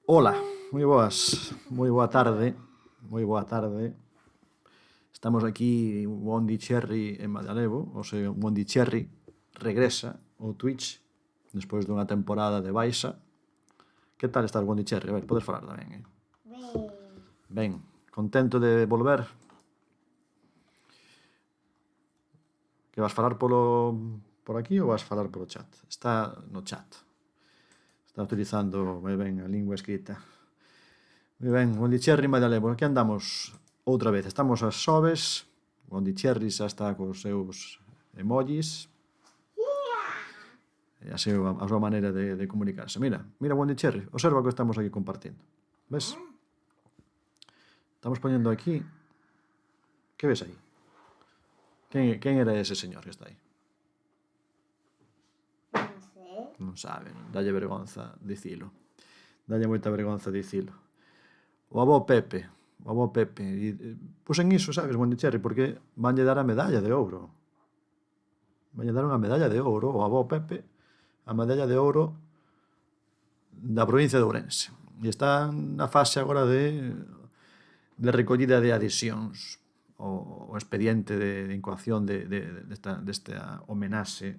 Ola, moi boa tarde, Estamos aquí, Bondi Cherry en Madalevo, o sea, Bondi Cherry regresa ao Twitch despois dunha temporada de baixa. Que tal estás, Bondi Cherry? A ver, podes falar tamén, Ben, contento de volver? Que vas falar por aquí ou vas falar polo chat? Está no chat. Está utilizando moi ben a lingua escrita. Moi ben, Bondi Cherry Madalevo, aquí andamos outra vez. Estamos as xoves, Bondi Cherry xa está cos seus emojis. E a súa maneira de comunicarse. Mira, Bondi Cherry, observa que estamos aquí compartindo. Ves? Estamos poñendo aquí. Que ves aí? Quen era ese señor que está aí? Non sei. Non sabe, dalle vergonza dicilo. Dalle moita vergonza dicilo. O avó Pepe. Puxen iso, sabes, Bondi Cherry, porque vanlle dar a medalla de ouro. Vanlle dar unha medalla de ouro o avó Pepe, a medalla de ouro da provincia de Ourense. E está na fase agora de recollida de adhesións. O expediente de incoación desta homenaxe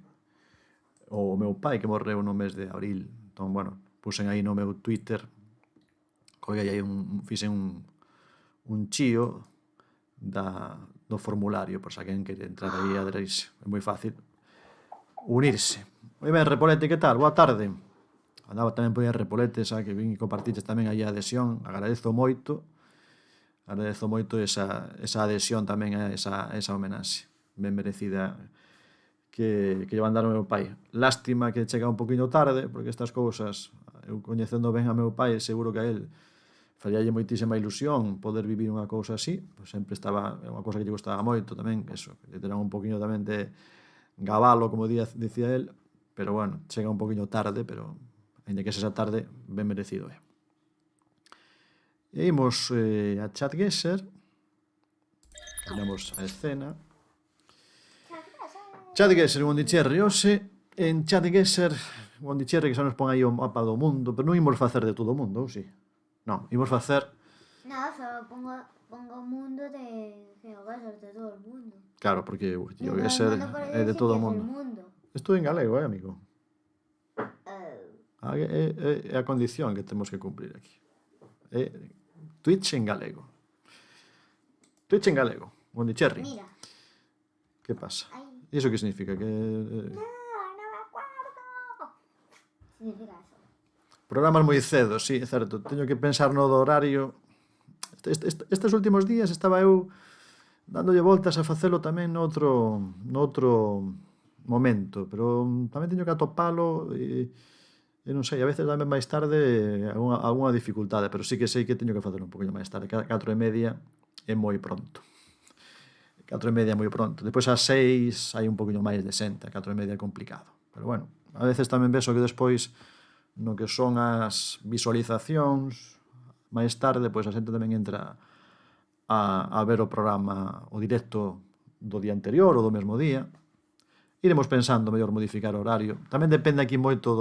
ao meu pai que morreu no mes de abril. Entón, bueno, puxen aí no meu Twitter, fixen un chío do formulario, por se alguén quere entrar aí a aderirse. É moi fácil unirse. Moi ben, Repolete, que tal? Boa tarde. Andaba tamén por aí a Repolete, xa que vin e compartiches tamén aí a adhesión. Agradezo moito esa adhesión tamén a esa homenaxe ben merecida que lle van dar ao meu pai. Lástima que chega un poquinho tarde, porque estas cousas, eu coñecendo ben a meu pai, seguro que a él faríalle moitísima ilusión poder vivir unha cousa así, pues sempre estaba, é unha cousa que lle gustaba moito tamén, eso, que terán un poquinho tamén de gabalo, como dicía él, pero bueno, chega un poquinho tarde, pero ainda que esa tarde, ben merecido é. E imos a ChatGuesser, cambiamos a escena. ChatGuesser, Bondi Cherry, hoxe en ChatGuesser, Bondi Cherry, que xa nos pon aí o mapa do mundo, pero non imos facer de todo o mundo, ou si? Non, imos facer... No, só pongo o mundo de GeoGuessr, de todo o mundo. Claro, porque o GeoGuessr é de todo o mundo. Isto é en galego, amigo? É a condición que temos que cumprir aquí. Twitch en galego. Bondi Cherry. Mira. Que pasa? Iso que significa? Que... No me acuerdo. Significa eso. Programas moi cedo, sí, é certo. Teño que pensar no do horario. Estes últimos días estaba eu dándolle voltas a facelo tamén noutro momento, pero tamén teño que atopalo e non sei, a veces dame máis tarde alguna dificultade, pero sí que sei que teño que facelo un poquinho máis tarde. 4:30 é moi pronto. 4:30 é moi pronto. Depois ás 6 hai un poquinho máis de xente, 4:30 é complicado. Pero bueno, a veces tamén vexo que despois no que son as visualizacións máis tarde, pois a xente tamén entra a ver o programa, o directo do día anterior ou do mesmo día. Iremos pensando mellor modificar o horario. Tamén depende aquí moito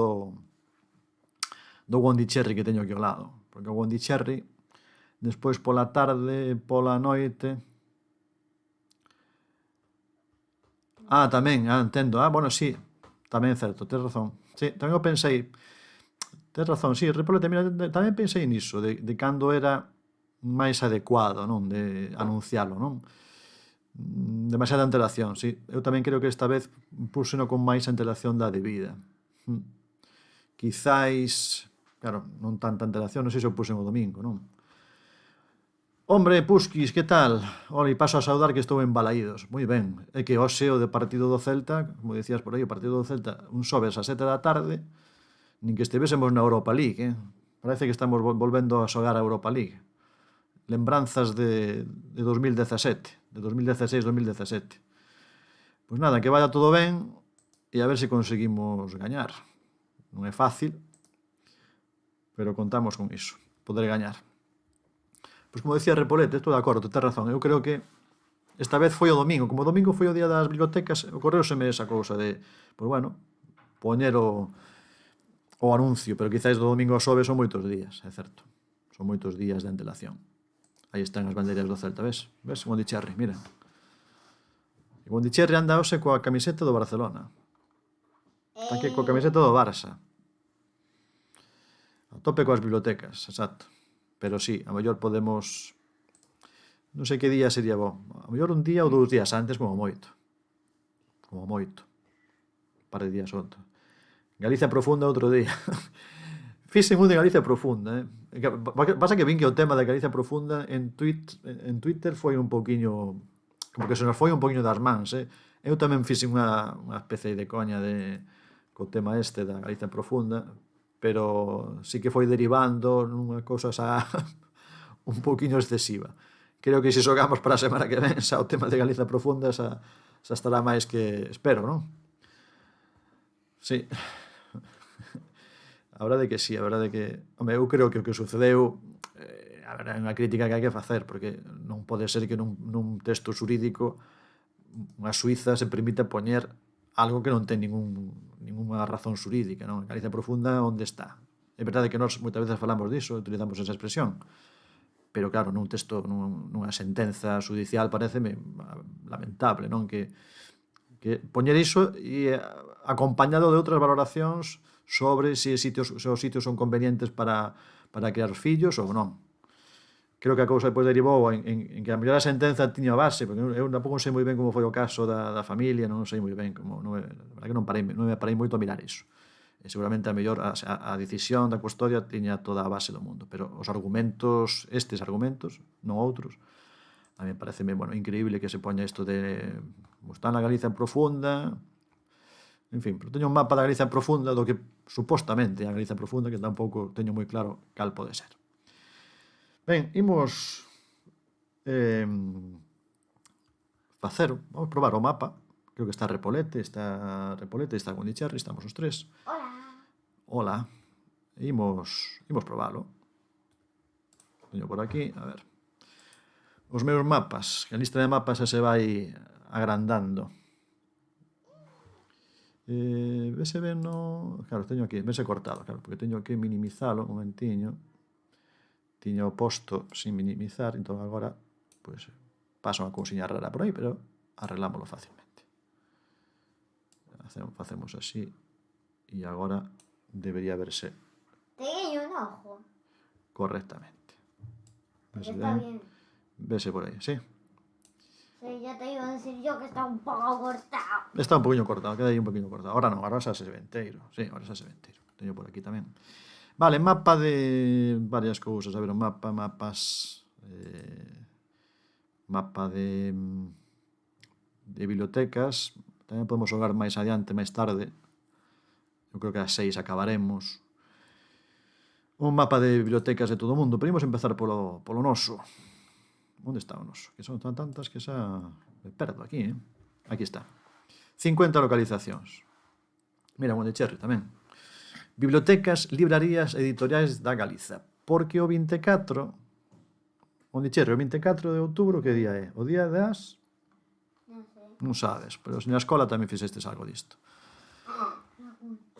do Bondi Cherry que teño aquí ao lado, porque o Bondi Cherry despois pola tarde, pola noite... tamén, entendo. Bueno, sí, tamén é certo, tens razón. Sí, tamén o pensei. Tens razón, sí, Repolete, mira, tamén pensei niso, de cando era máis adecuado, non, de anuncialo, non? Demasiada antelación, sí. Eu tamén creo que esta vez púseno con máis antelación da debida. Quizáis, claro, non tanta antelación, non sei se o pusen o domingo, non? Hombre, Pusquis, que tal? Ora, e paso a saudar que estou en Balaídos. Moi ben, é que hoxe o de partido do Celta, como dicías por aí, o partido do Celta, un xoves a 7 da tarde, nin que estivésemos na Europa League, Parece que estamos volvendo a xogar a Europa League. Lembranzas de 2017, de 2016-2017. Pois nada, que vaya todo ben e a ver se conseguimos gañar. Non é fácil, pero contamos con iso, poder gañar. Pois como decía Repolete, estou de acordo, ten razón. Eu creo que esta vez foi o domingo. Como o domingo foi o día das bibliotecas, ocorreuseme esa cousa de, pois bueno, poñer o anuncio, pero quizáis do domingo ao xoves son moitos días, é certo. Son moitos días de antelación. Aí están as bandeiras do Celta, ves? Ves? Bondicherry, mira. E Bondicherry anda hoxe coa camiseta do Barcelona. Está aquí coa camiseta do Barça. A tope coas bibliotecas, exacto. Pero sí, a mellor podemos... Non sei que día sería bo. A mellor un día ou 2 días antes, como moito. Como moito. Un par de días outro. Galicia profunda outro día. Fixen un de Galicia profunda, Pasa que vin que o tema de Galicia profunda en Twitter foi un poquinho... Como que se nos foi un poquinho das mans, Eu tamén fixen unha especie de coña co tema este da Galicia profunda, pero sí que foi derivando nunha cousa xa un poquinho excesiva. Creo que se xogamos para a semana que ven xa o tema de Galicia profunda xa estará máis que... Espero, non? Sí. A verdade que sí, a verdade que... Home, eu creo que o que sucedeu a verdade é unha crítica que hai que facer, porque non pode ser que nun texto xurídico unha Suiza se permita poñer algo que non ten ninguna razón xurídica, non? A Galicia profunda, onde está? É verdade que nós moitas veces falamos diso, utilizamos esa expresión, pero claro, nun texto, nunha sentenza judicial pareceme lamentable, non? Que poñer iso e acompañado de outras valoracións sobre se os sitios son convenientes para criar fillos ou non. Creo que a cousa depois derivou en que a mellor a sentenza tiña base, porque eu tampouco sei moi ben como foi o caso da familia, non sei moi ben como, a verdade que non me parei moito a mirar iso. E seguramente a mellor a decisión da custodia tiña toda a base do mundo, pero os argumentos, estes argumentos, non outros, a mí pareceme, increíble que se poña isto de está na Galicia profunda, en fin, pero teño un mapa da Galicia profunda do que supostamente é a Galicia profunda, que tampouco teño moi claro cal pode ser. Ben, imos vamos probar o mapa. Creo que está Repolete, está Bondicherry, estamos os tres. Hola. Imos probalo. Teño por aquí, a ver. Os meus mapas, que a lista de mapas se vai agrandando. Vese ben no... Claro, teño aquí, vese cortado, claro, porque teño que minimizalo un momentiño. Tiño posto sin minimizar, entón agora pasa unha cousiña rara por aí, pero arreglámoslo facilmente. Facemos así e agora debería verse Teño un ojo. Correctamente. Está bien. Vese por aí, sí. Sí, ya te iba a decir yo que está un pouco cortado. Está un poquinho cortado, queda aí un poquinho cortado. Ahora non, ahora xa se ve enteiro. Sí, ahora xa se ve enteiro. Teño por aquí tamén. Vale, mapa de varias cousas. A ver, o mapas... mapa de bibliotecas. Tamén podemos xogar máis adiante, máis tarde. Eu creo que ás 6 acabaremos. Un mapa de bibliotecas de todo o mundo. Pero imos empezar polo noso. Onde está o noso? Que son tan tantas que xa me perdo aquí, Aquí está. 50 localizacións. Mira, Bondicherry tamén. Bibliotecas, librarías, editoriais da Galiza. Porque o 24... Bondicherry, o 24 de outubro, que día é? O día das... Non sabes, pero na escola tamén fixestes algo disto.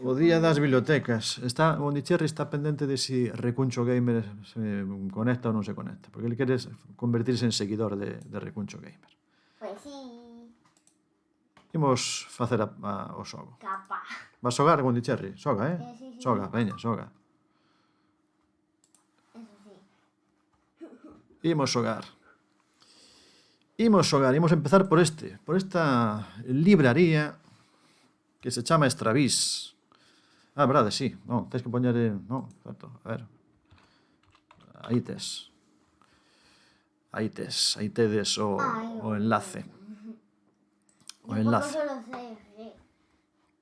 O día das bibliotecas. Bondicherry está pendente de si Recuncho Gamer se conecta ou non se conecta, porque ele quere convertirse en seguidor de Recuncho Gamer. Pois sí. Imos facer o xogo. Capa. Vas xogar, Bondicherry? Xoga, Sí. Xoga, veña, xoga. Eso sí. Imos empezar por esta libraría que se chama Extravís. Verdade, sí. Non, tens que poñer... Non, certo, a ver. Aí tedes o enlace. O enlace.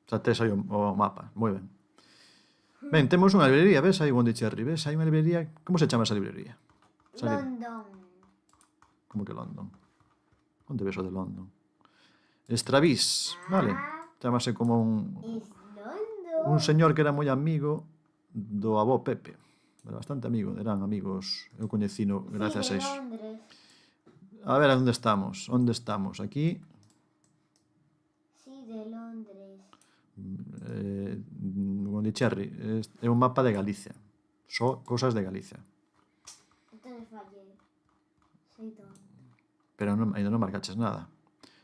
Xa tes aí o mapa, moi ben. Ben, temos unha librería, ves aí Bondicherry, ves? Hai unha librería... Como se chama esa librería? London. Como que London? Onde ves o de London? Extravís, vale. Chámase como un señor que era moi amigo do avó Pepe. Era bastante amigo, eran amigos. Eu coñecino gracias a iso. A ver, onde estamos? Aquí. Sí, de Londres. Gondicherri é un mapa de Galicia. Só cosas de Galicia. Entonces fallé. Sí, todo. Pero ainda non marcaches nada.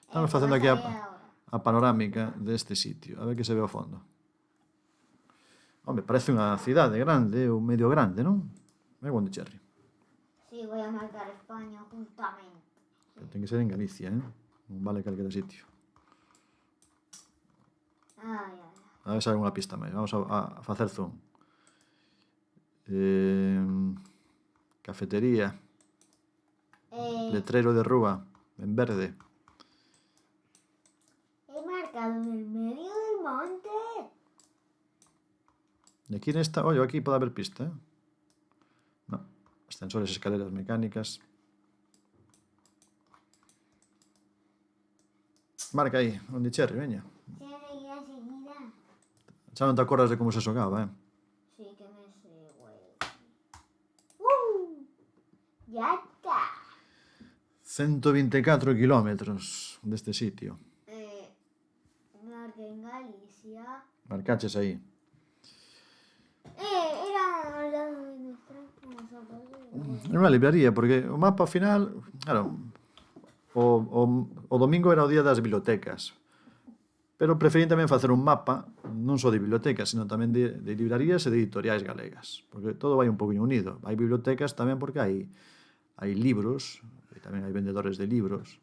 Estamos facendo aquí a panorámica deste sitio. A ver que se ve ao fondo. Hombre, parece unha cidade grande, ou medio grande, non? É Gondicherri. Sí, voy a marcar España justamente. Pero ten que ser en Galicia, non vale calquera sitio. Ay, ay, ay. A ver se hai unha pista máis. Vamos a facer zoom. Cafetería. Letrero de rúa, en verde. He marcado en el medio del monte. E aquí nesta, ollo, aquí pode haber pista, No. Ascensores, escaleras mecánicas. Marca aí, Gondicherri, veña. Sí, enseguida. Xa non te acordas de como se xogaba, Sí, que me sé, güey. Ya está. 124 kilómetros deste sitio. Marqué en Galicia. Marcaches aí. Era al lado de nuestra casa. É unha librería, porque o mapa ao final, claro, o domingo era o día das bibliotecas, pero preferín tamén facer un mapa non só de bibliotecas, sino tamén de librarías e de editoriais galegas, porque todo vai un poquinho unido. Hai bibliotecas tamén porque hai libros, e tamén hai vendedores de libros.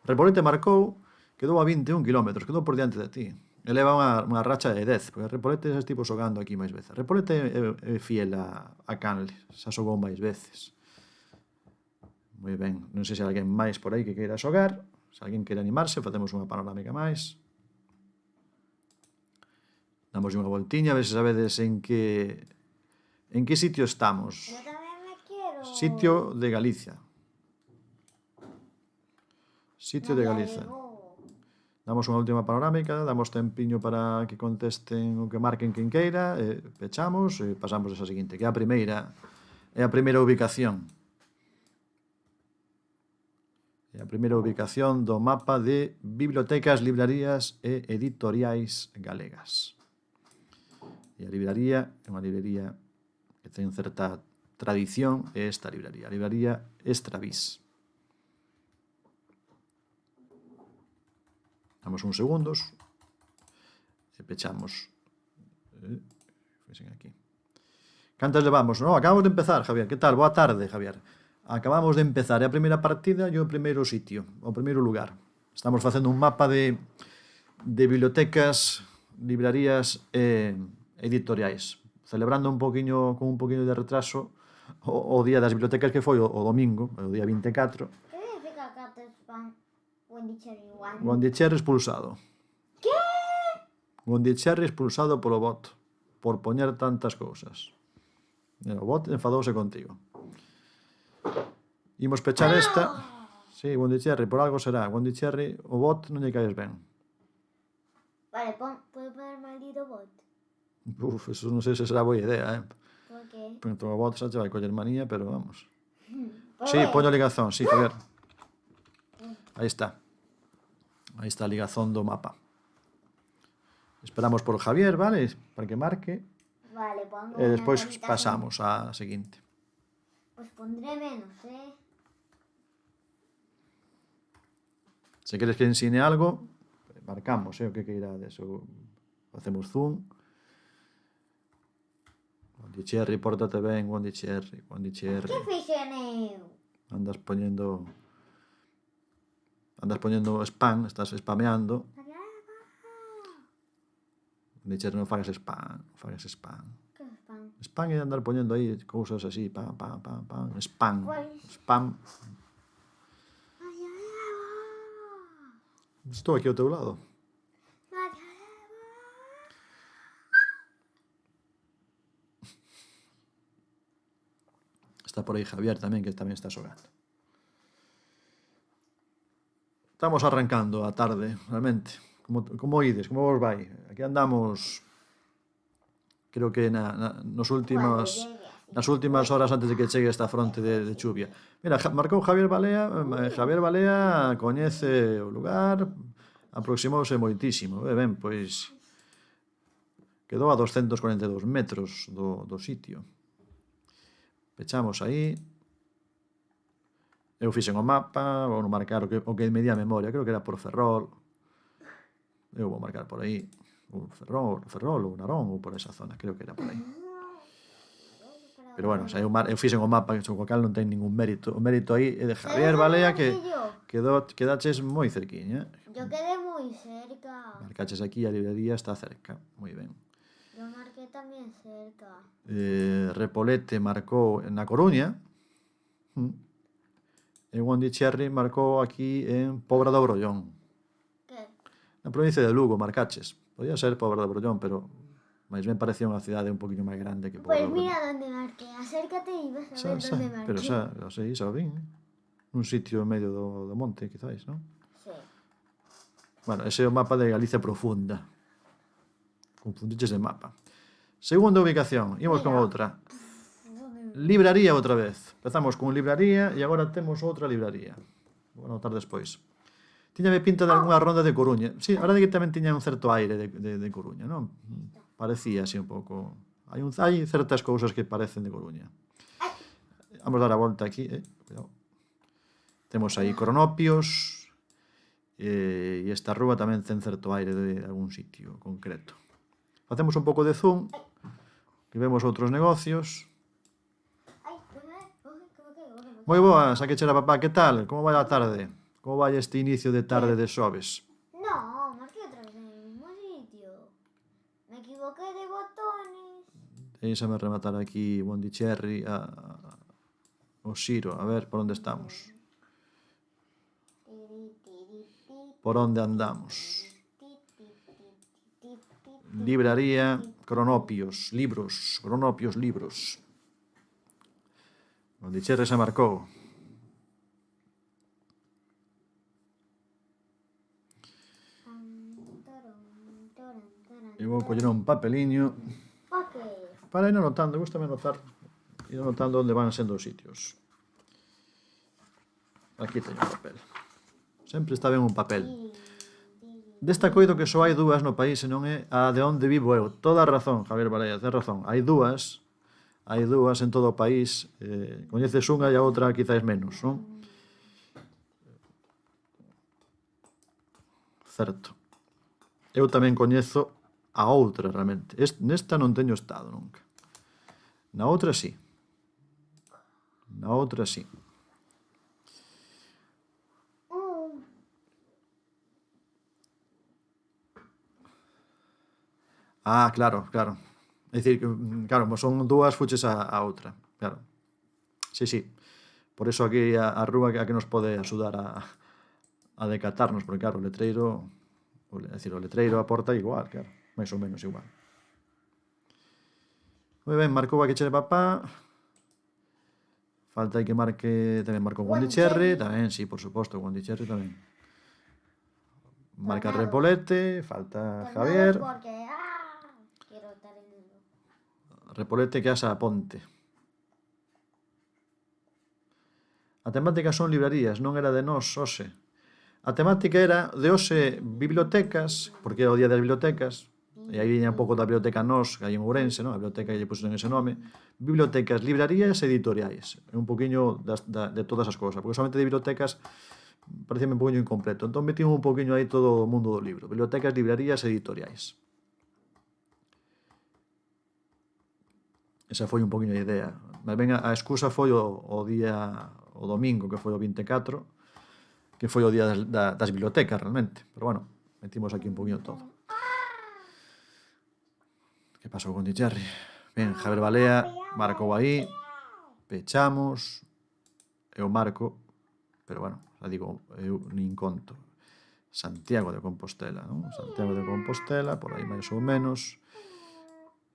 Repolete marcou, quedou a 21 km, quedou por diante de ti. E leva unha racha de 10, porque Repolete xa estivo xogando aquí máis veces. Repolete é fiel a Canle, xa xogou máis veces. Moi ben, non sei se hai alguén máis por aí que queira xogar, se alguén queira animarse, facemos unha panorámica máis. Damos unha voltiña, a ver se sabedes en que sitio estamos. Yo también me quiero. Sitio de Galicia. Sitio de Galicia. Damos unha última panorámica, damos tempiño para que contesten o que marquen quen queira, pechamos e pasamos esa seguinte, que é a primeira ubicación. É a primeira ubicación do mapa de bibliotecas, librarías e editoriais galegas. E a libraría é unha librería que ten certa tradición, é esta libraría, a libraría Estravís. Damos uns segundos e pechamos. Fixen aquí. Cantas levamos? No, acabamos de empezar, Javier. Que tal? Boa tarde, Javier. Acabamos de empezar. É a primeira partida e o primeiro sitio, o primeiro lugar. Estamos facendo un mapa de bibliotecas, librarías e editoriais. Celebrando con un poquinho de retraso o día das bibliotecas que foi o domingo, o día 24. ¿Qué significa Cataspan Gondicherri One? Gondicherri expulsado. ¿Qué? Gondicherri expulsado polo bot por poñer tantas cousas. O bot enfadouse contigo. Imos pechar esta. Sí, Gondicherri, por algo será. Gondicherri, o bot non lle caes ben. Vale, ¿puedo poner maldito bot? Uf, eso non sei se será boa idea, ¿Por qué? Porque o bot xa te vai coller manía, pero vamos. Pues Sí, bueno. poño a ligazón, sí, Javier. Aí está. Aí está a ligazón do mapa. Esperamos por Javier, vale? Para que marque. Vale, pongo E despois una carita pasamos á seguinte. Pues pondré menos, ¿eh? Se queres que ensine algo, marcamos, o que queirades. Ou facemos zoom. Gondicherri, pórtate ben, Gondicherri. ¿Qué fixen eu? Andas poñendo spam, estás spameando. Gondicherri, non fagas spam. ¿Qué es spam? Spam é andar poñendo aí cousas así, pam. Spam. Pues- Spam. Estou aquí ao teu lado. Está por aí Javier tamén, que tamén está xogando. Estamos arrancando a tarde, realmente. Como ides? Como vos vai? Aquí andamos, creo que nas últimas horas antes de que chegue esta fronte de chuvia. Mira, marcou Javier Balea. Javier Balea coñece o lugar, aproximouse moitísimo. Ben, pois Quedou a 242 metros do sitio. Pechamos aí. Eu fixen o mapa, vou marcar o que me di a memoria, creo que era por Ferrol. Eu vou marcar por aí, o Ferrol ou Narón, ou por esa zona, creo que era por aí. Pero bueno, eu fixen o mapa, co cal non ten ningún mérito. O mérito aí é de Javier Balea, que quedaches moi cerquiña. Yo quedé muy cerca. Marcaches aquí, a librería está cerca, moi ben. Yo marqué también cerca. Repolete marcou na Coruña. E Wondi Cherry marcou aquí en Pobra do Brollón. ¿Qué? Na provincia de Lugo, marcaches. Podía ser Pobra do Brollón, pero máis ben parecía unha cidade un poquinho máis grande que Pobra Pues do Brollón. mira dónde marqué. Acércate y vas a ver dónde marqué. Pero xa sei, xa o vin. Un sitio en medio do monte, quizáis, non? Sí. Bueno, ese é o mapa de Galicia profunda. Confundiches de mapa. Segunda ubicación, imos con outra. Libraría outra vez. Empezamos con libraría e agora temos outra libraría. Vou anotar despois. Tiñame pinta de algunha ronda de Coruña. Sí, a verdade que tamén tiña un certo aire de Coruña, non? Parecía así un pouco. Hai certas cousas que parecen de Coruña. Vamos dar a volta aquí. Cuidado. Temos aí Cronopios. E esta rúa tamén ten certo aire de algún sitio concreto. Facemos un pouco de zoom. Que vemos outros negocios. Moi boas, aquí chera papá, que tal? Como vai a tarde? Como vai este inicio de tarde de xoves? No, marqué otra vez en el mismo sitio. Me equivoqué de botones. Déixame rematar aquí Wondi Cherry, o Xiro, a ver por onde estamos. Por onde andamos? Libraría, Cronopios, libros, Cronopios, libros. Wondi Cherry se marcou. Eu vou coller un papeliño ¿Para qué? para ir anotando, gustame anotar, ir anotando onde van sendo os sitios. Aquí teño un papel. Sempre está ben un papel. Desta coido que só hai dúas no país e non é a de onde vivo eu. Toda a razón, Javier Balea, ten razón. Hai dúas en todo o país. Coñeces unha e a outra quizáis menos, non? Certo. Eu tamén coñezo a outra, realmente. Nesta non teño estado nunca. Na outra, sí. Na outra, sí. Ah, claro. É dicir, claro, son dúas, fuches a outra. Claro. Sí. Por eso aquí a rúa a que nos pode axudar a decatarnos, porque claro, o letreiro, o letreiro a porta igual, claro, máis ou menos igual. Moi ben, marcou aquí chere papá. Falta aí que marque, tamén marcou Wondi Cherry, tamén, sí, por suposto, Wondi Cherry tamén. Marca Repolete, falta Javier. Porque quiero estar en el... Repolete que asa a ponte. A temática son librarías, non era de nós, hoxe. A temática era de hoxe bibliotecas, porque é o día das bibliotecas, e aí viña un pouco da biblioteca Nós, que hai en Ourense, non? A biblioteca que lle puxeron ese nome. Bibliotecas, librarías e editoriais. É un poquinho de todas as cousas, porque somente de bibliotecas pareceme un poquinho incompleto. Entón metimos un poquinho aí todo o mundo do libro. Bibliotecas, librarías e editoriais. Esa foi un poquinho a idea. Mas ben, a excusa foi o domingo, que foi o 24, que foi o día das bibliotecas, realmente. Pero bueno, metimos aquí un poquinho todo. Que pasou con Cherry? Ben, Javier Balea marcou aí, pechamos, eu marco, pero bueno, xa digo, eu nin conto. Santiago de Compostela, non? Santiago de Compostela, por aí máis ou menos.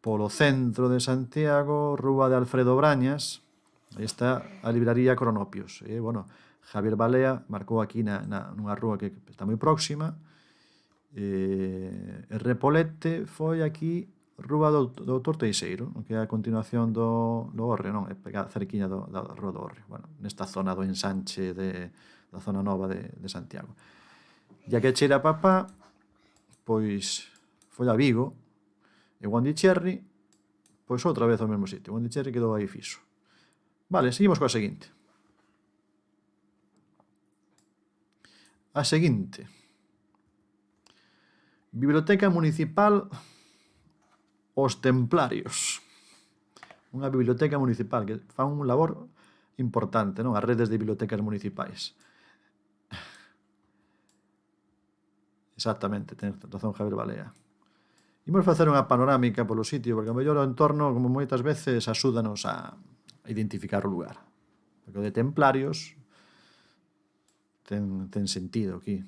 Polo centro de Santiago, rúa de Alfredo Brañas, aí está a libraría Cronopios. E, bueno, Javier Balea marcou aquí nunha rúa que está moi próxima. Repolete foi aquí rúa do Doutor Teixeiro, que é a continuación do Hórreo, non? É pegada cerquiña da rúa do Hórreo. Bueno, nesta zona do ensanche da zona nova de Santiago. E a que cheira papá, pois foi a Vigo. E Pondicherry, pois outra vez ao mesmo sitio. Pondicherry quedou aí fixo. Vale, seguimos coa seguinte. A seguinte. Biblioteca Municipal Os Templarios. Unha biblioteca municipal que fan un labor importante, non? As redes de bibliotecas municipais. Exactamente, ten razón Javier Balea. Imos facer unha panorámica polo sitio, porque o mellor o entorno, como moitas veces, axúdanos a identificar o lugar. Porque o de Templarios ten sentido aquí.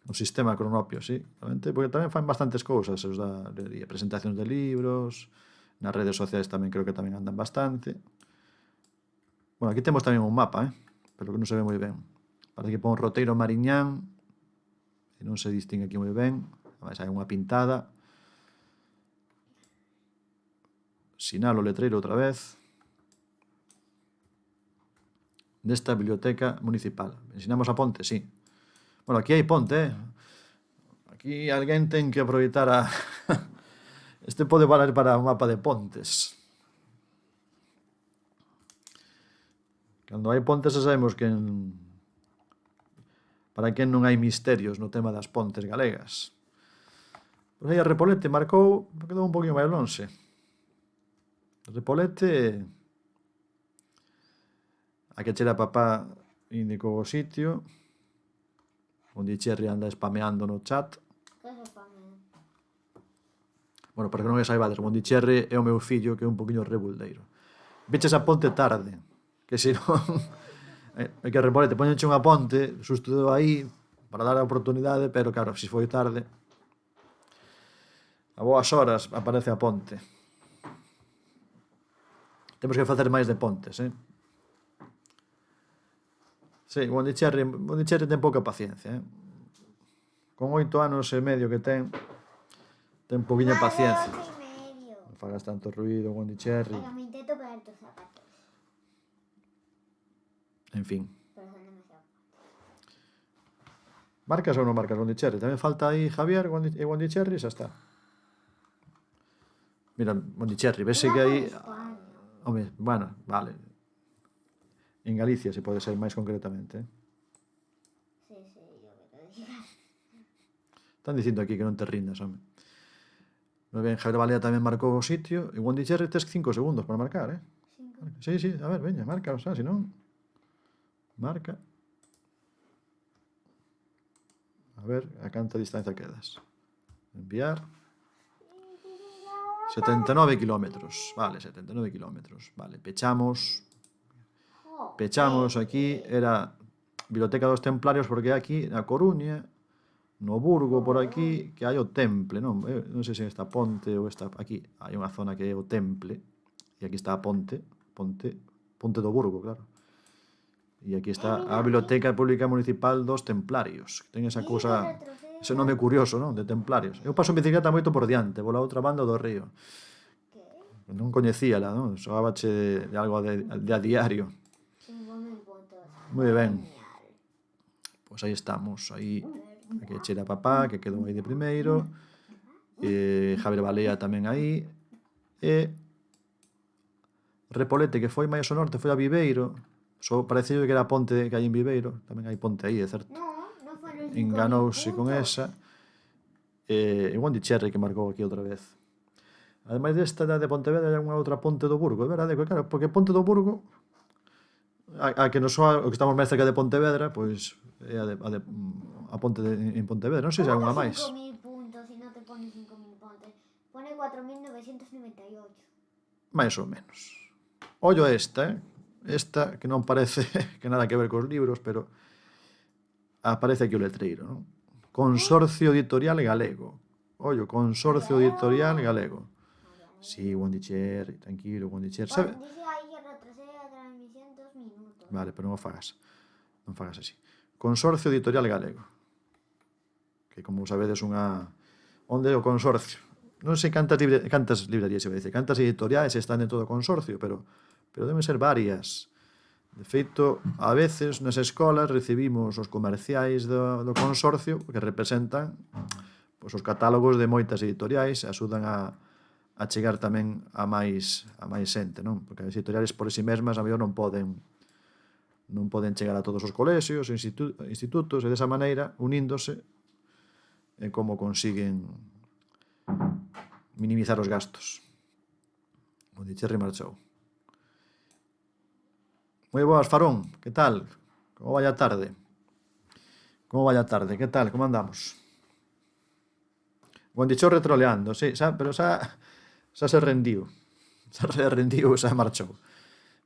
O sistema cronopio, sí. Porque tamén fan bastantes cousas, os da presentacións de libros, nas redes sociais tamén creo que tamén andan bastante. Bueno, aquí temos tamén un mapa, pero que non se ve moi ben. Parece que pon Roteiro Mariñán, e non se distingue aquí moi ben. Ademais, hai unha pintada. Sinalo letreiro outra vez. Desta biblioteca municipal. Ensinamos a ponte, sí. Bueno, aquí hai ponte, Aquí alguén ten que aproveitar a... Este pode valer para un mapa de pontes. Cando hai pontes xa sabemos que para quen non hai misterios no tema das pontes galegas. Pois aí a Repolete marcou, quedou un poquinho máis lonxe. Repolete, a que chera papá indicou o sitio. Pondicherry anda spameando no chat. Que se spamea? Bueno, para que non me saibades, Pondicherry é o meu fillo que é un poquinho rebuldeiro. Veches a ponte tarde, que se non... É que Repolete, poñenche unha ponte, susto aí, para dar a oportunidade, pero claro, se foi tarde, a boas horas aparece a ponte. Temos que facer máis de pontes, Sí, Pondicherry ten pouca paciencia, Con 8 anos e medio que ten pouquinha paciencia. 8 y medio. Non fagas tanto ruido, Pondicherry. Pero me intento poner tus zapatos. En fin. Pero son demasiado. Marcas ou non marcas Pondicherry? Tamén falta aí Javier e Pondicherry, xa está. Mira, Pondicherry, vese que aí... Home, bueno, vale. En Galicia se pode ser máis concretamente, Sí, yo que te digas. Están dicindo aquí que non te rindas, home. Moi ben, Javier Balea tamén marcou o sitio. E Pondicherry tes 5 segundos para marcar, 5. Sí, a ver, veña, marca, o sea, se non... Marca. A ver, a canta distancia quedas. Enviar. 79 kilómetros. Vale, 79 kilómetros. Vale, pechamos aquí. Era Biblioteca dos Templarios, porque aquí na Coruña, no Burgo, por aquí, que hai o Temple, non? Non sei se esta ponte ou esta... Aquí hai unha zona que é o Temple, e aquí está a ponte do Burgo, claro. E aquí está a Biblioteca Pública Municipal dos Templarios, que ten esa cousa, ese nome curioso, non? De Templarios. Eu paso en bicicleta moito por diante, pola outra banda do río. Non coñecíala, non? Soábache de algo de a diario. 5.000 puntos. Moi ben. Pois aí estamos, aí a que chera papá, que quedou aí de primeiro, Javier Balea tamén aí, e Repolete, que foi máis ao norte, foi a Viveiro, só pareceu que era a ponte que hai en Viveiro, tamén hai ponte aí, é certo. No fueron 5.000 Enganouse con puntos. esa, e Pondicherry que marcou aquí outra vez. Ademais desta de Pontevedra, hai unha outra ponte do Burgo, é verdade, claro, porque Ponte do Burgo, a que nos soa, o que estamos máis cerca de Pontevedra, pois é a ponte en Pontevedra, non sei se hai unha máis. 5.000 puntos y no te pone 5.000 puntos. Pone 4.998. Mais ou menos. Ollo esta, esta que non parece que nada que ver cos libros, pero aparece aquí o letreiro, non? Consorcio Editorial Galego. Ollo, Consorcio Editorial Galego. Sí, Pondicherry, tranquilo, Pondicherry. Dice ahí que retrasé la transmisión 2 minutos. Vale, pero non fagas así. Consorcio Editorial Galego. Que, como sabedes, unha... Onde é o consorcio? Non sei cantas librerías se vai dicer, cantas editoriais están dentro do consorcio, pero deben ser varias De feito, a veces nas escolas recibimos os comerciais do consorcio que representan pois, os catálogos de moitas editoriais, axudan a chegar tamén a máis xente, non? Porque as editoriais por si mesmas a mellor non poden chegar a todos os colexios, institutos, e desa maneira, uníndose, é como consiguen minimizar os gastos. O Cherry marchou. Moi boas, Farón, que tal? Como vai a tarde? Que tal? Como andamos? O Andichou retroleando, sí, pero xa se rendiu. Xa se rendiu e xa marchou.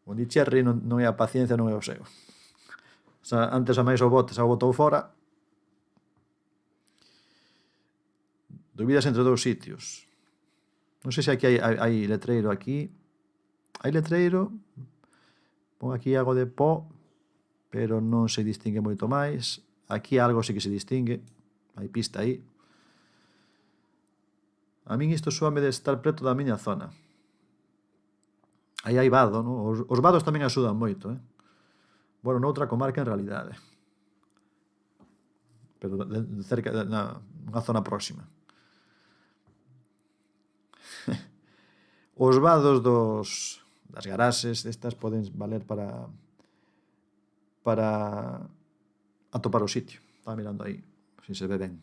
O Cherry non é a paciencia, non é o seu. Antes a máis o bote xa o botou fora. Dúbidas entre dous sitios. Non sei se aquí hai letreiro aquí. Hai letreiro. Pon aquí algo de pó, pero non se distingue moito máis. Aquí algo sí que se distingue. Hai pista aí. A min isto soame de estar preto da miña zona. Aí hai vado, non? Os vados tamén axudan moito, Bueno, noutra comarca en realidade. Pero cerca, nunha zona próxima. Os vados das garaxes estas poden valer para atopar o sitio. Estaba mirando aí, se se ve ben.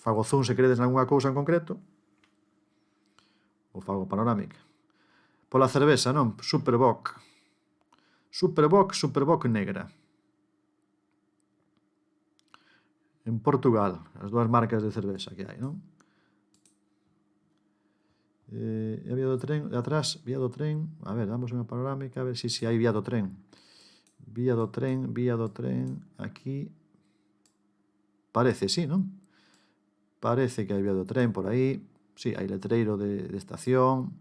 Fago zoom se queredes nalgúna cousa en concreto. Ou fago panorámica. Pola cerveza, non? Superboc. Superboc negra. En Portugal, as dúas marcas de cerveza que hai, non? E a vía do tren, de atrás, vía do tren. A ver, damos unha panorámica, a ver se hai vía do tren. Vía do tren, aquí. Parece, sí, non? Parece que hai vía do tren por aí. Sí, hai letreiro de estación.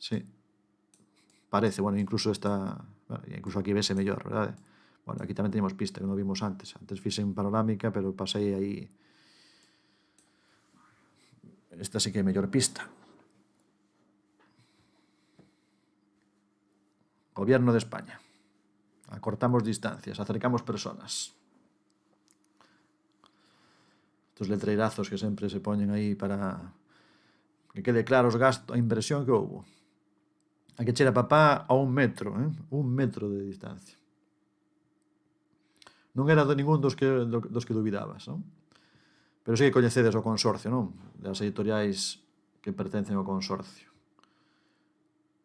Sí. Parece, bueno, incluso aquí vese mellor, verdade? Bueno, aquí tamén teníamos pista, que non vimos antes. Antes fixen panorámica, pero pasei aí. Esta sí que é mellor pista. Gobierno de España. Acortamos distancias, acercamos personas. Estos letreirazos que sempre se poñen aí para que quede claro os gastos, a inversión que houbo. A que chera papá a 1 metro, 1 metro de distancia. Non era de ningún dos que dubidabas, non? Pero sí que coñecedes o consorcio, non? Das editoriais que pertencen ao consorcio.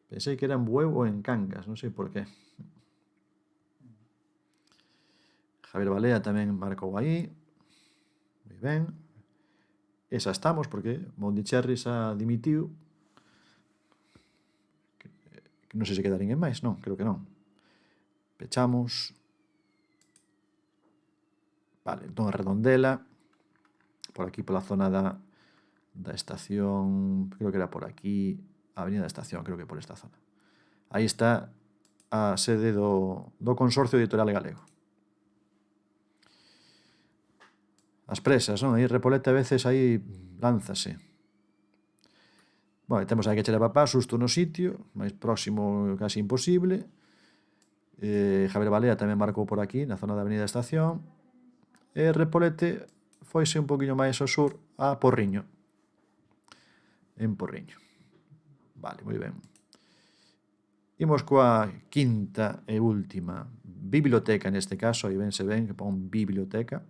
Pensei que era en Bueu ou en Cangas, non sei por qué. Javier Balea tamén marcou aí. Moi ben. Esa estamos, porque Mondicherry xa dimitiu. Que non sei se queda ninguén máis, non, creo que non. Pechamos. Vale, entón a Redondela, por aquí pola zona da estación, creo que era por aquí, a avenida da estación, creo que por esta zona. Aí está a sede do Consorcio Editorial Galego. As presas, non? Aí Repolete a veces aí lánzase. Bueno, temos aí que echar a papá, susto no sitio, máis próximo casi imposible. Javier Balea tamén marcou por aquí, na zona da avenida da estación. E Repolete foise un poquinho máis ao sur a Porriño. En Porriño. Vale, moi ben. Imos coa quinta e última biblioteca neste caso, aí vense ben que pon biblioteca.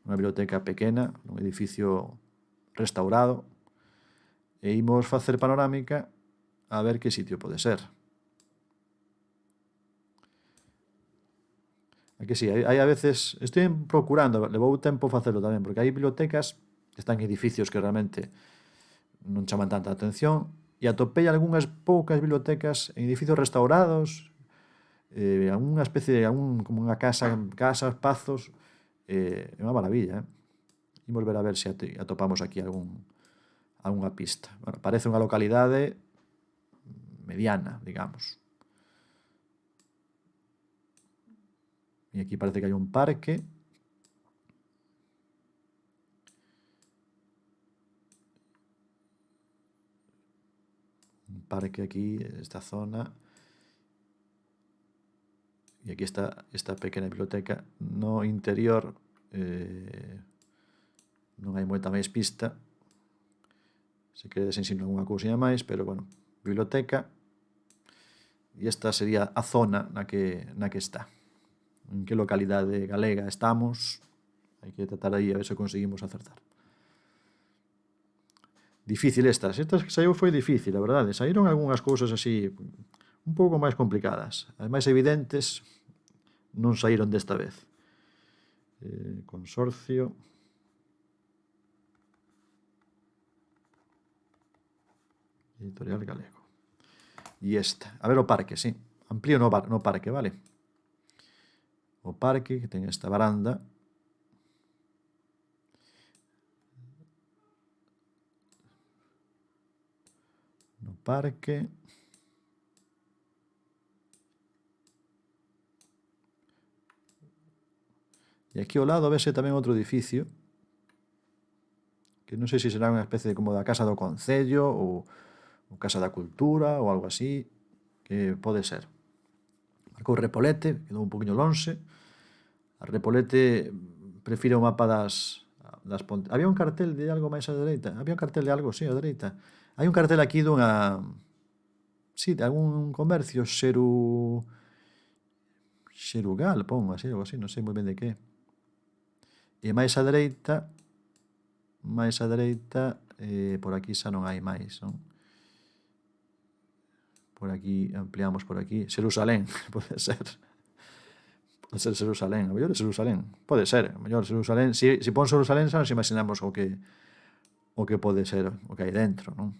Unha biblioteca pequena, nun edificio restaurado. E imos facer panorámica a ver que sitio pode ser. A que sí, hai a veces, estou procurando, levou tempo facelo tamén, porque hai bibliotecas que están en edificios que realmente non chaman tanta atención, e atopei algunhas poucas bibliotecas en edificios restaurados, algunha especie de, como unha casa, pazos, é unha maravilla, Imos ver a ver se atopamos aquí algunha pista. Bueno, parece unha localidade mediana, digamos. E aquí parece que hai un parque. parque aquí, esta zona. E aquí está esta pequena biblioteca. No interior non hai moita máis pista. Se queredes ensino algunha cousinha máis, pero, bueno, biblioteca. E esta sería a zona na que está. En que localidade galega estamos. Hai que tratar aí a ver se conseguimos acertar. Difícil estas que saiu foi difícil, a verdade. Saíron algunhas cousas así un pouco máis complicadas. As máis evidentes non saíron desta vez. Consorcio. Editorial Galego. E esta. A ver o parque, sí. Amplío no parque, vale? O parque, que ten esta varanda. No parque. E aquí ao lado vese tamén outro edificio que non sei se será unha especie de como da Casa do Concello ou Casa da Cultura ou algo así, que pode ser. Marcou Repolete, quedou un poquinho lonxe. A Repolete prefire o mapa das pontes. Había un cartel de algo máis á dereita? Había un cartel de algo, sí, á dereita. Hai un cartel aquí dunha... Sí, de algún comercio, Xerugal, pon, así, algo así, non sei moi ben de que. E máis á dereita, por aquí xa non hai máis, non? Por aquí, ampliamos por aquí. Xerusalén, pode ser. Pode ser Xerusalén. A mellor é Xerusalén. Pode ser, a mellor Xerusalén. Si pon Xerusalén xa nos imaginamos o que pode ser, o que hai dentro, non?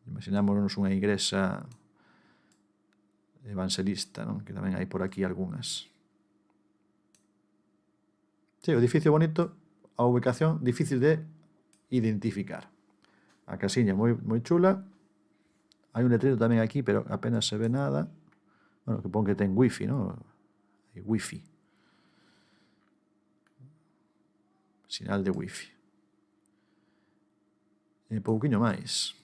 Imaginámonos unha igrexa evangelista, non? Que tamén hai por aquí algunhas. Sí, o edificio bonito, a ubicación difícil de identificar. A casiña moi chula. Hai un letrero tamén aquí, pero apenas se ve nada. Bueno, que pon que ten wifi, non? Hai wifi. Sinal de wifi. E pouquiño máis.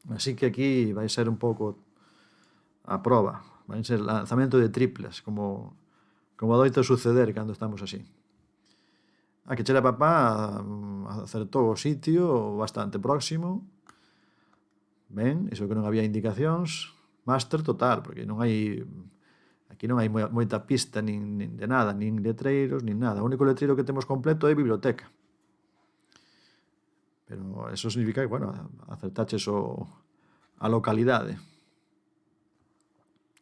Así que aquí vai ser un pouco a proba. Vai ser lanzamento de triplas, como adoita suceder cando estamos así. A que chera papá acertou o sitio bastante próximo. Ben, iso que non había indicacións. Máster total, porque non hai... Aquí non hai moita pista nin de nada, nin letreiros, nin nada. O único letreiro que temos completo é biblioteca. Pero eso significa que, bueno, acertaches a localidade.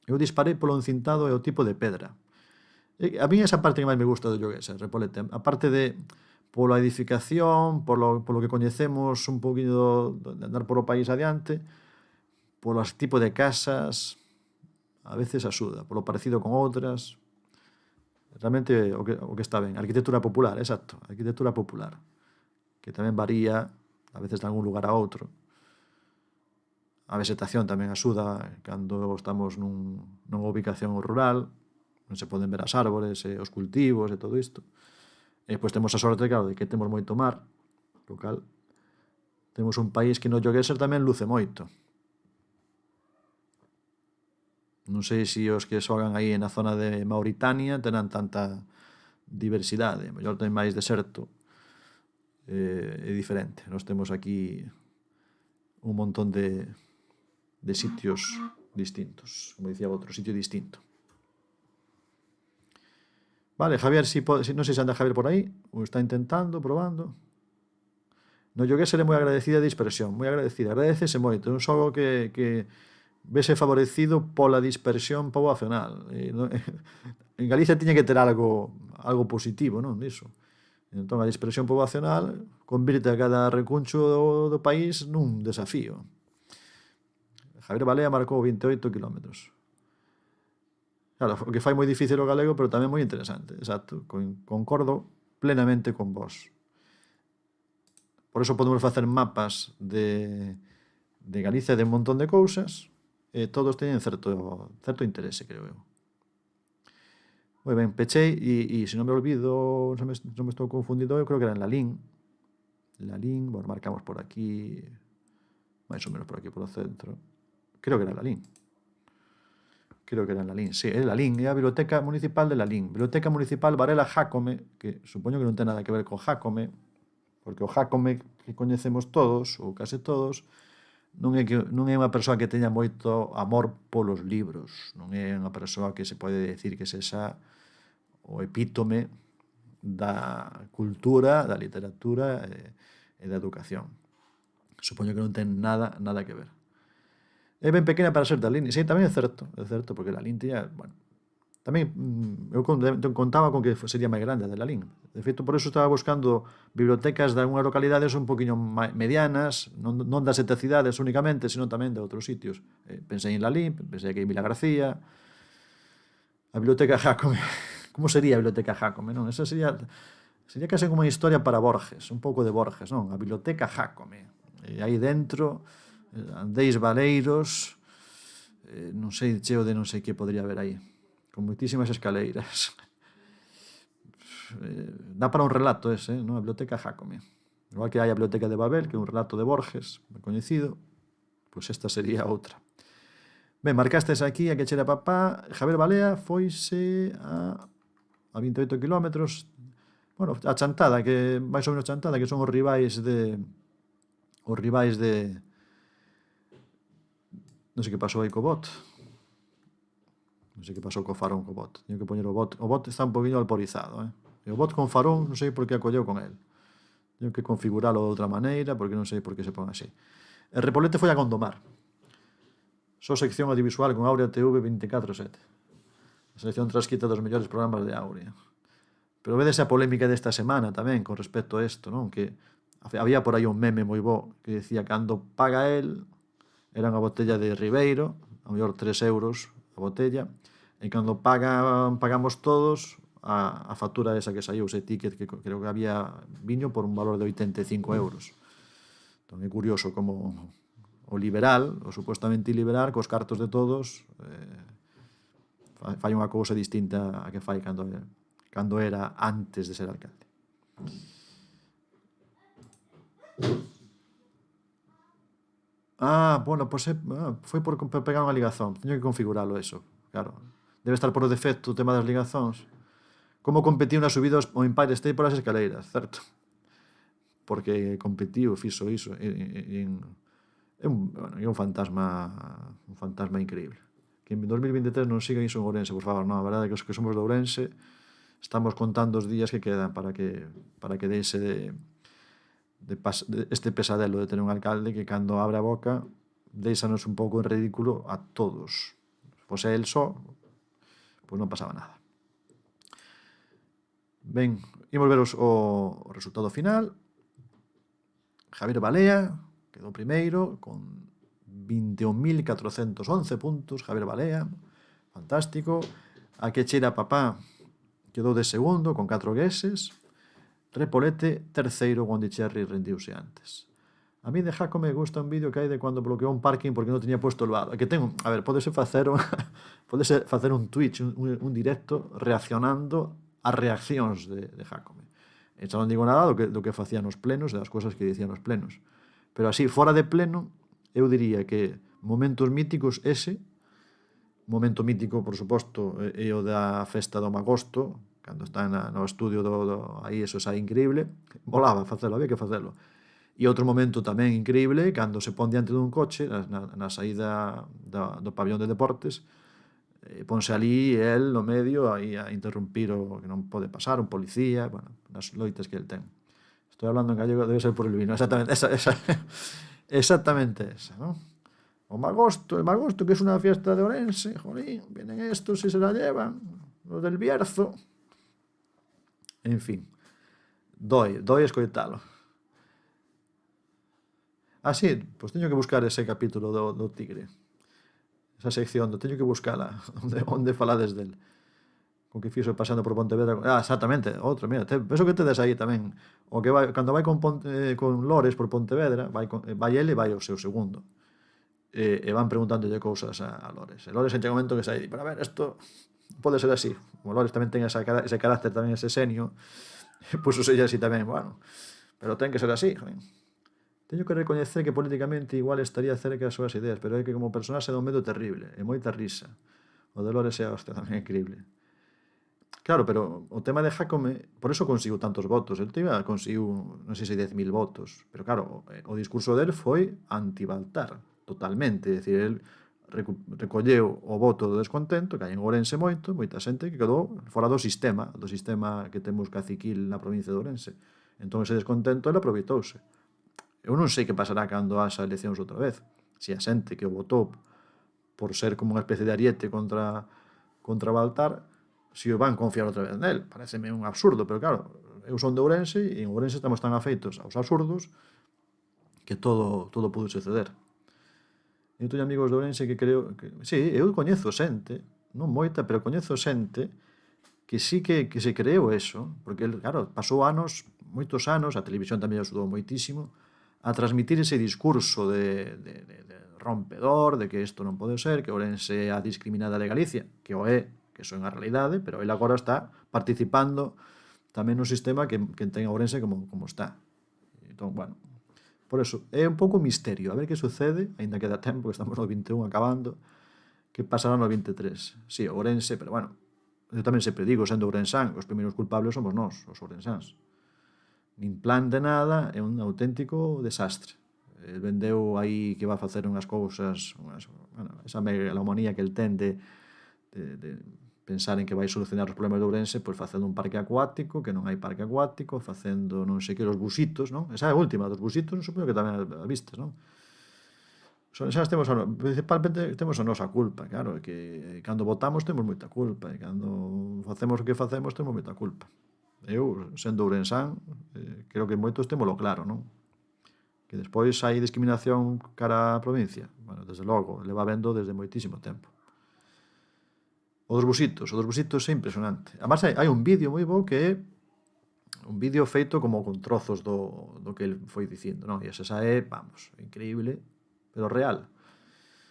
Eu disparei polo encintado e o tipo de pedra. A mí esa parte que máis me gusta do Llogués, Repolete. A parte de pola edificación, polo que coñecemos un poquinho de andar por o país adiante, polo tipo de casas, a veces axuda, polo parecido con outras. Realmente o que está ben. Arquitectura popular, exacto. Arquitectura popular. Que tamén varía, a veces de algún lugar a outro. A vegetación tamén axuda cando estamos nunha ubicación rural, non se poden ver as árbores, os cultivos e todo isto. E depois temos a sorte, claro, de que temos moito mar, local. Temos un país que no Llogueser tamén luce moito. Non sei se os que xogan aí na zona de Mauritania terán tanta diversidade. Mellor ten máis deserto. É diferente. Nós temos aquí un montón de sitios distintos. Como dicía outro, sitio distinto. Vale, Javier, non sei se anda Javier por aí, ou está intentando, probando. No Llogueser é moi agradecida a dispersión, moi agradecida, agradecese moito. É un xogo que vese favorecido pola dispersión poboacional. En Galicia tiña que ter algo positivo, non, diso. Entón, a dispersión poboacional convirte a cada recuncho do país nun desafío. Javier Balea marcou 28 kilómetros. Claro, o que fai moi difícil o galego, pero tamén moi interesante, exacto. Concordo plenamente con vos. Por eso podemos facer mapas de Galicia de un montón de cousas e todos teñen certo interese, creo eu. Moi ben, pechei e se non me olvido, non me estou confundido, eu creo que era en Lalín. Lalín, bueno, marcamos por aquí, máis ou menos por aquí, por o centro. Creo que era Lalín. Creo que era en Lalín, sí, é Lalín, é a Biblioteca Municipal de Lalín. Biblioteca Municipal Varela Jácome, que supoño que non ten nada que ver con Jácome, porque o Jácome que coñecemos todos, ou case todos, non é unha persoa que teña moito amor polos libros, non é unha persoa que se pode decir que sexa o epítome da cultura, da literatura e da educación. Supoño que non ten nada que ver. É ben pequena para ser da Lalín. Sí, tamén é certo, porque Lalín tiña, bueno, tamén eu contaba con que sería máis grande a de Lalín. De feito, por eso estaba buscando bibliotecas de algunhas localidades un poquinho medianas, non das 7 cidades únicamente, sino tamén de outros sitios. Pensei en Lalín, pensei que en Vilagarcía, a Biblioteca Jácome. Como sería a Biblioteca Jácome, non? Esa sería case como unha historia para Borges, un pouco de Borges, non? A Biblioteca Jácome. E aí dentro andeis valeiros, non sei, cheo de non sei que podría haber aí, con moitísimas escaleiras. Dá para un relato ese, non? A Biblioteca Jácome. Igual que hai a Biblioteca de Babel, que é un relato de Borges, moi coñecido, pois esta sería outra. Ben, marcastes aquí a que chera papá. Javier Balea foise a 28 kilómetros, bueno, a Chantada, que máis ou menos Chantada, que son os rivais de non sei que pasou aí co bot. Non sei que pasou co farón co bot. Teño que poñer o bot. O bot está un poquinho alporizado, E o bot con farón non sei por que acolleu con el. Teño que configuralo de outra maneira, porque non sei por que se pon así. El Repolete foi a Gondomar. Só sección audiovisual con Áurea TV 24/7. A selección transcrita dos mellores programas de Áurea. Pero vedes a polémica desta semana tamén con respecto a isto, non? Que había por aí un meme moi bo que decía cando paga el era unha botella de Ribeiro, a mellor 3 euros a botella, e cando pagamos todos a factura esa que saiu, ese ticket que creo que había viño por un valor de 85 euros. Entón é curioso como o liberal, o supuestamente liberal, cos cartos de todos, fai unha cousa distinta a que fai cando era antes de ser alcalde. Bueno, pois foi por pegar unha ligazón. Teño que configuralo eso, claro. Debe estar por defecto o tema das ligazóns. Como competiu na subida ao Empire State polas escaleiras, certo? Porque competiu, fixo iso. É un fantasma increíble. Que en 2023 non siga iso en Ourense, por favor, non. A verdade é que os que somos de Ourense estamos contando os días que quedan para que deixe de este pesadelo de ter un alcalde que cando abre a boca deixanos un pouco en ridículo a todos. Pois el só, pois non pasaba nada. Ben, imos ver o resultado final. Javier Balea quedou primeiro con 21.411 puntos. Javier Balea, fantástico. A que cheira papá quedou de segundo con 4 gueses. Repolete, terceiro, onde Cherry rendiuse antes. A mí de Jaco me gusta un vídeo que hai de cando bloqueou un parking porque non teña puesto el vado. Que ten, a ver, podese facer un Twitch, un directo reaccionando ás reaccións de Jacome. E xa non digo nada do que facía nos plenos e das cousas que dicía nos plenos. Pero así, fora de pleno, eu diría que momentos míticos ese, momento mítico, por suposto, é o da festa do Magosto, cando está no estudio aí, eso é increíble, molaba facelo, había que facelo. E outro momento tamén increíble, cando se pon diante dun coche, na saída do pabellón de deportes, ponse ali el no medio aí a interrumpir o que non pode pasar, un policía, bueno, nas loitas que el ten. Estou hablando en gallego, debe ser por el vino, exactamente esa, ¿no? O Magosto, el Magosto, que es una fiesta de Ourense, jolín, vienen estos y se la llevan, los del Bierzo. En fin, doi escoitalo. Sí, pois teño que buscar ese capítulo do Tigre. Esa sección, teño que buscala, onde falades del. Con que fixo pasando por Pontevedra. Exactamente, outro, mira, penso que tedes aí tamén. O que vai, cando vai con Lores por Pontevedra, vai ele e vai o seu segundo. E van preguntándolle cousas a Lores. E Lores en chega un momento que sai, pero a ver, isto pode ser así. Como Lores tamén ten ese carácter, tamén ese senio, pois o sei así tamén, bueno, pero ten que ser así, joder. Teño que recoñecer que políticamente igual estaría cerca das súas ideas, pero é que como personaxe dá un medo terrible, e moita risa. O de Lores é, hostia, tamén é increíble. Claro, pero o tema de Jácome, por eso conseguiu tantos votos. El tema conseguiu, non sei se 10.000 votos, pero claro, o discurso dele foi anti-Baltar, totalmente. É dicir, el recolleu o voto do descontento, que hai en Ourense moita xente que quedou fora do sistema que temos caciquil na provincia de Ourense. Entón ese descontento ele aproveitouse. Eu non sei que pasará cando haxa eleccións outra vez. Se a xente que o votou por ser como unha especie de ariete contra Baltar, se o van confiar outra vez nel. Pareceme un absurdo, pero claro, eu son de Ourense e en Ourense estamos tan afeitos aos absurdos que todo pudo suceder. Eu teño amigos de Ourense que creo que... Sí, eu coñezo xente, non moita, pero coñezo xente que sí que se creeu eso, porque, claro, pasou anos, moitos anos, a televisión tamén axudou moitísimo, a transmitir ese discurso de rompedor, de que isto non pode ser, que Ourense é a discriminada de Galicia, que o é, que eso é unha realidade, pero ele agora está participando tamén no sistema que ten Ourense como está. Entón, bueno, por eso, é un pouco misterio, a ver que sucede, aínda queda tempo, que estamos no 21 acabando, que pasará no 23. Sí, Ourense, pero bueno, eu tamén sempre digo, sendo ourensán, os primeiros culpables somos nós, os ourensáns. Nin plan de nada, é un auténtico desastre. El vendeu aí que va a facer unhas cousas, esa megalomanía que el ten de pensar en que vai solucionar os problemas de Ourense, pois facendo un parque acuático, que non hai parque acuático, facendo non sei que, os busitos, non? Esa é a última, dos busitos, supoño que tamén a vistes, non? Principalmente temos a nosa culpa, claro, que cando votamos temos moita culpa, e cando facemos o que facemos temos moita culpa. Eu, sendo ourensán, creo que moitos témolo claro, non? Que despois hai discriminación cara á provincia. Bueno, desde logo, leva vendo desde moitísimo tempo. O dos busitos é impresionante. Además, hai un vídeo moi bo que é un vídeo feito como con trozos do que el foi dicindo, non? E esa é, vamos, increíble, pero real.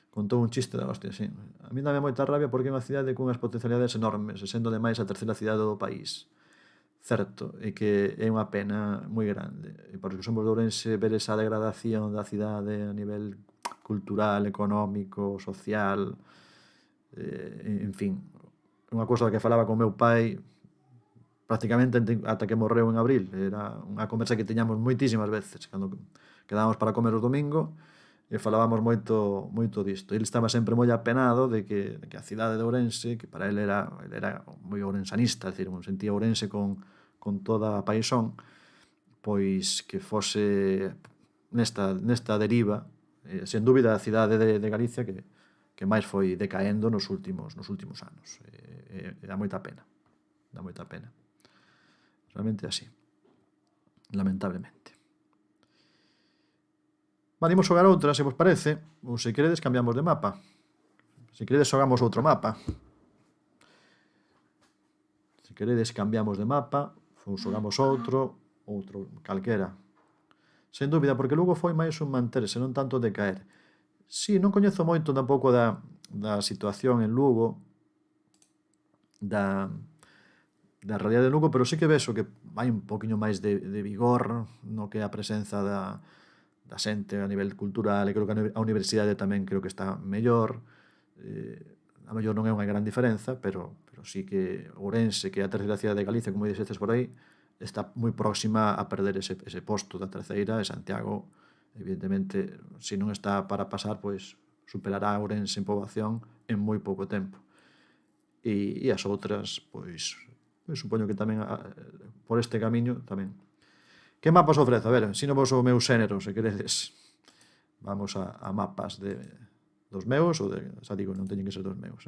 Contou un chiste da hostia, sí. A mí dame moita rabia porque é unha cidade cunhas potencialidades enormes, e sendo ademais a terceira cidade do país. Certo, e que é unha pena moi grande. E por que somos de Ourense, ver esa degradación da cidade a nivel cultural, económico, social, en fin, unha cousa que falaba con meu pai prácticamente ata que morreu en abril. Era unha conversa que teñamos moitísimas veces cando quedábamos para comer o domingo e falábamos moito disto. Ele estaba sempre moi apenado de que a cidade de Ourense, que para ele era moi ourensanista, é dicir, sentía Ourense con toda a paixón, pois que fose nesta deriva, sen dúbida a cidade de Galicia que máis foi decaendo nos últimos anos. Dá moita pena. Realmente así. Lamentablemente. Vale, imos xogar outra, se vos parece, ou se queredes cambiamos de mapa. Se queredes xogamos outro mapa. Se queredes cambiamos de mapa, ou xogamos outro calquera. Sen dúbida, porque Lugo foi máis un manterse, non tanto de caer. Si, non coñezo moito tampouco da situación en Lugo, da realidade de Lugo, pero sí que vexo que hai un poquinho máis de vigor no que a presenza da xente a nivel cultural, e creo que a universidade tamén creo que está mellor. A mellor non é unha gran diferenza, pero sí que Ourense, que é a terceira cidade de Galicia, como dixetes por aí, está moi próxima a perder ese posto da terceira, e Santiago, evidentemente, se non está para pasar, pois superará a Ourense en poboación en moi pouco tempo. E as outras, pois supoño que tamén por este camiño tamén. Que mapas ofrezo? A ver, ensino vos o meu xénero, se queredes. Vamos a mapas dos meus, ou xa digo, non teñen que ser dos meus.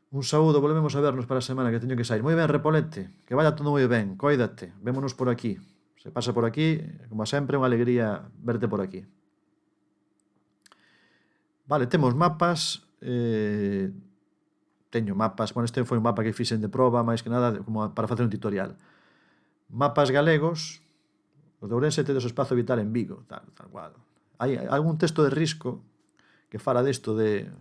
Un saúdo, volvemos a vernos para a semana, que teño que sair. Moi ben, Repolete, que vaya todo moi ben, coídate, vémonos por aquí. Se pasa por aquí, como sempre, unha alegría verte por aquí. Vale, temos mapas, teño mapas, bueno, este foi un mapa que fixen de proba, máis que nada, como para facer un tutorial. Mapas galegos, os de Ourense tedes o espazo vital en Vigo, tal cual. Hai algún texto de Risco que fala disto de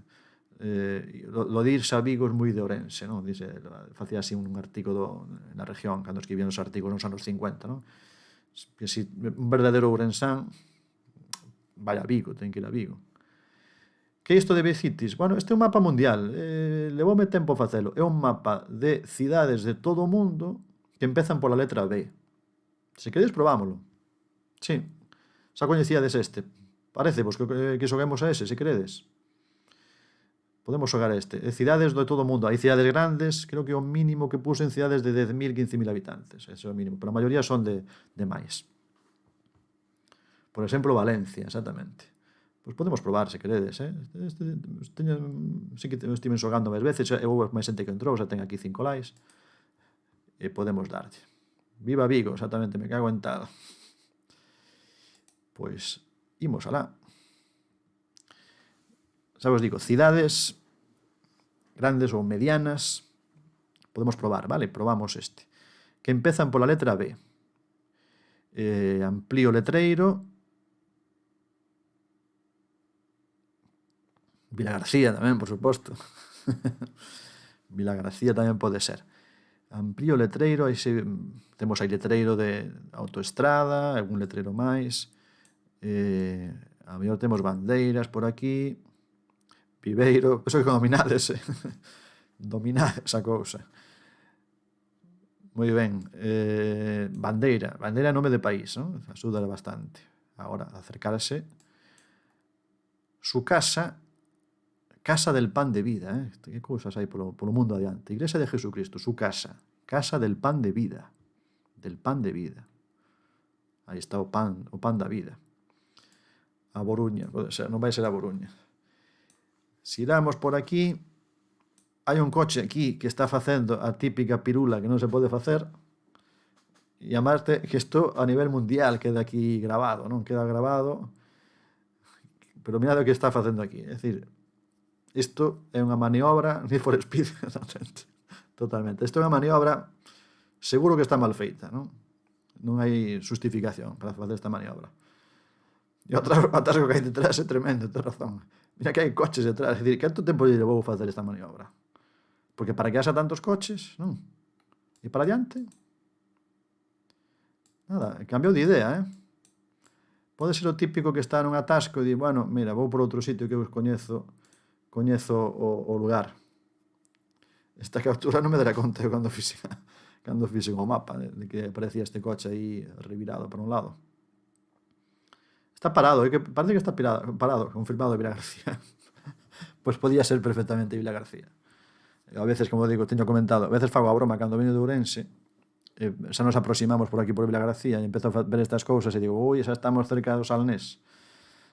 lo de irse a Vigo é moi de Ourense, non? Dice, facía así un artigo na región, cando escribían os artigos nos anos 50, non? Que si un verdadeiro ourensán vai a Vigo, ten que ir a Vigo. Que é isto de Bicities? Bueno, este é un mapa mundial, levoume tempo facelo. É un mapa de cidades de todo o mundo que empezan pola letra B. Se queredes, probámoslo. Sí, xa coñecíades este. Parece vos que xoguemos a ese, se queredes. Podemos xogar a este. Cidades de todo o mundo. Hai cidades grandes, creo que o mínimo que puse en cidades de 10.000, 15.000 habitantes. Ese é o mínimo, pero a maioría son de máis. Por exemplo, Valencia, exactamente. Pois podemos probar, se queredes, sí que estiven xogando máis veces, houve máis xente que entrou, xa ten aquí 5 likes, e podemos darlle. Viva Vigo, exactamente, me cago en tal. Pois, imos alá. Xa vos digo, cidades grandes ou medianas, podemos probar, vale? Probamos este. Que empezan pola letra B. Amplío letreiro. Vilagarcía tamén, por suposto. Vilagarcía tamén pode ser. Amplío letreiro, temos aí letreiro de autoestrada, algún letreiro máis. A mellor temos bandeiras por aquí. Viveiro, eso que dominades, dominade esa cousa. Moi ben. Bandeira é nome de país, non? Axuda bastante. Agora, acercarse. Su casa del pan de vida, que cousas hai polo mundo adiante. Iglesia de Jesucristo, su casa del pan de vida, del pan de vida. Aí está o pan da vida. A Boruña, pode ser, non vai ser a Boruña. Se iramos por aquí, hai un coche aquí que está facendo a típica pirula que non se pode facer, e a Marte, que isto a nivel mundial queda aquí grabado, non? Queda grabado, pero mirad o que está facendo aquí, é dicir, isto é unha maniobra Need for Speed, totalmente. Isto é unha maniobra seguro que está mal feita, non? Non hai justificación para facer esta maniobra. E o atasco que hai detrás é tremendo, ten razón. Mira que hai coches detrás, é dicir, canto tempo lle levou facer esta maniobra? Porque para que haxa tantos coches, non? E para adiante? Nada, cambiou de idea, Pode ser o típico que está nun atasco e di, bueno, mira, vou por outro sitio que eu coñezo o lugar. Esta captura non me dará conta eu cando fixen o mapa de que aparecía este coche aí revirado por un lado. Está parado, que parece que está parado, confirmado de Vilagarcía. Pois podía ser perfectamente Vilagarcía. A veces, como digo, teño comentado, a veces fago a broma cando veño de Ourense, xa nos aproximamos por aquí por Vilagarcía e empezo a ver estas cousas e digo, ui, xa estamos cerca do Salnés.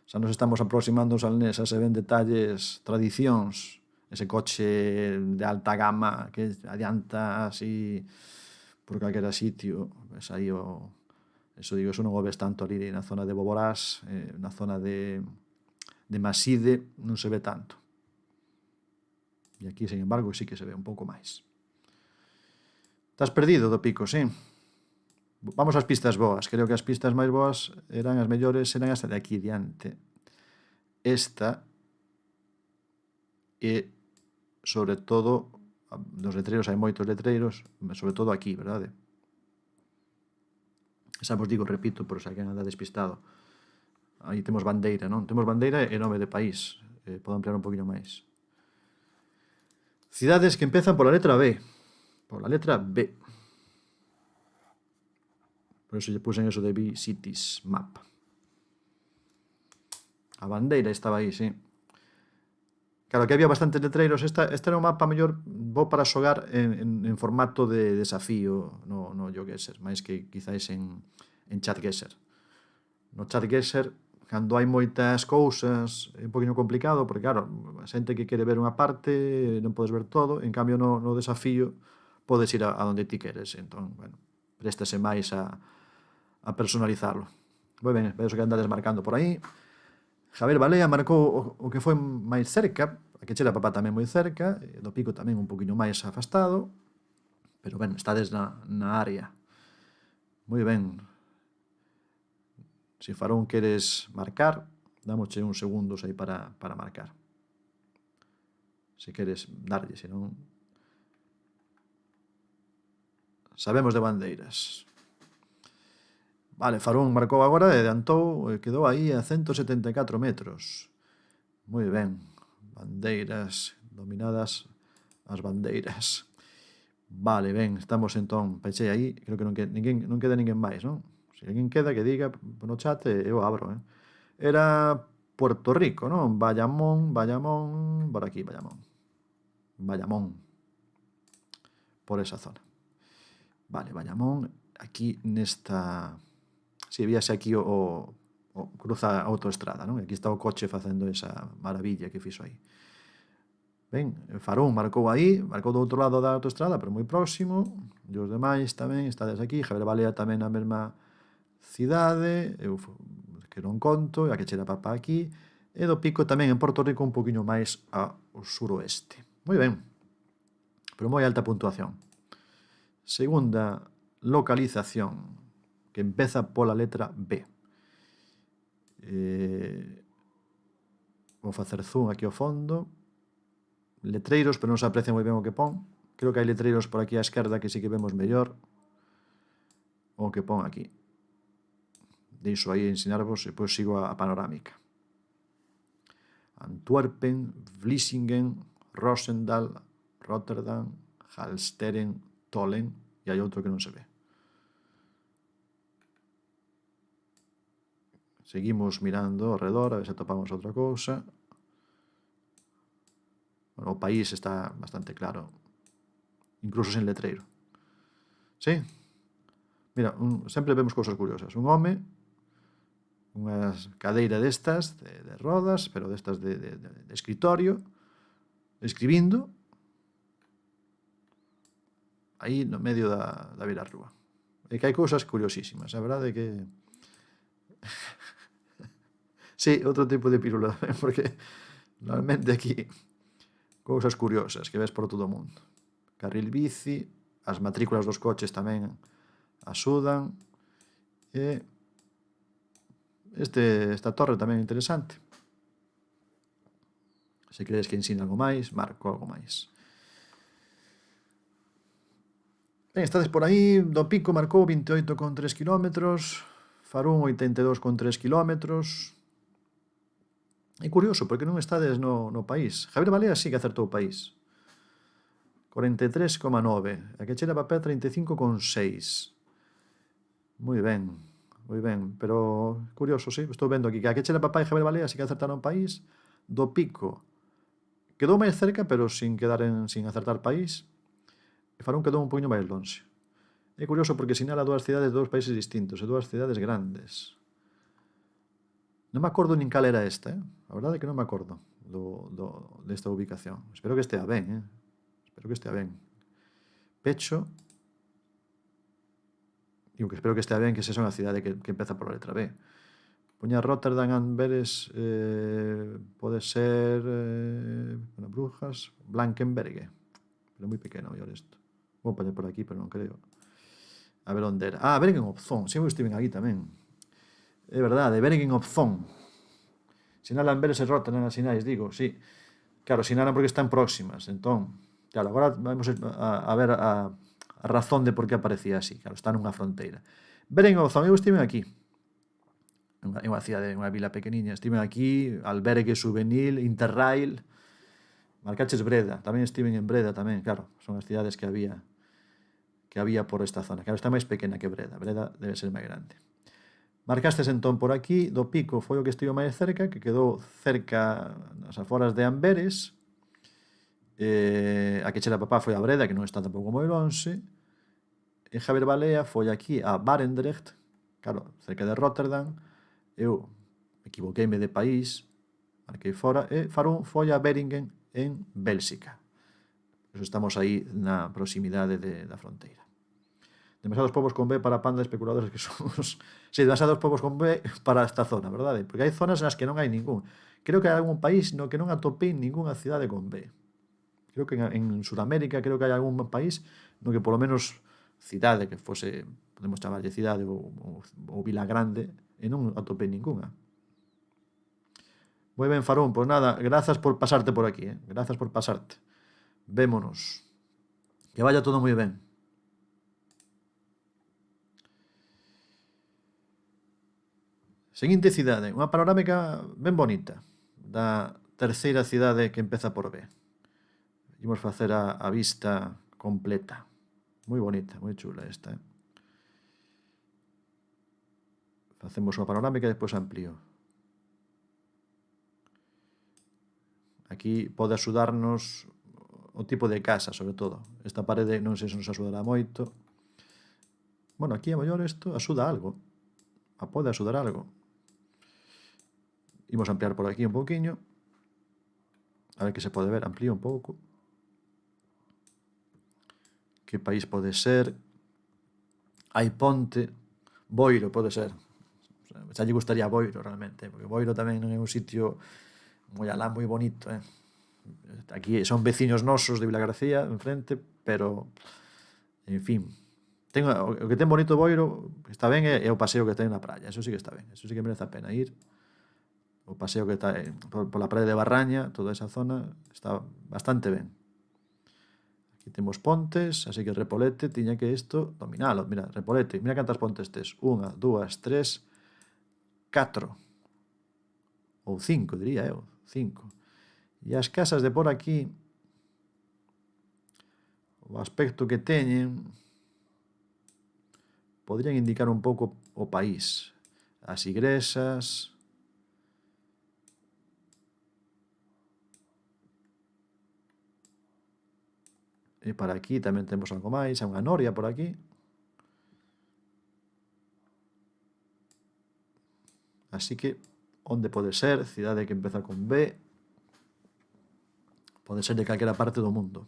Xa nos estamos aproximando ao Salnés, xa se ven detalles, tradicións, ese coche de alta gama que adianta así por calquera sitio, pues aí eso digo, eso non o ves tanto ali na zona de Boborás, na zona de Maside non se ve tanto. E aquí, sin embargo, sí que se ve un pouco máis. Estás perdido do Pico, sí? Vamos ás pistas boas. Creo que as pistas máis boas eran as mellores, eran as de aquí diante. Esta e, sobre todo, nos letreiros hai moitos letreiros, sobre todo aquí, verdade? Esa vos digo, repito, por se alguén anda despistado. Aí temos bandeira, non? Temos bandeira e nome de país. Podo ampliar un poquinho máis. Cidades que empezan pola letra B. Pola letra B. Por eso lle puxen eso de Bicities Map. A bandeira estaba aí, sí. Claro, que había bastantes letreiros. Este era un mapa mellor bo para xogar en formato de desafío no GeoGuessr, máis que quizáis en ChatGuessr. No ChatGuessr, cando hai moitas cousas, é un poquinho complicado, porque claro, a xente que quere ver unha parte non podes ver todo, en cambio no desafío podes ir a onde ti queres, entón, bueno, préstase máis a personalizarlo. Moi ben, vedes que andades marcando por aí. Javier Balea marcou o que foi máis cerca, a Quechera Papá tamén moi cerca, do Pico tamén un poquinho máis afastado, pero ben, estades na área. Moi ben. Se Farón queres marcar, dámoche uns segundos aí para marcar. Se queres darlle, senón... Sabemos de bandeiras. Vale, Farón marcou agora e adiantou, quedou aí a 174 metros. Moi ben. Bandeiras dominadas as bandeiras. Vale, ben, estamos entón, pechei aí, creo que non queda ninguén máis, non? Se alguén queda, que diga no chat e eu abro, Era Puerto Rico, non? Bayamón, por aquí, Bayamón, por esa zona. Vale, Bayamón, aquí nesta... Si, víase aquí o cruza a autoestrada, non? Aquí está o coche facendo esa maravilla que fixo aí. Ben, Farón marcou aí, marcou do outro lado da autoestrada, pero moi próximo, e os demais tamén estades aquí, Javier Balea tamén na mesma cidade, eu que non conto, a que chera papá aquí, e do Pico tamén en Porto Rico un poquinho máis ao suroeste. Moi ben, pero moi alta puntuación. Segunda localización, que empeza pola letra B. Vou facer zoom aquí ao fondo. Letreiros, pero non se aprecia moi ben o que pon. Creo que hai letreiros por aquí á esquerda que sí que vemos mellor o que pon aquí. Deixo aí ensinarvos e depois sigo a panorámica. Antwerpen, Vlissingen, Roosendaal, Rotterdam, Halsteren, Tollen e hai outro que non se ve. Seguimos mirando ao redor a ver se atopamos outra cousa. Bueno, o país está bastante claro, incluso sen letreiro. Sí? Mira, sempre vemos cousas curiosas. Un home, unha cadeira destas, de rodas, pero destas de escritorio, escribindo, aí no medio da beirarrúa. E que hai cousas curiosísimas, a verdade é que... Sí, outro tipo de pílula, porque normalmente aquí cousas curiosas que ves por todo o mundo. Carril bici, as matrículas dos coches tamén axudan, e esta torre tamén é interesante. Se crees que ensina algo máis, marco algo máis. Ben, estades por aí, do Pico marcou 28,3 km, Farún 82,3 km. É curioso, porque non estades no país. Javier Balea sí que acertou o país. 43,9. A que chera papel 35,6. Moi ben, pero curioso, sí, estou vendo aquí que a que chera papá e Javier Balea sí que acertaron o país. Do Pico quedou máis cerca, pero sin acertar país. E Farún quedou un poquinho máis lonxe. É curioso porque sinala dúas cidades de dous países distintos e dúas cidades grandes. Non me acordo nin cal era esta, A verdade é que non me acordo desta ubicación. Espero que estea ben, Espero que estea ben. Pecho. Digo que espero que estea ben, que sexa unha cidade que empeza por a letra B. Poña Rotterdam, Amberes, pode ser Brujas, Blankenberge. Pero moi pequeno, mellor isto. Vou poñer por aquí, pero non creo. A ver onde era. Bergen op Zoom. Si, eu estiven aquí tamén. É verdade, Bergen op Zoom. Sinalan Amberes e Rotterdam as sinais, digo, sí. Claro, sinalan porque están próximas. Entón, claro, agora vamos a ver a razón de por que aparecía así. Claro, está nunha fronteira. Bergen op Zoom, eu estiven aquí. É unha cidade, unha vila pequeniña. Estiven aquí, albergue juvenil, Interrail. Marcaches Breda, tamén estiven en Breda tamén, claro. Son as cidades que había por esta zona. Claro, está máis pequena que Breda. Breda debe ser máis grande. Marcastes entón por aquí, do Pico foi o que estivo máis cerca, que quedou cerca nas aforas de Amberes. A que chera papá foi a Breda, que non está tampouco moi lonxe. E Javier Balea foi aquí a Barendrecht, claro, cerca de Rotterdam. Eu equivoqueime de país, marquei fora, e Farún foi a Beringen en Bélxica. Eso estamos aí na proximidade da fronteira. Demasiados povos con B para panda especuladores que somos. Sí, demasiados povos con B para esta zona, verdade? Porque hai zonas nas que non hai ningún. Creo que hai algún país no que non atopei ningunha cidade con B. Creo que en Sudamérica creo que hai algún país no que polo menos cidade que fose, podemos chamarlle cidade ou vila grande, e non atopei ningunha. Moi ben, Farún, pois nada, grazas por pasarte por aquí, Grazas por pasarte. Vémonos. Que vaya todo moi ben. Seguinte cidade, unha panorámica ben bonita da terceira cidade que empeza por B. Imos facer a vista completa. Moi bonita, moi chula esta. Facemos unha panorámica e despois amplío. Aquí pode axudarnos o tipo de casa, sobre todo. Esta parede non sei se nos axudará moito. Bueno, aquí a mellor isto axuda algo. Pode axudar algo. Imos ampliar por aquí un pouquiño. A ver que se pode ver. Amplío un pouco. Que país pode ser? Hai ponte. Boiro pode ser. Xa lle gustaría Boiro realmente, porque Boiro tamén non é un sitio moi alá, moi bonito, Aquí son veciños nosos de Vilagarcía enfrente, pero en fin, o que ten bonito Boiro está ben é o paseo que ten na praia, eso sí que está ben, eso sí que merece a pena ir. O paseo que está pola praia de Barraña, toda esa zona está bastante ben. Aquí temos pontes, así que Repolete tiña que isto dominalo. Mira, Repolete, mira cantas pontes tes. 1, 2, 3, 4 ou 5, diría eu, 5. E as casas de por aquí, o aspecto que teñen, podrían indicar un pouco o país. As igresas. E para aquí tamén temos algo máis, hai unha noria por aquí. Así que, onde pode ser? Cidade que empeza con B. Pode ser de calquera parte do mundo.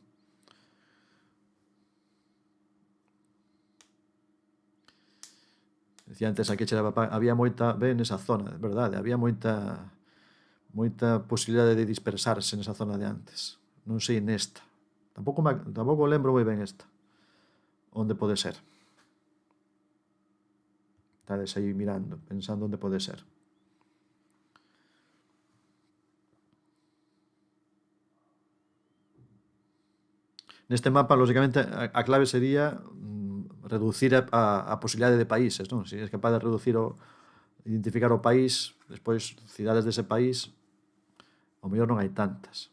Decía antes aquí che papá, había moita B nesa zona, de verdade, había moita posibilidade de dispersarse nesa zona de antes. Non sei nesta. Tampouco lembro moi ben esta. Onde pode ser? Estades aí mirando, pensando onde pode ser. Neste mapa, lógicamente, a clave sería reducir a posibilidade de países, non? Se és capaz de identificar o país, despois cidades dese país, ao mellor non hai tantas.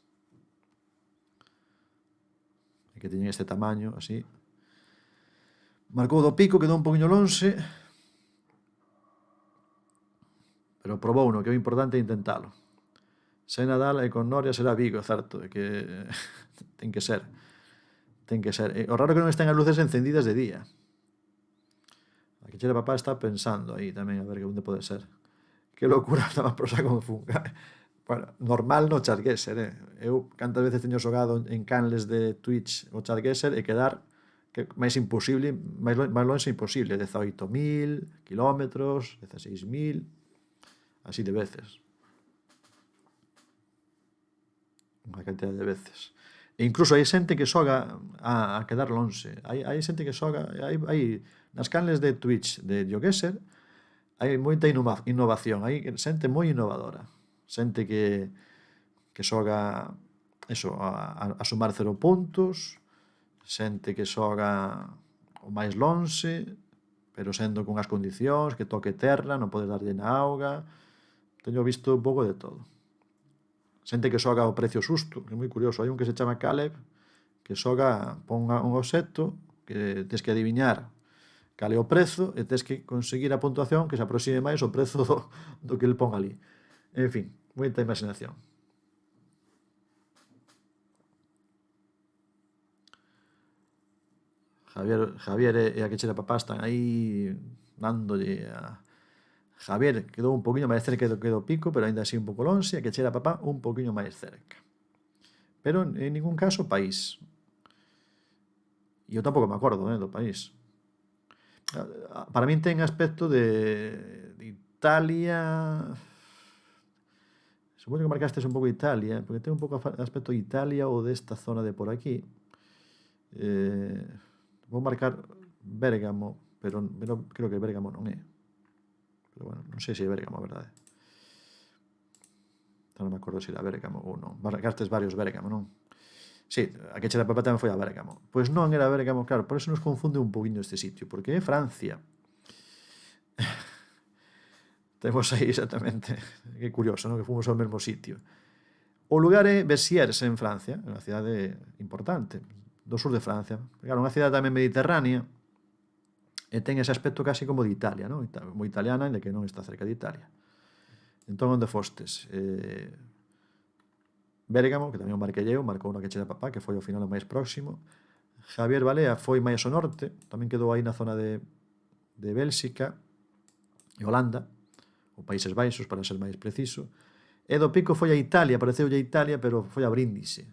Que teñen este tamaño, así. Marcou do Pico, quedou un poquinho lonxe, pero probou uno, que é importante intentalo. Se é Nadal e con Noria será Vigo, certo, que ten que ser. O raro que non estén as luces encendidas de día. Aquí che papá está pensando aí tamén, a ver onde pode ser. Que locura, estaba prosa con funga. Bueno, normal no Chartgeser, Eu cantas veces teño xogado en canles de Twitch o Chartgeser e quedar máis imposible, máis longe imposible, 18.000 kilómetros, 16.000, así de veces. Unha cantidad de veces. E incluso hai xente que xoga a quedar longe. Hai xente que xoga, hai nas canles de Twitch de Geoguessr hai moita innovación, hai xente moi innovadora. Xente que xoga eso, a sumar 0 puntos, xente que xoga o máis lonxe, pero sendo con as condicións, que toque terra, non podes darlle na auga. Teño visto un pouco de todo. Xente que xoga o precio susto, que é moi curioso. Hai un que se chama Caleb, que xoga, pon un obxecto, que tens que adiviñar cal é o prezo, e tens que conseguir a puntuación que se aproxime máis ao prezo do que el pon ali. En fin, moita imaginación. Javier e a Quechera Papá están aí dándolle a... Javier quedou un poquinho máis cerca do que do Pico, pero ainda así un pouco lonxe, a Quechera Papá un poquinho máis cerca. Pero en ningún caso país. E eu tampouco me acordo do país. Para min ten aspecto de Italia... Supoño que marcastes un pouco Italia, porque ten un pouco aspecto de Italia ou desta zona de por aquí. Vou marcar Bérgamo, pero creo que Bérgamo non é. Pero bueno, non sei se é Bérgamo, a verdade. Non me acordo se era Bérgamo ou non. Marcastes varios Bérgamo, non? Sí, a Quechera Papá tamén foi a Bérgamo. Pois non era Bérgamo, claro, por eso nos confunde un poquinho este sitio, porque é Francia. Temos aí exactamente. Que curioso, non? Que fomos ao mesmo sitio. O lugar é Béziers, en Francia, unha cidade importante, do sur de Francia. Claro, unha cidade tamén mediterránea, e ten ese aspecto casi como de Italia, non? Moi italiana, ainda que non está cerca de Italia. Entón, onde fostes? Bérgamo, que tamén o marquei eu, marcou unha que chera papá, que foi ao final o máis próximo. Javier Balea foi máis ao norte, tamén quedou aí na zona de Bélxica e Holanda, ou Países Baixos, para ser máis preciso. E do Pico foi a Italia, pareceulle a Italia, pero foi a Brindisi.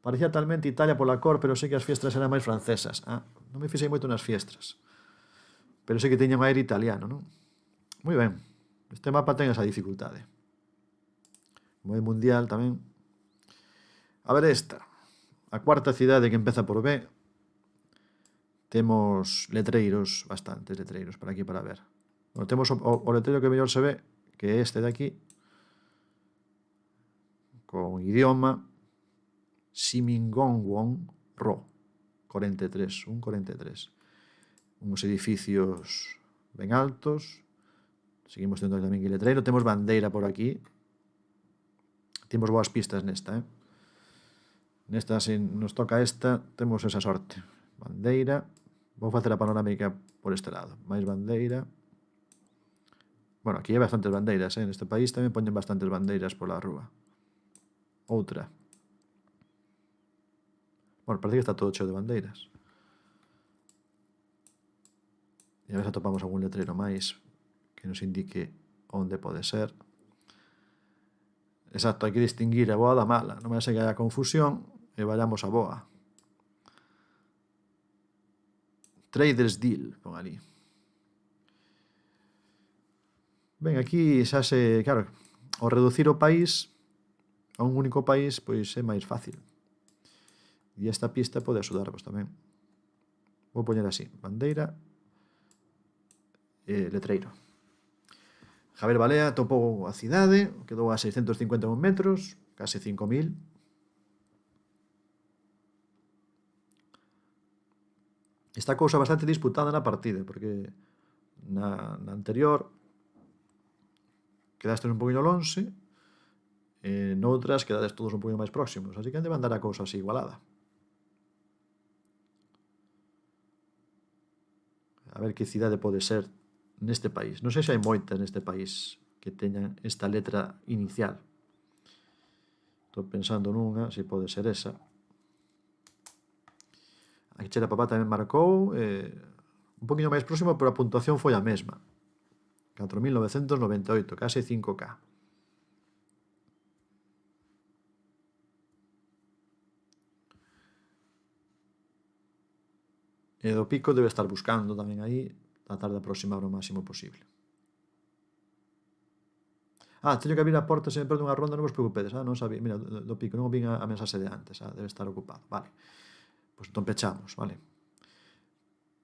Parecía talmente Italia pola cor, pero sei que as fiestras eran máis francesas. Non me fixei moito nas fiestras, pero sei que tiña un aire italiano, non? Moi ben, este mapa ten esa dificultade. Moi mundial tamén. A ver esta, a cuarta cidade que empeza por B. Temos letreiros, bastantes letreiros para aquí para ver. Bueno, temos o letreiro que mellor se ve, que é este de aquí, con idioma Simingongwon Ro, 43, un 43. Uns edificios ben altos. Seguimos tendo tamén que letreiro. Temos bandeira por aquí. Temos boas pistas nesta, Nesta, se nos toca esta, temos esa sorte. Bandeira. Vou facer a panorámica por este lado. Máis bandeira. Bueno, aquí hai bastantes bandeiras, Neste país tamén poñen bastantes bandeiras pola rúa. Outra. Bueno, parece que está todo cheo de bandeiras. E a ver se atopamos algún letreiro máis que nos indique onde pode ser. Exacto, hai que distinguir a boa da mala. Non vai ser que haya confusión e vayamos a boa. Traders Deal, pon ali. Ben, aquí xa se... Claro, ao reducir o país a un único país, pois é máis fácil. E esta pista pode axudarvos tamén. Vou poñer así, bandeira e letreiro. Javier Balea topou a cidade, quedou a 651 metros, case 5.000. Esta cousa bastante disputada na partida, porque na anterior quedastes un poquinho lonxe, e noutras quedades todos un poquinho máis próximos, así que han de mandar a cousa así igualada. A ver que cidade pode ser neste país. Non sei se hai moitas neste país que teñan esta letra inicial. Estou pensando nunha, se pode ser esa. A Chera Papá tamén marcou un poquinho máis próximo, pero a puntuación foi a mesma. 4.998, case 5K. E do Pico debe estar buscando tamén aí, tratar de aproximar o máximo posible. Teño que abrir a porta se me perde unha ronda, non vos preocupedes. Non sabía, mira, do Pico, non vin a mensaxe de antes, debe estar ocupado. Vale, pois entón pechamos, vale.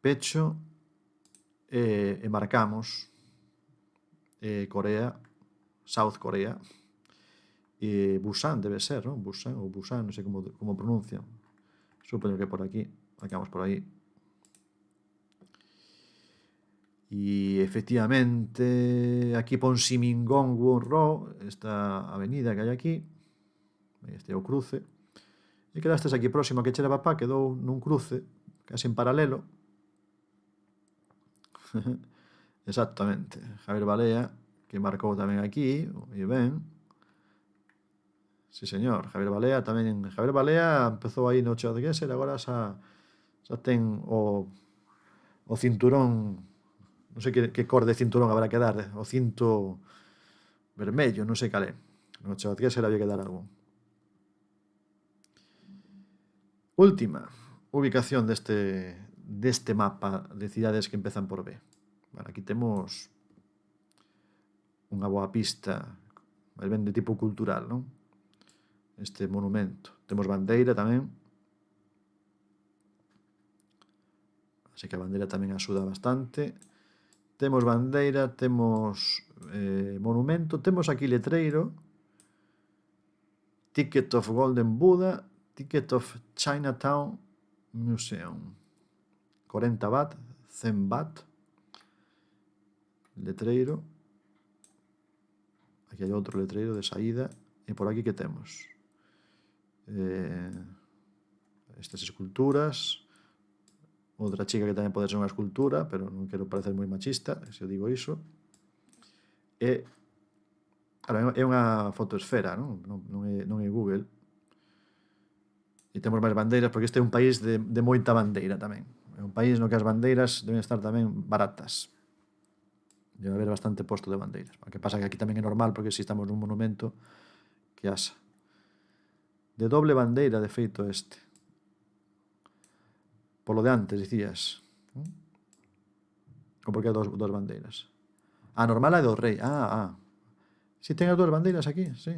Pecho e marcamos Corea, South Corea, e Busan debe ser, non? Busan ou Busan, non sei como pronuncian. Supoño que por aquí, marcamos por aí. E efectivamente aquí pon Simingongwon Ro, esta avenida que hai aquí, este é o cruce, e quedastes aquí próximo a que Chera Papá, quedou nun cruce casi en paralelo. Exactamente, Javier Balea, que marcou tamén aquí, e ben. Sí, señor, Javier Balea tamén. Javier Balea empezou aí no Cheo de Gesser, agora xa ten o cinturón, non sei que cor de cinturón habrá que dar, o cinto vermello, non sei cal é. No Cheo de Gesser había que dar algún. Última ubicación deste mapa de cidades que empezan por B. Bueno, aquí temos unha boa pista, máis ben de tipo cultural, non? Este monumento. Temos bandeira tamén. Así que a bandeira tamén axuda bastante. Temos bandeira, temos monumento, temos aquí letreiro, Ticket of Golden Buddha, Ticket of Chinatown Museum, 40 baht, 100 baht, letreiro. Aquí hai outro letreiro de saída. E por aquí que temos? Estas esculturas. Outra chica que tamén pode ser unha escultura, pero non quero parecer moi machista, se eu digo iso. E, claro, é unha fotosfera, non é Google. E temos máis bandeiras, porque este é un país de moita bandeira tamén. É un país no que as bandeiras deben estar tamén baratas. Debe haber bastante posto de bandeiras. O que pasa que aquí tamén é normal, porque si estamos nun monumento que asa. De doble bandeira, de feito, este. Polo de antes, dicías. Ou porque hai dos bandeiras? A normal é do rei. Si ten as dúas bandeiras aquí, sí.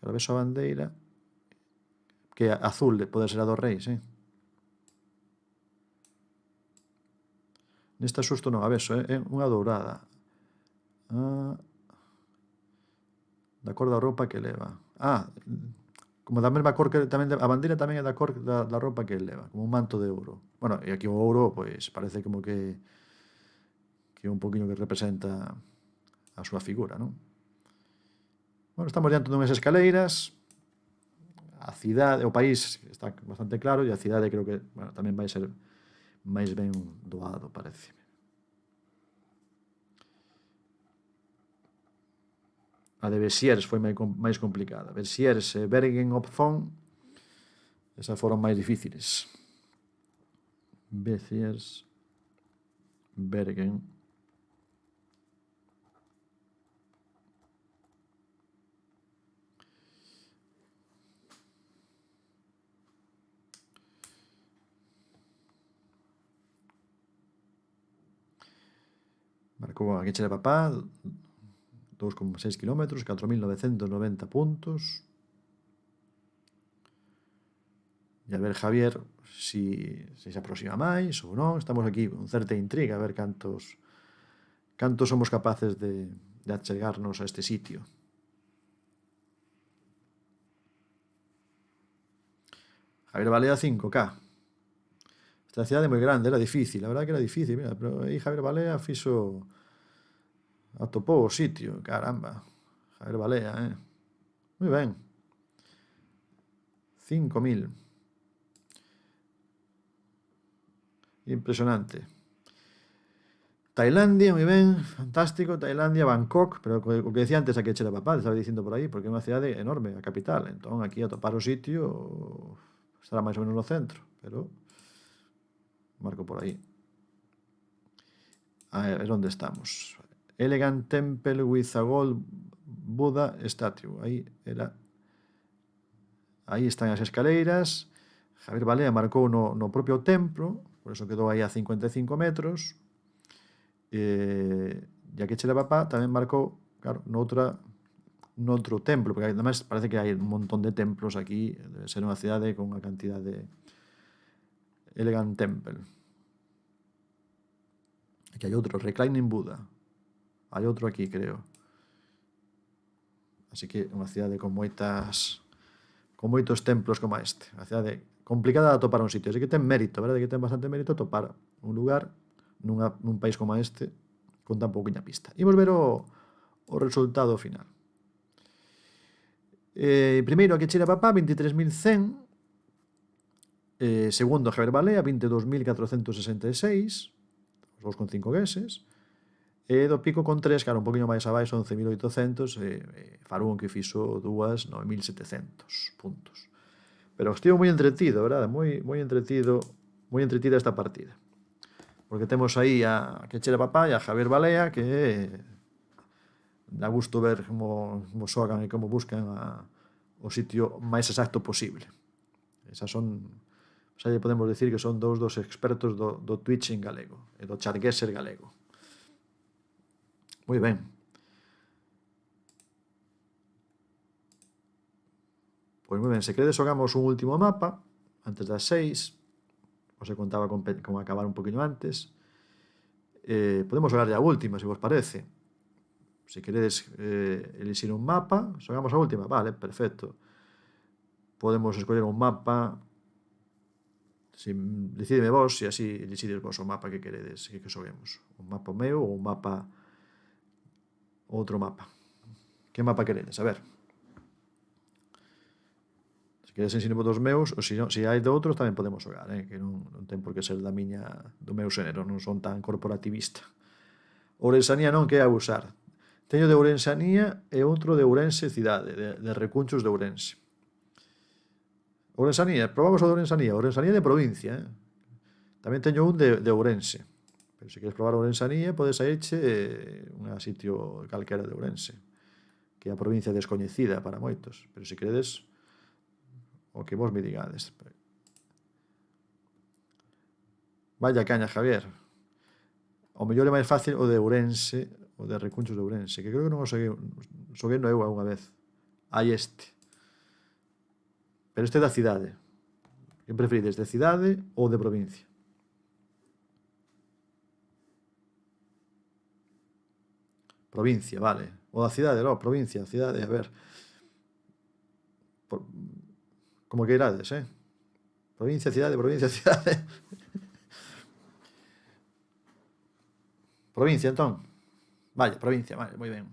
Claro, ves a bandeira que azul pode ser a do rei, sí. Nesta xusto non a beso, é unha dourada. Da cor da roupa que leva. Como da mesma cor que tamén a bandeira tamén é da cor da roupa que leva, como un manto de ouro. Bueno, e aquí o ouro, pois, parece como que é un poquinho que representa a súa figura, non? Bueno, estamos diante dunhas escaleiras. A cidade, o país está bastante claro, e a cidade creo que, bueno, tamén vai ser máis ben doado, parece. A de Besiers foi máis complicada. Besiers e Bergen op Zoom, esas foron máis difíciles. Besiers, Bergen. Marcou a Gueche de Papá, 2,6 km, 4.990 puntos. E a ver Javier se aproxima máis ou non. Estamos aquí con certa intriga a ver cantos somos capaces de achegarnos a este sitio. Javier Balea 5K. Esta cidade é moi grande, era difícil, a verdade que era difícil, mira, pero aí Javier Balea atopou o sitio, caramba. Javier Balea, moi ben. 5.000. Impresionante. Tailandia, moi ben, fantástico. Tailandia, Bangkok, pero o que decía antes a Gueche de Papá, estaba dicindo por aí, porque é unha cidade enorme, a capital. Entón, aquí atopar o sitio estará máis ou menos no centro, pero marco por aí. A ver onde estamos. Elegant Temple with a Gold Buddha Statue. Aí están as escaleiras. Javier Balea marcou no propio templo, por eso quedou aí a 55 metros. E a Gueche de Papá tamén marcou, claro, noutro templo, porque además parece que hai un montón de templos aquí, debe ser unha cidade con unha cantidade. Elegant Temple. Aquí hai outro, Reclining Buddha. Hai outro aquí, creo. Así que unha cidade con moitos templos como este. Unha cidade complicada de atopar un sitio. Así que ten mérito, verdade? Que ten bastante mérito atopar un lugar nun país como este con tan pouquiña pista. Imos ver o resultado final. Primeiro, a Gueche de Papá, 23.100. Segundo, Javier Balea, 22.466. Os 2,5 gueses. E do Pico con 3, claro, un poquinho máis abaixo, 11.800, Farún que fixo 9.700 puntos. Pero estivo moi entretido, verdade? Moi entretida esta partida. Porque temos aí a Gueche de Papá e a Javier Balea, que dá gusto ver como xogan e como buscan o sitio máis exacto posible. Esas son, xa lle podemos decir que son dous dos expertos do Twitch en galego e do Chargueser galego. Moi ben. Pois moi ben, se queredes xogamos un último mapa antes das 6. Os se contaba con acabar un poquinho antes. Podemos xogar a última, se vos parece. Se queredes elixir un mapa, xogamos a última, vale, perfecto. Podemos escoller un mapa Decideme vos e así decides vos o mapa que queredes que xoguemos. Un mapa meu ou un mapa outro mapa. Que mapa queredes? A ver. Se queres ensino dos meus, ou se hai de outros tamén podemos xogar, que non ten por que ser do meu xénero, non son tan corporativista. Ourensanía non, que é a usar. Teño de Ourensanía e outro de Ourense cidade, de Recunchos de Ourense. Ourensanía, probamos o de Ourensanía. Ourensanía de provincia, Tamén teño un de Ourense. Pero se queres probar Ourensanía, podes irche un sitio calquera de Ourense, que é a provincia descoñecida para moitos. Pero se queredes, o que vos me digades. Vaya caña, Javier. O mellor é máis fácil o de Ourense, o de Recunchos de Ourense, que creo que non o xoguei no eu algunha vez. Hai este. Pero este é da cidade. Que preferides, de cidade ou de provincia? Provincia, vale. O da cidade, non, provincia, cidade, a ver. Como que irades, Provincia, cidade, provincia, cidade. Provincia, entón. Vale, provincia, vale, moi ben.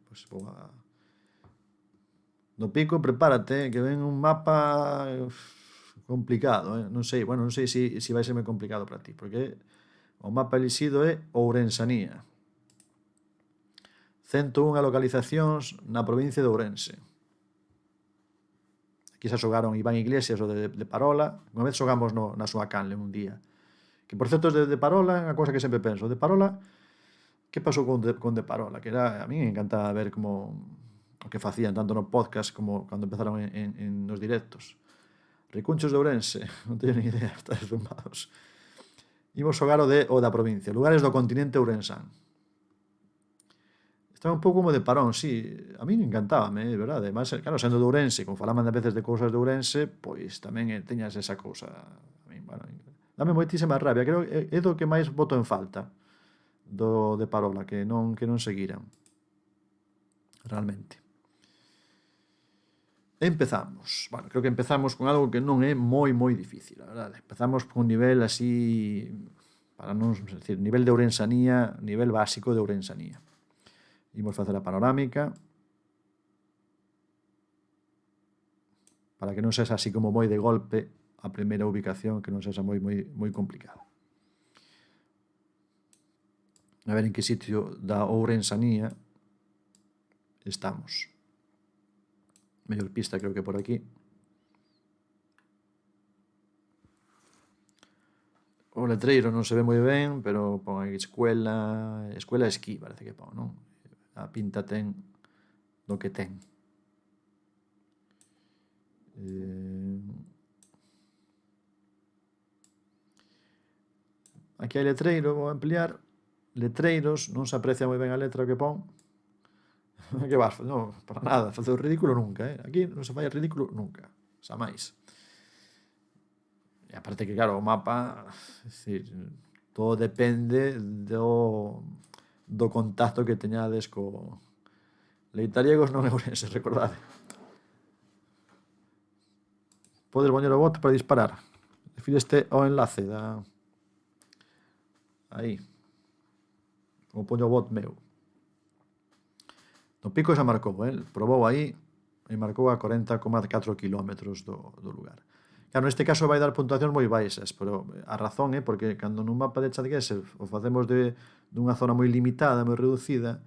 Pois vou a... No Pico, prepárate, que ven un mapa complicado, Non sei, non sei se vai ser moi complicado para ti, porque o mapa elixido é Ourensanía. 101 localizacións na provincia de Ourense. Aquí xa xogaron Iván Iglesias o de Parola. Unha vez xogamos na súa canle un día. Que, por certo, de Parola é unha cosa que sempre penso. De Parola, que pasou con de Parola? Que era, a mí me encantaba ver como o que facían tanto no podcast como cando empezaron nos directos. Recunchos de Ourense, non teño ni idea, estáis zumbados. Imos xogar o da provincia, lugares do continente ourensán. Estaba un pouco como de parón, sí. A mí encantábame, de verdade. Además, claro, sendo de Ourense, como falaban a veces de cousas de Ourense, pois tamén teñas esa cousa. A mí, dame moitísima rabia. Creo que é do que máis voto en falta de Parola, que non seguiran. Realmente. Empezamos. Creo que empezamos con algo que non é moi difícil, a verdade. Empezamos con un nivel así, para non decir, nivel de Ourensanía, nivel básico de Ourensanía. Imos facer a panorámica para que non sexa así como moi de golpe a primeira ubicación, que non sexa moi complicado. A ver en que sitio da Ourensanía estamos. Mellor pista creo que por aquí. O letreiro non se ve moi ben, pero pon aquí escuela esquí, parece que pon, non? A pinta ten do que ten. Aquí hai letreiro, vou ampliar. Letreiros, non se aprecia moi ben a letra que pon. Que vas, non, para nada, facer o ridículo nunca, Aquí non se fai o ridículo nunca, xa máis. E aparte que, claro, o mapa, decir, todo depende do contacto que teñades co Leitariegos non é Ourense, recordade. Podes poñer o bot para disparar. Refíreste ao enlace da... Aí. Ou poño o bot meu. No Pico xa marcou, probou aí e marcou a 40,4 km do lugar. Claro, neste caso vai dar puntuacións moi baixas, pero a razón é porque cando nun mapa de Chatguese o facemos dunha zona moi limitada, moi reducida,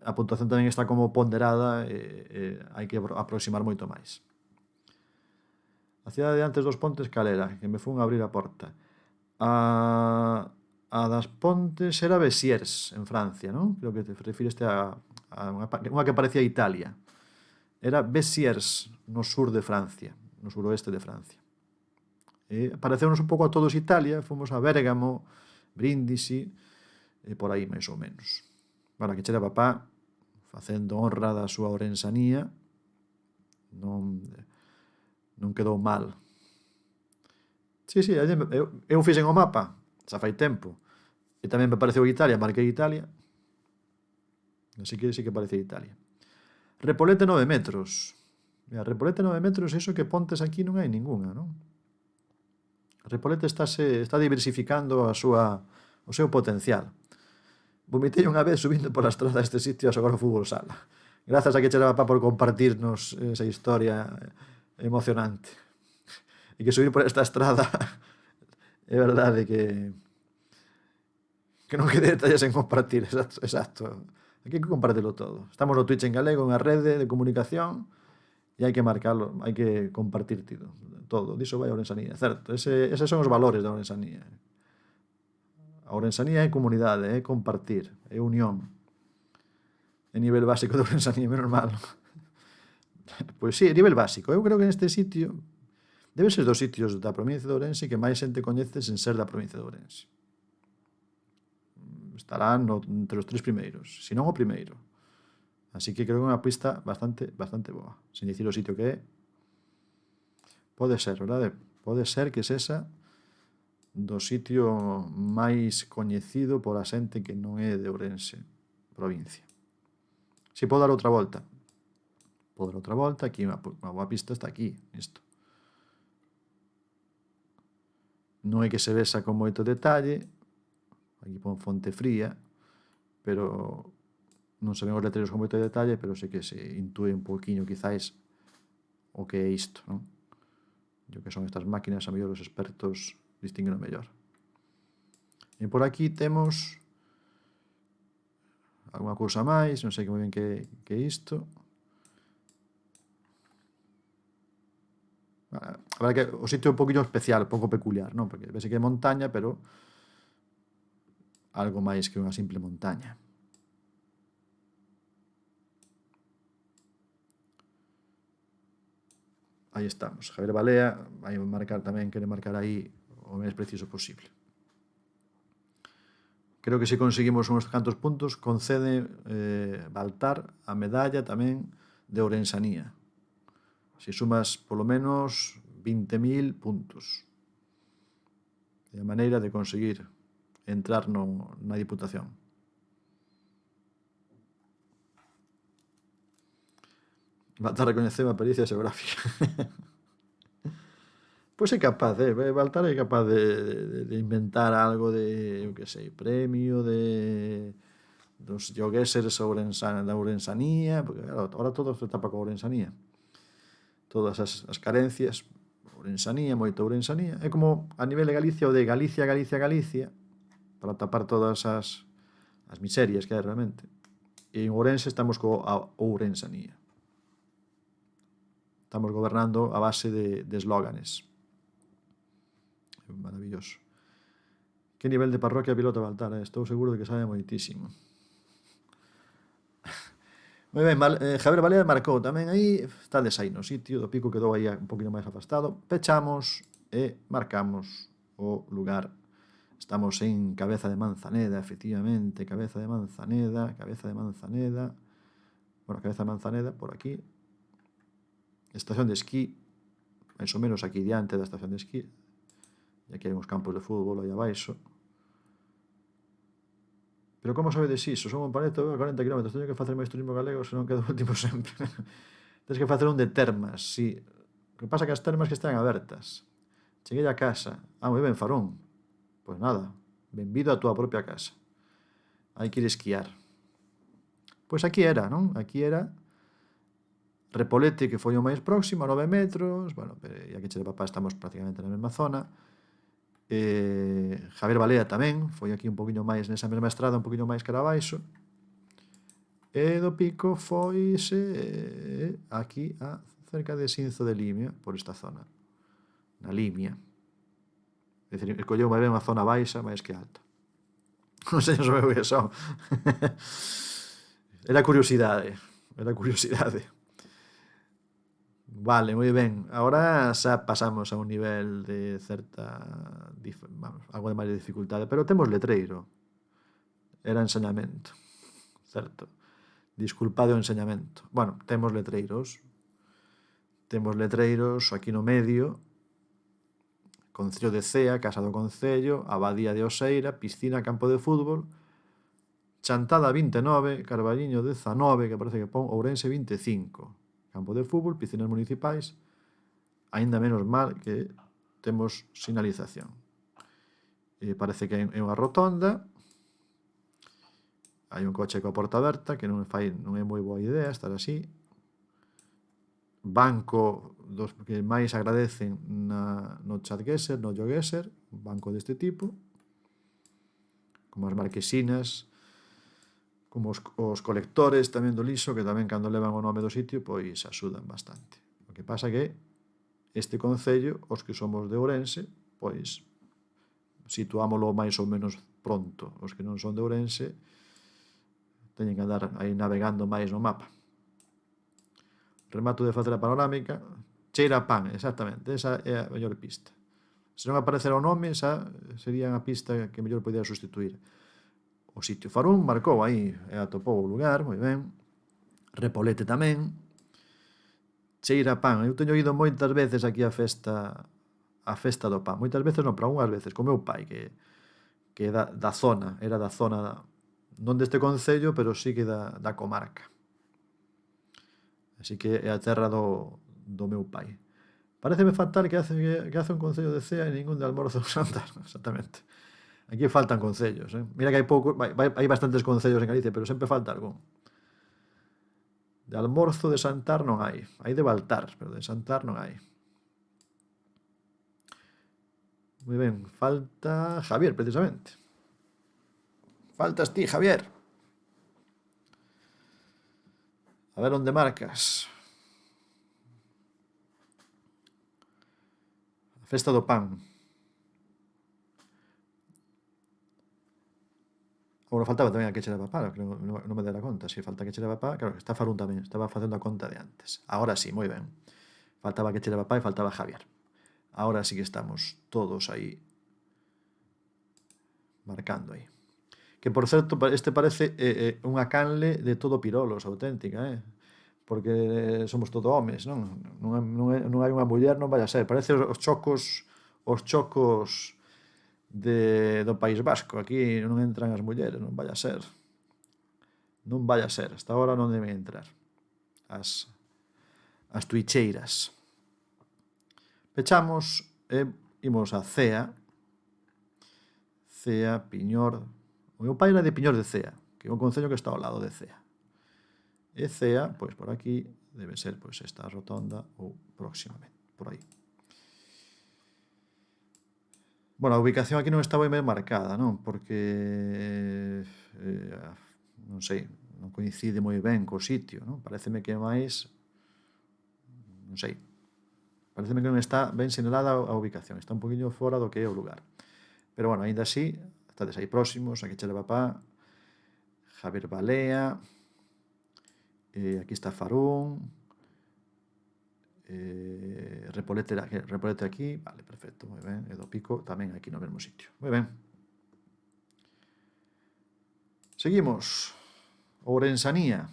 a puntuación tamén está como ponderada e hai que aproximar moito máis. A cidade de antes dos Pontes, cal era? Que me fun a abrir a porta. A das Pontes era Besiers, en Francia, non? Creo que te refireste a unha que parecía Italia. Era Besiers, no sur de Francia, no suroeste de Francia. Pareceunos un pouco a todos Italia, fomos a Bérgamo, Brindisi, e por aí, máis ou menos. Para que chera papá, facendo honra da súa Ourensanía, non quedou mal. Sí, eu fixen o mapa, xa fai tempo, e tamén me pareceu Italia, marquei Italia, así que sí que parecía Italia. Repolete 9 metros. Mira, Repolete 9 metros, iso que Pontes aquí non hai ningunha, non? Repolete está diversificando o seu potencial. Vomitei unha vez subindo pola estrada deste sitio a xogar ao fútbol sala. Grazas a que chera papá por compartirnos esa historia emocionante. E que subir por esta estrada é verdade que non quede detalles en compartir, exacto. Aquí hai que compartirlo todo. Estamos no Twitch en galego, unha rede de comunicación, e hai que marcarlo, hai que compartir todo. Diso vai a Ourensanía, certo? Eses son os valores da Ourensanía. A Ourensanía é comunidade, é compartir, é unión. É nivel básico de Ourensanía, menos mal. Pois sí, nivel básico. Eu creo que neste sitio debe ser dos sitios da provincia de Ourense que máis xente coñece sen ser da provincia de Ourense. Estarán entre os 3 primeiros, se non o primeiro. Así que creo que é unha pista bastante boa. Sen dicir o sitio que é. Pode ser, verdade? Pode ser que sesa do sitio máis coñecido pola xente que non é de Ourense, provincia. Si podo dar outra volta. Podo dar outra volta, aquí unha boa pista está aquí, isto. Non é que se vesa con moito detalle, aquí pon Fonte Fría, pero non se ven os letreiros con moito detalle, pero sei que se intúe un poquinho quizáis o que é isto, non? E o que son estas máquinas, a mellor os expertos distinguen o mellor. E por aquí temos alguna cousa máis, non sei que moi ben que é isto. A verdade que o sitio é un poquinho especial, un pouco peculiar, non? Porque vese que é montaña, pero algo máis que unha simple montaña. Aí estamos. Javier Balea vai marcar tamén, quere marcar aí o máis preciso posible. Creo que se conseguimos uns cantos puntos, concede Baltar a medalla tamén de Ourensanía. Se sumas polo menos 20.000 puntos. É a maneira de conseguir entrar na Diputación. Baltar recoñeceu a pericia xeográfica. Pois é capaz, Baltar é capaz de inventar algo de, eu que sei, premio dos yoguésers da Ourensanía, porque ahora todo se tapa con Ourensanía. Todas as carencias, Ourensanía, moita Ourensanía. É como a nivel de Galicia o de Galicia, para tapar todas as miserias que hai realmente. E en Ourense estamos coa Ourensanía. Estamos gobernando a base de eslóganes. Maravilloso. Que nivel de parroquia pilota Baltar? Estou seguro de que sabe moitísimo. Moi ben, Javier Balea marcou tamén aí, está aí no sitio do pico, quedou aí un poquinho máis afastado. Pechamos e marcamos o lugar. Estamos en Cabeza de Manzaneda, efectivamente, Cabeza de Manzaneda. Bueno, Cabeza de Manzaneda, por aquí. Estación de esquí, máis ou menos aquí diante da estación de esquí. E aquí hai uns campos de fútbol aí abaixo. Pero como sabedes iso? Son un paleto a 40 km. Teño que facer máis turismo galego, senón quedo último sempre. Tens que facer un de termas, si. O que pasa que as termas que están abertas. Cheguei a casa. Moi ben, farón. Pois nada, benvido a túa propia casa. Hai que ir esquiar. Pois aquí era, non? Aquí era Repolete, que foi o máis próximo, a 9 metros. Bueno, e aquí che de papá estamos prácticamente na mesma zona. Javier Balea tamén foi aquí un poquinho máis nesa mesma estrada, un poquinho máis cara abaixo, e do pico foise aquí a cerca de Sinzo de Limia, por esta zona, na Limia. É dicir, escolleu moi ben unha zona baixa máis que alta. Non sei se meu que son. Era curiosidade. Vale, moi ben. Agora xa pasamos a un nivel de certa... algo de máis de dificultade, pero temos letreiro. Era enseñamento, certo? Disculpade o enseñamento. Bueno, temos letreiros. Temos letreiros aquí no medio. Concello de Cea, Casa do Concello, Abadía de Oseira, Piscina, Campo de Fútbol, Chantada 29, Carballiño 19, que parece que pon Ourense 25. Campo de fútbol, piscinas municipais, aínda menos mal que temos sinalización. Parece que é unha rotonda. Hai un coche coa porta aberta, que non é moi boa idea estar así. Banco dos que máis agradecen no Chatgeser, no GeoGuessr, un banco deste tipo, como as marquesinas, como os colectores tamén do lixo, que tamén cando levan o nome do sitio, pois axudan bastante. O que pasa que este concello, os que somos de Ourense, pois situámoslo máis ou menos pronto. Os que non son de Ourense teñen que andar aí navegando máis no mapa. Remato de facer a panorámica. Cheira a pan, exactamente, esa é a mellor pista. Se non aparecera o nome, esa sería a pista que mellor podía sustituir. O sitio Farún marcou aí, e atopou o lugar, moi ben. Repolete tamén. Cheira a pan. Eu teño ido moitas veces aquí a festa do pan. Moitas veces non, pero algunhas veces, con meu pai, que da zona, era da zona, non deste concello, pero sí que da comarca. Así que é a terra do meu pai. Pareceme fatal que hace un concello de Cea e ningún de Almorzo ou Santar. Exactamente. Aquí faltan concellos. Mira que hai bastantes concellos en Galicia, pero sempre falta algún. De Almorzo, de Santar non hai. Hai de Baltar, pero de Santar non hai. Moi ben, falta Javier, precisamente. Faltas ti, Javier. A ver onde marcas. A festa do pan. Bueno, faltaba tamén a queche de papá, que non me dera conta. Si falta a queche de papá, claro, está Farún tamén. Estaba facendo a conta de antes. Agora sí, moi ben. Faltaba a queche de papá e faltaba Javier. Agora sí que estamos todos aí marcando aí. Que, por certo, este parece unha canle de todo pirolos, auténtica, porque somos todo homes, non? Non hai unha muller, non vai a ser. Parece os chocos do País Vasco. Aquí non entran as mulleres, non vai a ser. Non vai a ser. Hasta ahora non deben entrar as tuicheiras. Pechamos e imos a Cea. Cea, Piñor. O meu pai era de Piñor de Cea, que é un concello que está ao lado de Cea. E Cea, pois por aquí, debe ser pois esta rotonda ou próximamente, por aí. Bueno, a ubicación aquí non está moi ben marcada, non? Porque, non sei, non coincide moi ben co sitio, non? Pareceme que é máis, non sei, pareceme que non está ben sinalada a ubicación, está un poquinho fora do que é o lugar. Pero, bueno, aínda así, estades aí próximos, aquí che leva pa Javier Balea, aquí está Farún, Repolete aquí, vale, perfecto, moi ben, e do Pico tamén aquí no mesmo sitio, moi ben. Seguimos. Ourensanía.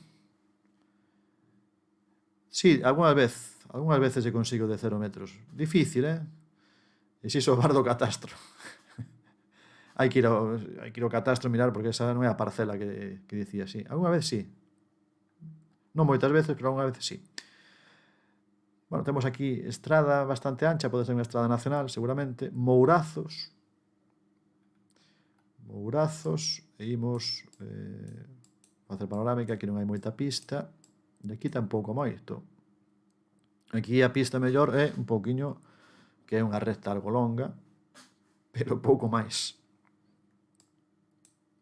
Sí, algunhas veces se consigo de 0 metros. Difícil, E si so bar do catastro. Hai que ir ao catastro mirar, porque esa non é a parcela que dicía así. Alguna vez sí. Non moitas veces, pero alguna vez sí. Bueno, temos aquí estrada bastante ancha, pode ser unha estrada nacional, seguramente. Mourazos. E imos facer panorámica, aquí non hai moita pista. E aquí tampouco moito. Aquí a pista mellor é un pouquiño, que é unha recta algo longa, pero pouco máis.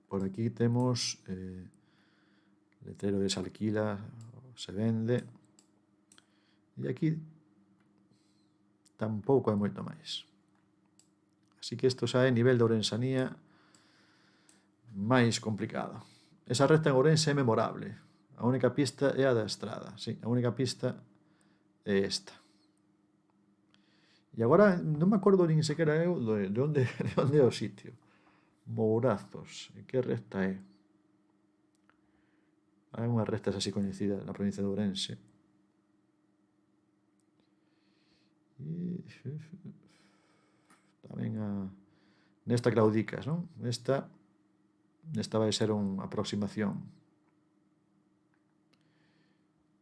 Por aquí temos letrero de se alquila, se vende. E aquí tampouco hai moito máis. Así que isto xa é nivel de Ourensanía máis complicado. Esa recta en Ourense é memorable. A única pista é a da estrada. Sí, a única pista é esta. E agora non me acordo nin sequera eu de onde é o sitio. Mourazos. E que recta é? Hai unhas rectas así coñecidas na provincia de Ourense. Tamén nesta claudicas, non? Esta vai ser unha aproximación.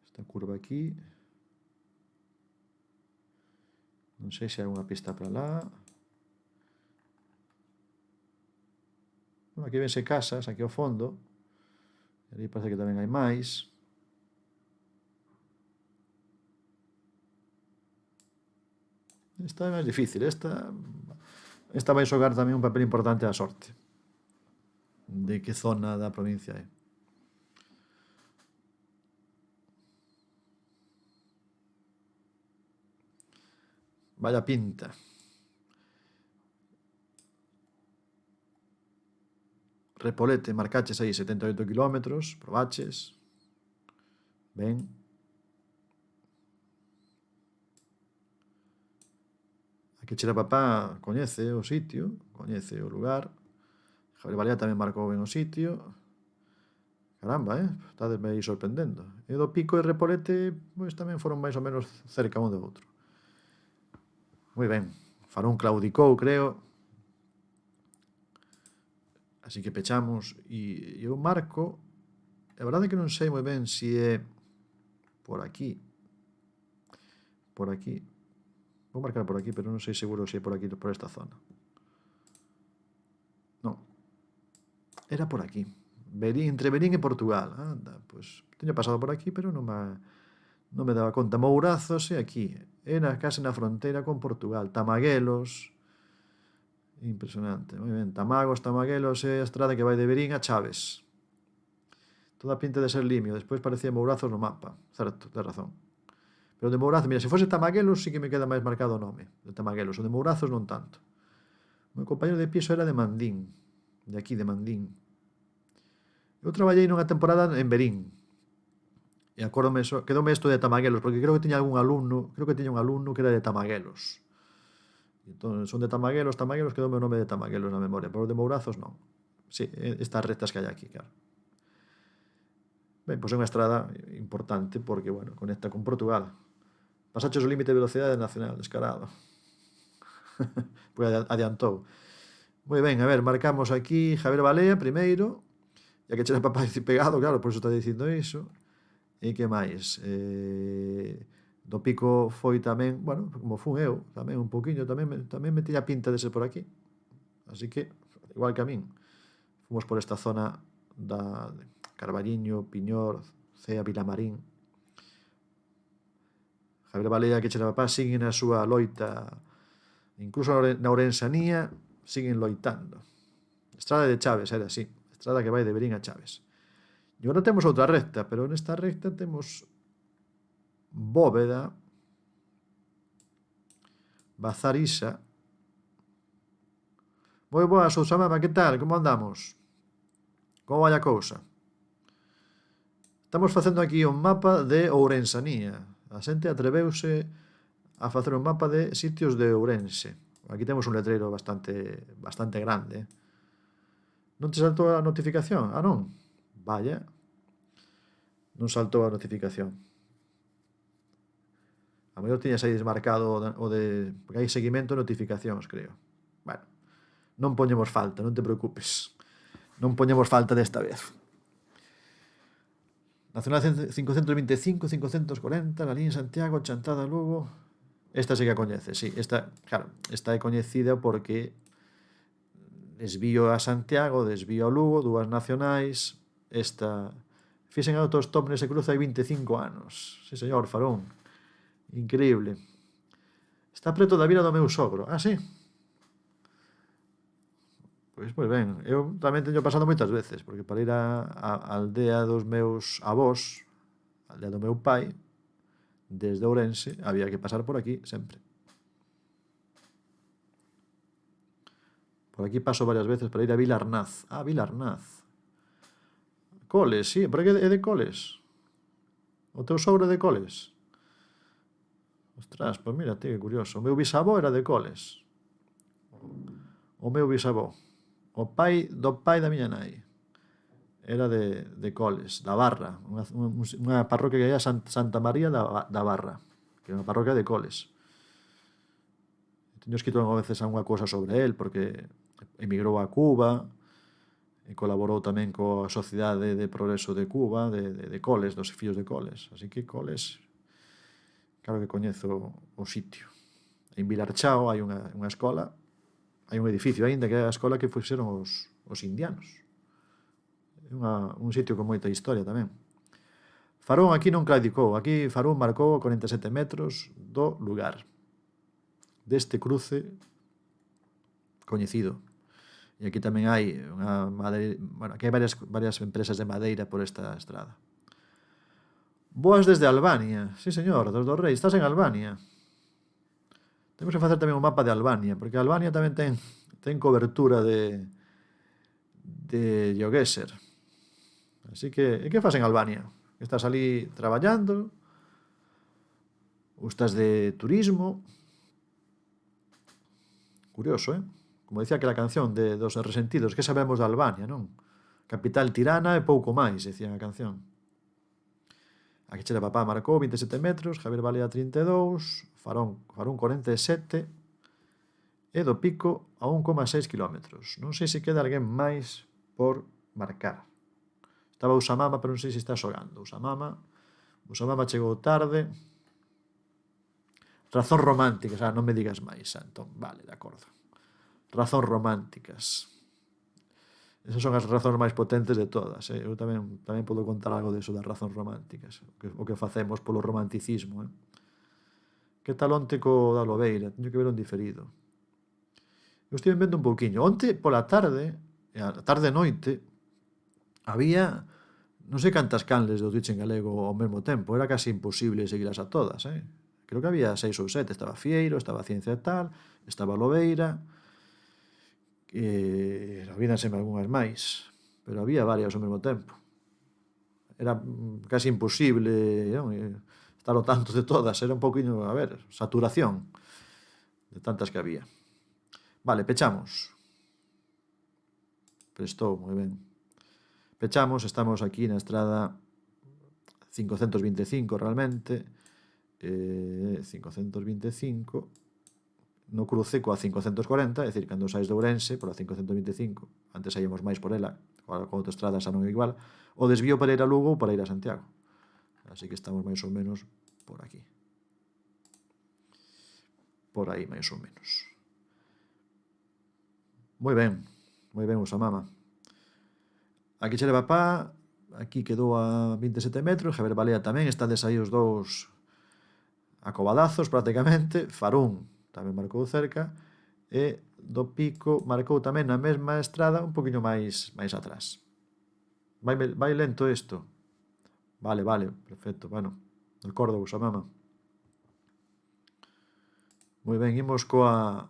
Esta curva aquí. Non sei se hai unha pista para lá. Bueno, aquí vense casas, aquí ao fondo. E ali parece que tamén hai máis. Esta é máis difícil. Esta vai xogar tamén un papel importante a sorte. De que zona da provincia é. Vaya pinta. Repolete, marcaches aí 78 kilómetros, probaches. Ben. Aquí Chirapapá coñece o sitio, coñece o lugar. Javier Balea tamén marcou ben o sitio. Caramba, estádesme aí sorprendendo. E do Pico e Repolete, pois tamén foron máis ou menos cerca un do outro. Moi ben. Farón claudicou, creo. Así que pechamos e eu marco. A verdade é que non sei moi ben se é por aquí. Por aquí. Vou marcar por aquí, pero non sei seguro se é por aquí, por esta zona. Non. Era por aquí. Entre Verín e Portugal. Anda, pois teño pasado por aquí, pero non me daba conta. Mourazos é aquí. Era case na fronteira con Portugal. Tamaguelos. Impresionante. Moi ben. Tamaguelos é a estrada que vai de Verín a Chaves. Toda a pinta de ser Limio. Despois parecía Mourazos no mapa. Certo, ten razón. Pero de Mourazos, mira, se fose Tamaguelos sí que me queda máis marcado o nome de Tamaguelos. O de Mourazos non tanto. O meu compañero de piso era de Mandín. De aquí, de Mandín. Eu traballei nunha temporada en Verín. E acórdome, quedoume isto de Tamaguelos, porque creo que tiña un alumno que era de Tamaguelos. Entón, son de Tamaguelos, quedoume o nome de Tamaguelos na memoria, pero de Mourazos non. Sí, estas rectas que hai aquí, claro. Ben, pois é unha estrada importante porque, bueno, conecta con Portugal. Pasaches o límite de velocidade nacional, descarado. Pois adiantou. Moi ben, a ver, marcamos aquí Javier Balea primeiro. Ya que chera papá pegado, claro, por iso está dicindo iso. E que máis? Do Pico foi tamén, bueno, como fun eu, tamén un poquinho, tamén me tiña pinta de ser por aquí. Así que, igual que a min, fomos por esta zona da Carballiño, Piñor, Cea, Vilamarín. Javier Balea que chera papá siguen a súa loita, incluso na Ourensanía siguen loitando. Estrada de Chaves, era así. Estrada que vai de Verín a Chaves. E agora temos outra recta, pero nesta recta temos Bóveda, Bazarisa. Moi boa, Sousamama, que tal? Como andamos? Como vai a cousa? Estamos facendo aquí un mapa de Ourensanía. A xente atreveuse a facer un mapa de sitios de Ourense. Aquí temos un letreiro bastante grande. Non te saltou a notificación? Ah, non? Vaya. Non saltou a notificación. A mellor tiñas aí desmarcado o de... Porque hai seguimento e notificacións, creo. Bueno, non poñemos falta, non te preocupes. Non poñemos falta desta vez. Nacional 525, 540, la línea Santiago, Chantada, Lugo. Esta sí que a coñece, sí. Esta é coñecida porque desvío a Santiago, desvío a Lugo, dúas nacionais. Esta fixen autostop nese cruce hai 25 anos. Sí, señor, Farón. Increíble. Está preto da vila do meu sogro. Ah, sí? Pois moi ben. Eu tamén teño pasado moitas veces, porque para ir á aldea dos meus avós, a aldea do meu pai, desde Ourense, había que pasar por aquí sempre. Por aquí paso varias veces para ir a Vilarnaz. Ah, Vilarnaz. Coles, sí, por aquí é de Coles. O teu sogro é de Coles. Ostras, pois mira, tío, que curioso. O meu bisavó era de Coles. O meu bisavó. O pai da miña nai era de Coles, da Barra, unha parroquia que hai a Santa María da Barra, que é unha parroquia de Coles. Teño escrito algunha veces algunha cousa sobre el, porque emigrou a Cuba e colaborou tamén coa Sociedade de Progreso de Cuba, de Coles, dos fillos de Coles. Así que Coles, claro que coñezo o sitio. En Vilarchao hai unha escola, hai un edificio aínda que é a escola que fixeron os indianos. É un sitio con moita historia tamén. Farón aquí non claudicou, aquí Farón marcou 47 metros do lugar, deste cruce coñecido. E aquí tamén hai aquí hai varias empresas de madeira por esta estrada. Boas desde Albania, sí señor, dos Rei, estás en Albania. Temos que facer tamén un mapa de Albania, porque Albania tamén ten cobertura de GeoGuessr. Así que, e que fas en Albania? Estás ali traballando? Ou estás de turismo? Curioso, Como dicía aquela canción dos Resentidos, que sabemos de Albania, non? Capital tirana e pouco máis, decía a canción. Aquí Chele Papá marcou 27 metros, Javier Balea 32, Farón 47 e do Pico a 1,6 kilómetros. Non sei se queda alguén máis por marcar. Estaba Usamama, pero non sei se está xogando. Usamama chegou tarde. Razón románticas, non me digas máis, Antón. Vale, de acordo. Razón románticas. Esas son as razóns máis potentes de todas. Eu tamén podo contar algo deso das razóns románticas, o que facemos polo romanticismo. Que tal onte co da Lobeira? Teño que ver un diferido. Eu estive vendo un pouquiño. Onte pola tarde, a tarde e noite, había non sei cantas canles do Twitch en galego ao mesmo tempo. Era casi imposible seguilas a todas. Creo que había 6 ou 7. Estaba Fieiro, estaba Ciencia e Tal, estaba Lobeira, olvídanseme algunhas máis, pero había varias ao mesmo tempo. Era casi imposible estar ao tanto de todas. Era un pouquinho, saturación de tantas que había. Vale, pechamos. Prestou, moi ben. Pechamos, estamos aquí na estrada 525 realmente, 525 no cruce coa 540, é dicir, cando saís de Ourense pola 525, antes saíamos máis por ela, coa autoestrada xa non é igual, o desvío para ir a Lugo ou para ir a Santiago. Así que estamos máis ou menos por aquí. Por aí, máis ou menos. Moi ben, Usamama. Aquí Chele Papá, aquí quedou a 27 metros, Javier Balea tamén, estades aí os dous a cobadazos prácticamente. Farún tamén marcou cerca, e do Pico marcou tamén na mesma estrada, un poquinho máis atrás. Vai lento isto? Vale, perfecto, bueno, de acordo, Usamama. Moi ben, imos coa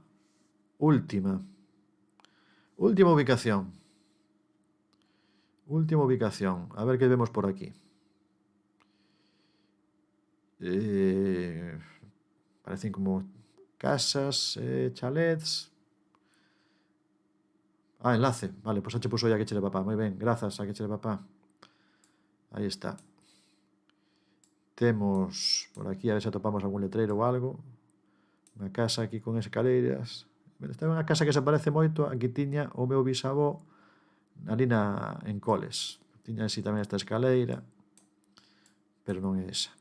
última ubicación. A ver que vemos por aquí. Parecen como casas, chalets. Enlace. Vale, pois xa che puso ya que Chele Papá. Moi ben, grazas a que Chele Papá. Aí está. Temos por aquí, a ver se atopamos algún letreiro ou algo. Unha casa aquí con escaleiras. Esta é unha casa que se parece moito a que tiña o meu bisavó ali en Coles. Tiña así tamén esta escaleira, pero non é esa.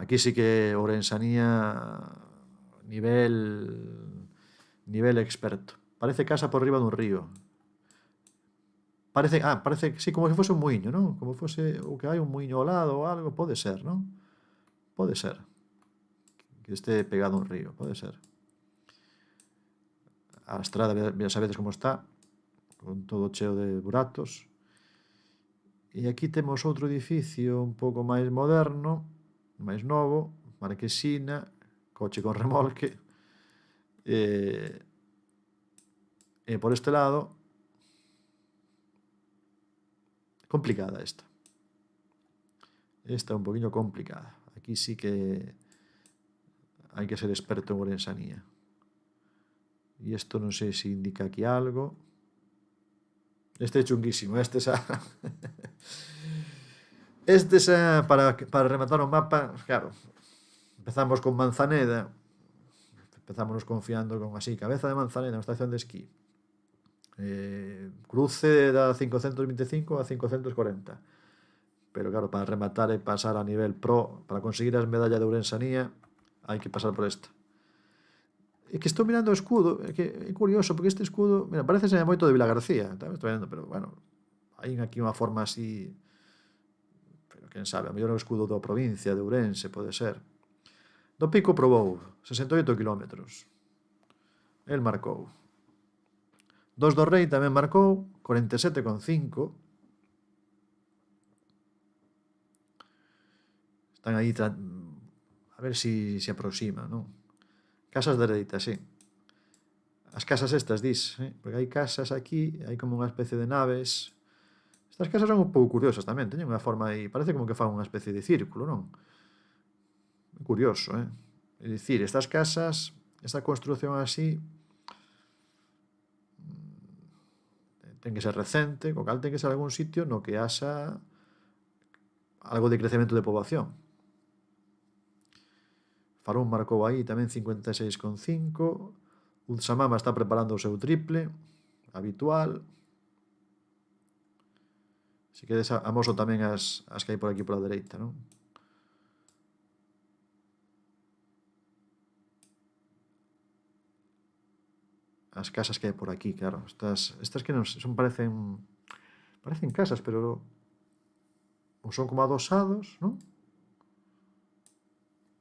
Aquí sí que ourensanía nivel experto. Parece casa por riba dun río. Parece, sí, como se fose un muiño, non? Como fose, ou que hai un muiño ao lado ou algo, pode ser, non? Pode ser. Que este pegado a un río, pode ser. A estrada, ya sabedes como está, con todo cheo de buratos. E aquí temos outro edificio un pouco máis moderno, máis novo, marquesina, coche con remolque. E por este lado, complicada esta. Esta é un poquinho complicada. Aquí sí que hai que ser experto en ourensanía. E isto non sei se indica aquí algo. Este é chunguísimo. Este xa para rematar o mapa, claro, empezamos con Manzaneda, empezámonos confiando con así, cabeza de Manzaneda, na estación de esquí, cruce da 525 a 540, pero claro, para rematar e pasar a nivel pro, para conseguir as medallas de ourensanía, hai que pasar por esta. É que estou mirando o escudo, é que é curioso, porque este escudo, mira, parece moito de Vilagarcía, estou vendo, pero, bueno, hai aquí unha forma así, pero quen sabe, a mellor é o escudo da provincia de Ourense, pode ser. Do Pico probou 68 kilómetros. El marcou. Dos do Rei tamén marcou 47,5. Están aí a ver si se aproxima, non? Casas de dereita, sí. As casas estas, dis, porque hai casas aquí, hai como unha especie de naves. Estas casas son un pouco curiosas tamén, teñen unha forma aí, parece como que fan unha especie de círculo, non? É curioso, É dicir, estas casas, esta construción así, ten que ser recente, co cal ten que ser algún sitio no que haxa algo de crecemento de poboación. Farón marcou aí tamén 56,5. Ultsamama está preparando o seu triple habitual. Se quedes amoso tamén as que hai por aquí pola dereita, non? As casas que hai por aquí, claro. Estas que non son, parecen casas, pero ou son como adosados, non?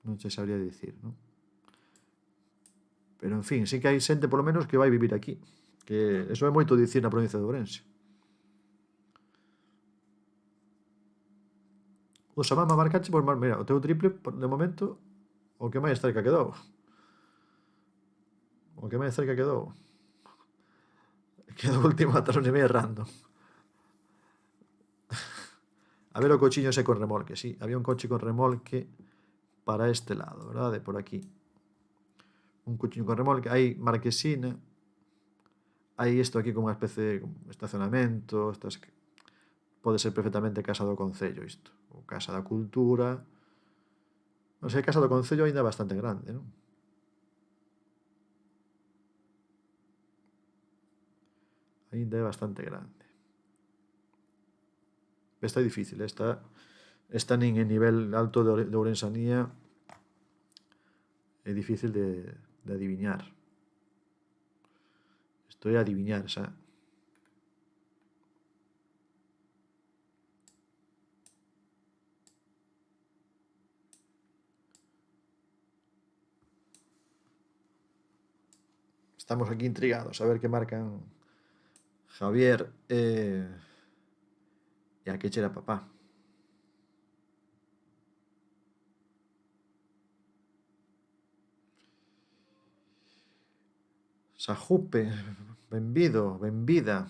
Non che sabría dicir, non? Pero, en fin, sí que hai xente, polo menos, que vai vivir aquí. Que eso é moito dicir na provincia de Ourense. O Samama marcache, pois, mira, o teu triple, de momento, o que máis cerca quedou. O que máis cerca quedou. Quedou último atronomía random. A ver o cochiño ese con remolque, sí. Había un coche con remolque para este lado, verdade? Por aquí. Un cochiño con remolque. Hai marquesina. Hai isto aquí como unha especie de estacionamento. Pode ser perfectamente Casa do Concello isto. Ou Casa da Cultura. Non sei, Casa do Concello ainda é bastante grande, non? Ainda é bastante grande. Esta é difícil, esta nin en nivel alto de ourensanía é difícil de adiviñar. Isto é adiviñar, xa. Estamos aquí intrigados a ver que marcan Javier e a que chera papá. Sajupe, benvido, benvida.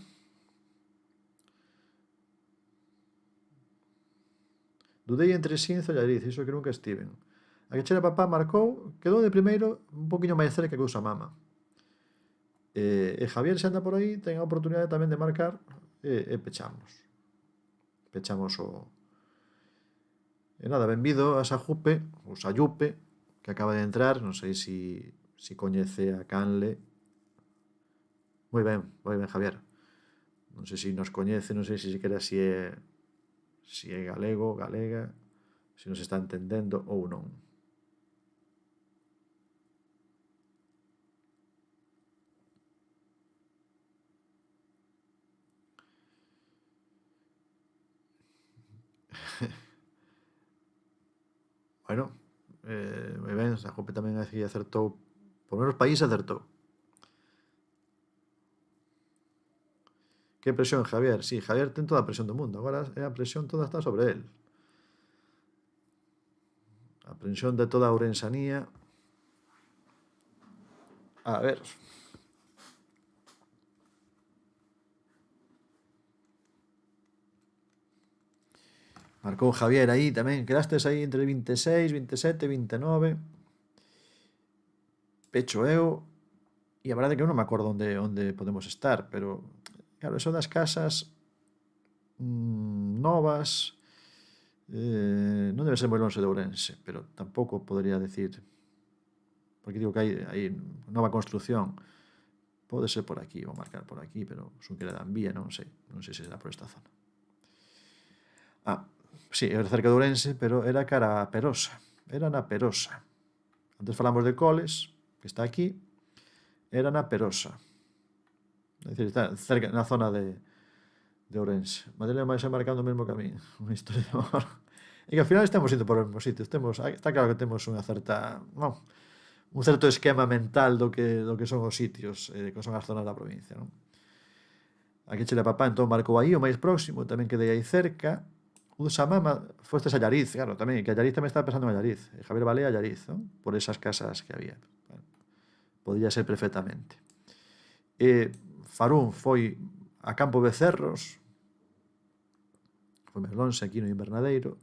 Dudei entre Xinzo e Allariz, iso que nunca estiven. A que chera papá marcou, quedou de primeiro un poquinho máis cerca que Ultsamama. E Javier xa anda por aí, ten a oportunidade tamén de marcar e pechamos. Pechamos o... E nada, benvido a Sajupe, ou Sayupe, que acaba de entrar, non sei si coñece a Canle. Moi ben, Javier. Non sei se nos coñece, non sei se sequera si é galego, galega, se nos está entendendo ou non. Bueno, moi ben, Sajupe tamén aquí acertou, por menos país acertou. Que presión, Javier? Sí, Javier ten toda a presión do mundo, agora a presión toda está sobre él. A presión de toda a ourensanía. A ver... Marcou Javier aí tamén. Quedastes aí entre 26, 27, 29. Pecho eu. E a verdade é que eu non me acordo onde podemos estar, pero claro, eso das casas novas non debe ser moi longe de Ourense, pero tampouco podría decir, porque digo que hai nova construción. Pode ser por aquí, vou marcar por aquí, pero son que era da Envía, non sei se será por esta zona. Sí, era cerca de Ourense, pero era cara a Perosa. Era na Perosa. Antes falamos de Coles, que está aquí, era na Perosa. É dicir, está cerca, na zona de Ourense. Madrid vai ser marcando o mesmo camiño. Unha historia de amor. E que ao final estamos indo por os mesmos sitios. Está claro que temos unha certa... Non, un certo esquema mental do que son os sitios, que son as zonas da provincia, non? Aquí Chile Papá entón marcou aí o máis próximo, tamén quedei aí cerca. O de Samama fostes a Llariz, claro, tamén, que a Llariz tamén estaba pensando en Llariz. Javier Balea a Llariz, non? Por esas casas que había. Bueno, podía ser perfectamente. Farún foi a Campo Becerros, foi máis lonxe aquí no Invernadeiro,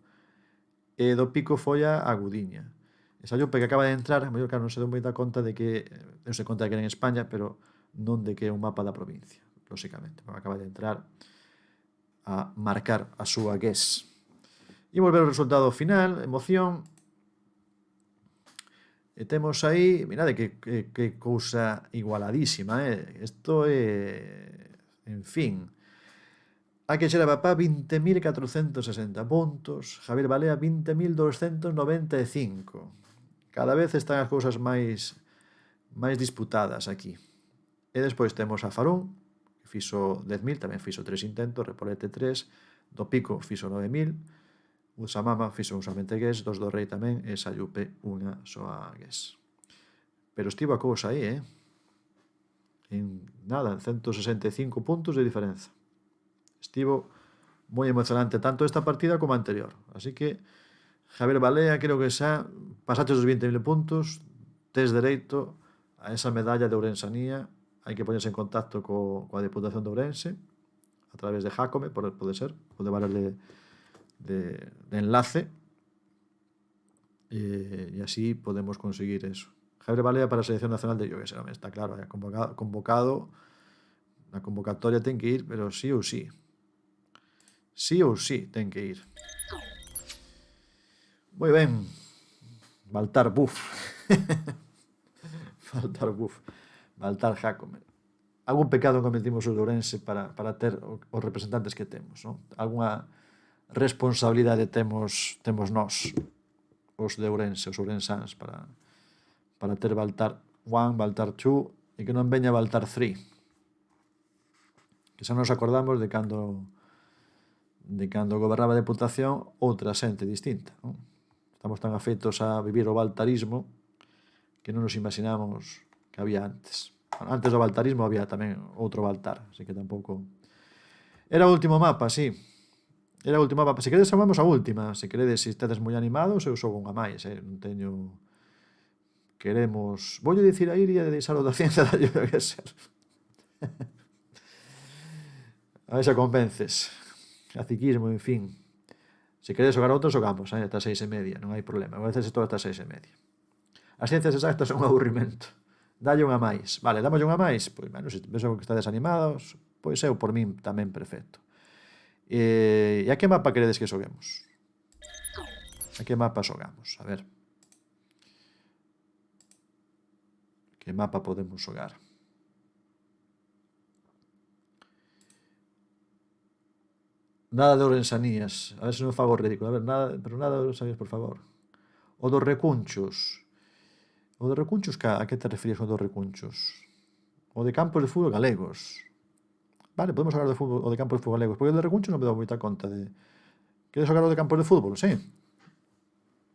e do Pico foi a Agudiña. Esa Llope que acaba de entrar, a mellor, claro, non se deu moita conta de que, non se conta de que era en España, pero non de que é un mapa da provincia, lóxicamente, porque acaba de entrar a marcar a súa guess. E volver o resultado final, emoción, e temos aí, mirade que cousa igualadísima, isto é, en fin, a que xera Papá 20.460 puntos, Javier Balea 20.295. Cada vez están as cousas máis disputadas aquí. E despois temos a Farún, que fixo 10.000, tamén fixo 3 intentos, Repolete 3, do Pico fixo 9.000, o Samama fixo un somente guess, dos do Rei tamén, e Sayupe unha soa guess. Pero estivo a cousa aí, en nada, 165 puntos de diferenza. Estivo moi emocionante tanto esta partida como a anterior. Así que Javier Balea, creo que xa pasaste os 20.000 puntos, tes dereito a esa medalla de Ourensanía. Hai que poñerse en contacto coa Deputación de Ourense a través de Jácome, pode ser, pode valer de enlace, e así podemos conseguir eso. Javier Balea para a Selección Nacional de Yogues, está claro, convocado, na convocatoria ten que ir, pero sí ou sí. Sí ou sí ten que ir. Moi ben. Baltar Buf. Baltar Jácome. Algún pecado cometimos os de Ourense para ter os representantes que temos, non? Algúna responsabilidade temos nós, os de Ourense, os ourensáns, para ter Baltar 1, Baltar 2 e que non veña Baltar 3. Que xa nos acordamos de cando gobernaba a Deputación outra xente distinta, non? Estamos tan afeitos a vivir o baltarismo que non nos imaginamos que había antes. Bueno, antes do baltarismo había tamén outro Baltar, así que tampouco... Era o último mapa, sí. Era o último mapa. Se queredes, chamamos a última. Se queredes, se estedes moi animados, eu xogo unha máis, non teño... Queremos... Voulle dicir a Iria de deixar o da ciencia da lluvia que ser. A ver se convences. Caciquismo, en fin. Se queredes xogar outro, xogamos, ata 6:30, non hai problema. A veces estou ata 6:30. As ciencias exactas son un aburrimento. Dalle unha máis. Vale, damos unha máis? Pois, bueno, se penso que estades animados, pois eu, por min, tamén perfecto. E a que mapa queredes que xoguemos? A que mapa xogamos? A ver. Que mapa podemos xogar? Nada de Ourensanías. A ver se non fago ridículo. A ver, pero nada de Ourensanías, por favor. O dos recunchos. O dos recunchos, a que te refieres con dos recunchos? O de campos de fútbol galegos. Vale, podemos xogar o de campos de fútbol galegos. Porque o de recunchos non me dou moita conta de... Queres xogar o de campos de fútbol? Sí.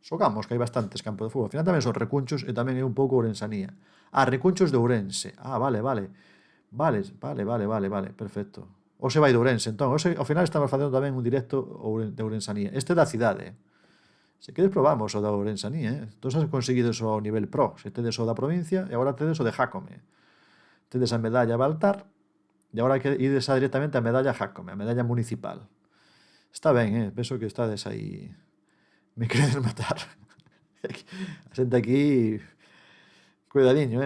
Xogamos, que hai bastantes campos de fútbol. Al final tamén son recunchos e tamén é un pouco Ourensanía. Recunchos de Ourense. Vale. Vale, perfecto. O se vai de Ourense, entón. Ao final estamos facendo tamén un directo de Ourensanía. Este é da cidade. Se queres probamos o da Ourensanía, Todos has conseguido o nivel pro. Se tedes o da provincia e agora tedes o de Jácome. Tedes a medalla Baltar e agora que ides directamente a medalla Jácome, a medalla municipal. Está ben, penso que estades aí... Me queredes matar. A xente aquí... Cuidadiño,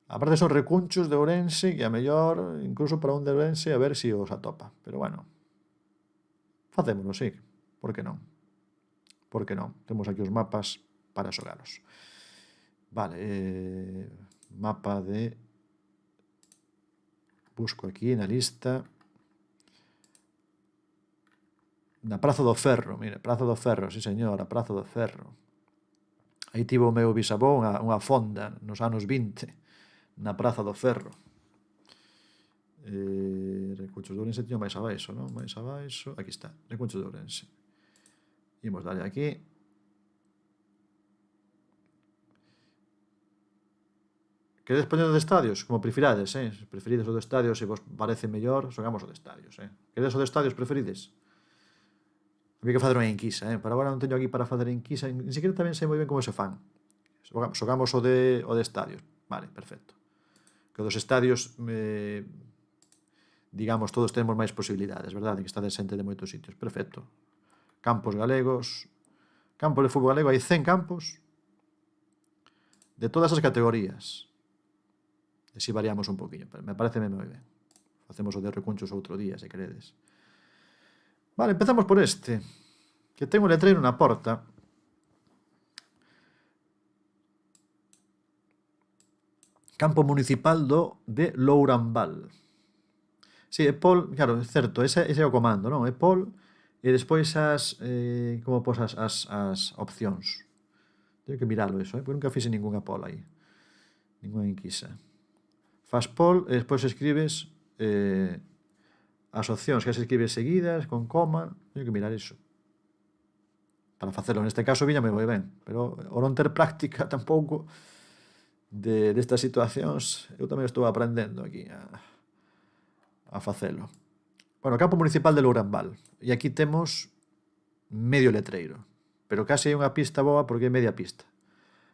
Aparte son recunchos de Ourense que a mellor, incluso para un de Ourense, a ver se os atopa. Pero bueno, facémoslo, sí. Por que non? Temos aquí os mapas para xogalos. Vale, mapa de... Busco aquí na lista. Na Praza do Ferro, mire, Praza do Ferro, sí señor, a Praza do Ferro. Aí tivo o meu bisavó unha fonda nos anos 20 na Praza do Ferro. Recunchos de Ourense tiño máis abaixo, non? Máis abaixo, aquí está, Recunchos de Ourense. Imos darle aquí. Queredes poñer de estadios? Como prefirades, Se preferides o de estadios, se vos parece mellor, xogamos o de estadios, Queredes o de estadios preferides? Había que facer unha enquisa, Para agora non teño aquí para facer enquisa, ni siquiera tamén sei moi ben como se fan. Xogamos o de estadios. Vale, perfecto. Que o dos estadios, digamos, todos temos máis posibilidades, verdade? Que está xente de moitos sitios. Perfecto. Campos galegos. Campos de fútbol galego, hai 100 campos de todas as categorías. E si variamos un poquinho, pero me parece moi ben. Facemos o de Recunchos outro día, se queredes. Vale, empezamos por este, que ten un letreiro na porta. Campo municipal de Lourambal. Si, é Pol, claro, é certo, ese é o comando, non? É Pol, e despois como pos as opcións. Teño que miralo eso, porque nunca fixe ninguna Pol aí. Ninguna enquisa. Fas Pol e despois escribes as opcións que se escribes seguidas, con coma. Teño que mirar iso. Para facelo, neste caso, viñame moi ben. Pero o non ter práctica tampouco destas situacións, eu tamén estou aprendendo aquí a facelo. Bueno, Campo Municipal de Lourambal. E aquí temos medio letreiro. Pero case é unha pista boa porque é media pista.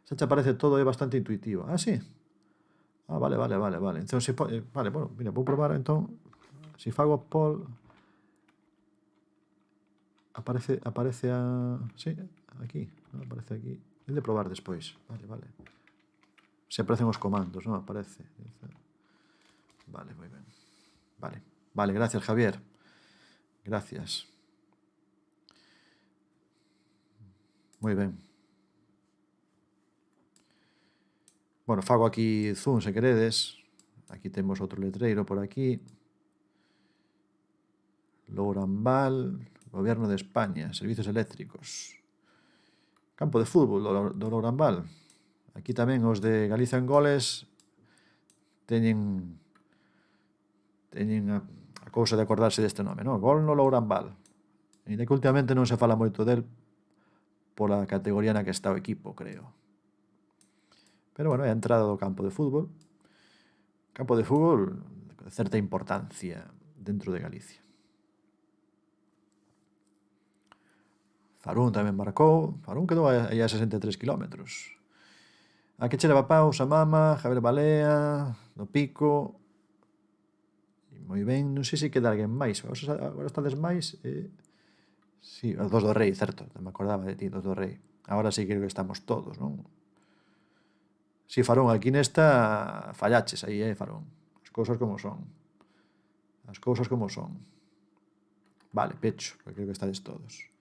Xa te aparece todo, é bastante intuitivo. Ah, sí? Ah, vale. Entón, vale, bueno, mira, vou probar, entón, se fago Pol, aparece sí, aquí, aparece aquí. He de probar despois. Vale. Se aparecen os comandos, non? Aparece. Vale, moi ben. Vale, gracias, Javier. Gracias. Moi ben. Bueno, fago aquí zoom, se queredes. Aquí temos outro letreiro por aquí. Lourambal, Gobierno de España, Servicios Eléctricos. Campo de fútbol do Lourambal. Aquí tamén os de Galiza en Goles teñen a cousa de acordarse deste nome, non? Gol no Lourambal. E que últimamente non se fala moito del pola categoría na que está o equipo, creo. Pero, bueno, é a entrada do campo de fútbol. Campo de fútbol de certa importancia dentro de Galicia. Farún tamén marcou. Farún quedou aí a 63 kilómetros. A que che leva Paus, a Mama, Javier Balea, do Pico. E moi ben, non sei se queda alguén máis. Agora estades máis. Sí, os dos do Rei, certo. Me acordaba de ti, dos do Rei. Agora sí creo que estamos todos, non? Si, Farón, aquí nesta fallaches aí, Farón. As cousas como son. Vale, pecho, porque creo que estades todos.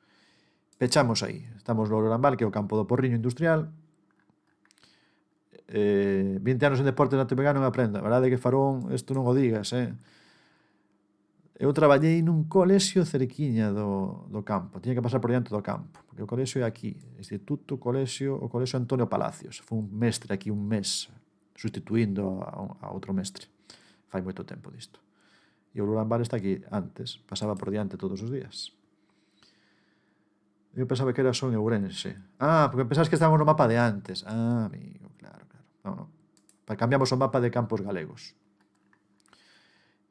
Pechamos aí. Estamos no Lourambal, que é o campo do Porriño Industrial. 20 anos en deporte non te pegar non aprenda. A verdade é que Farón, isto non o digas, Eu traballei nun colexio cerquiña do campo. Tiña que pasar por diante do campo, porque o colexio é aquí. Instituto, o colexio Antonio Palacios. Foi un mestre aquí un mes, sustituindo a outro mestre. Fai moito tempo disto. E o Lourambal está aquí antes. Pasaba por diante todos os días. Eu pensaba que era só en Ourense. Ah, porque pensabas que estábamos no mapa de antes. Ah, amigo, claro. No. Cambiamos o mapa de campos galegos.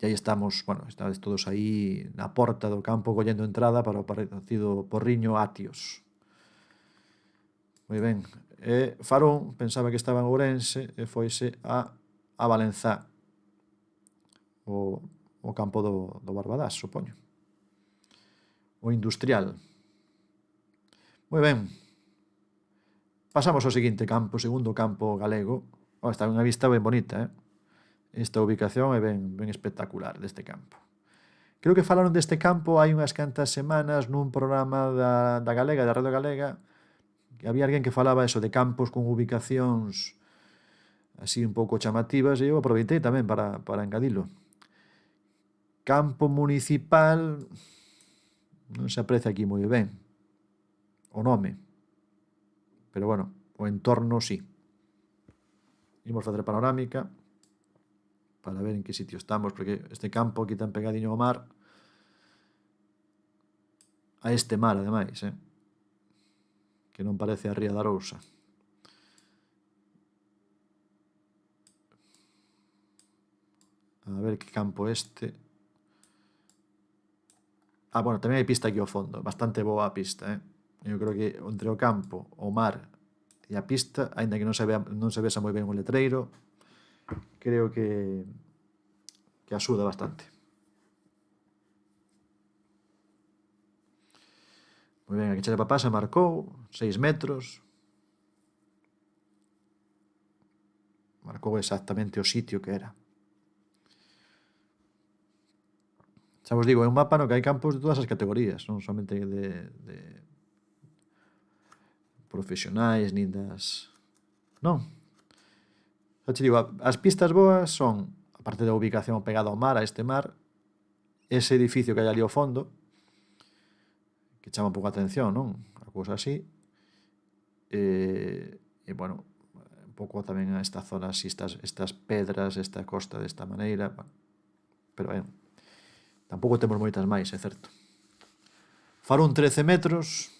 E aí estamos, bueno, estades todos aí na porta do campo collendo entrada para o partido Porriño Atios. Moi ben. Farón pensaba que estaba en Ourense e foise a Valenzá, o campo do Barbadás, supoño. O Industrial. Moi ben. Pasamos ao seguinte campo, segundo campo galego. Está unha vista ben bonita, Esta ubicación é ben espectacular deste campo. Creo que falaron deste campo hai unhas cantas semanas nun programa da Galega, da Radio Galega, que había alguén que falaba eso de campos con ubicacións así un pouco chamativas e eu aproveitei tamén para engadilo. Campo municipal non se aprecia aquí moi ben o nome, pero bueno, o entorno sí. Imos facer panorámica para ver en que sitio estamos, porque este campo aquí tan pegadiño ao mar, a este mar, ademais, que non parece a Ría da Arousa. A ver que campo este. Bueno, tamén hai pista aquí ao fondo, bastante boa a pista, Eu creo que entre o campo, o mar e a pista, aínda que non se vexa moi ben o letreiro, creo que axuda bastante. Moi ben, aquí Chele Papá se marcou 6 metros. Marcou exactamente o sitio que era. Xa vos digo, é un mapa no que hai campos de todas as categorías, non somente de profesionais, nin das... Non. Xa te digo, as pistas boas son, aparte da ubicación pegada ao mar, a este mar, ese edificio que hai ali ao fondo, que chama un pouco a atención, non? A cousa así. E bueno, un pouco tamén a esta zona así, estas pedras, esta costa desta maneira, pero tampouco temos moitas máis, é certo. Farún 13 metros.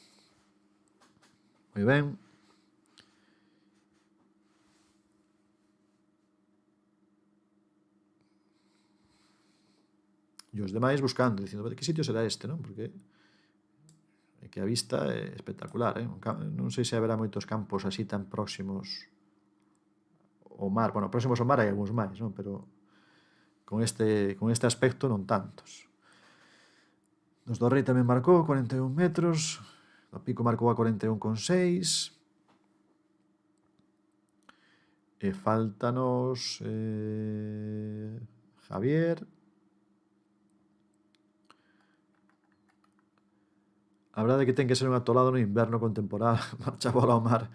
Moi ben. E os demais buscando, dicindo, que sitio será este, non? Porque é que a vista é espectacular, Non sei se haberá moitos campos así tan próximos ao mar. Bueno, próximos ao mar hai algúns máis, non? Pero con este aspecto non tantos. Nos do Rei tamén marcou 41 metros, do Pico marcou a 41,6, e faltanos Javier. A verdade é que ten que ser un atolado no inverno con temporal, marcha bola ao mar.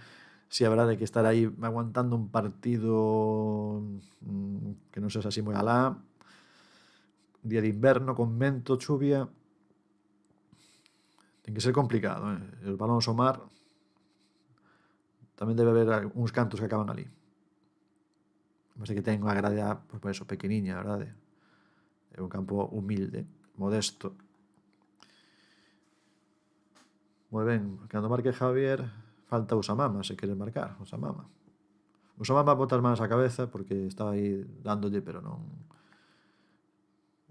Si a verdade é que estar aí aguantando un partido que non sexa así moi alá, un día de inverno con vento, chuvia, ten que ser complicado, Os balóns ao mar tamén debe haber uns cantos que acaban ali. Mas é que ten unha grade, pois eso, pequeniña, a verdade. É un campo humilde, modesto. Moi ben, cando marque Javier, falta Usamama, se queres marcar, Usamama. Usamama bota as manos á cabeza porque estaba aí dándolle, pero non...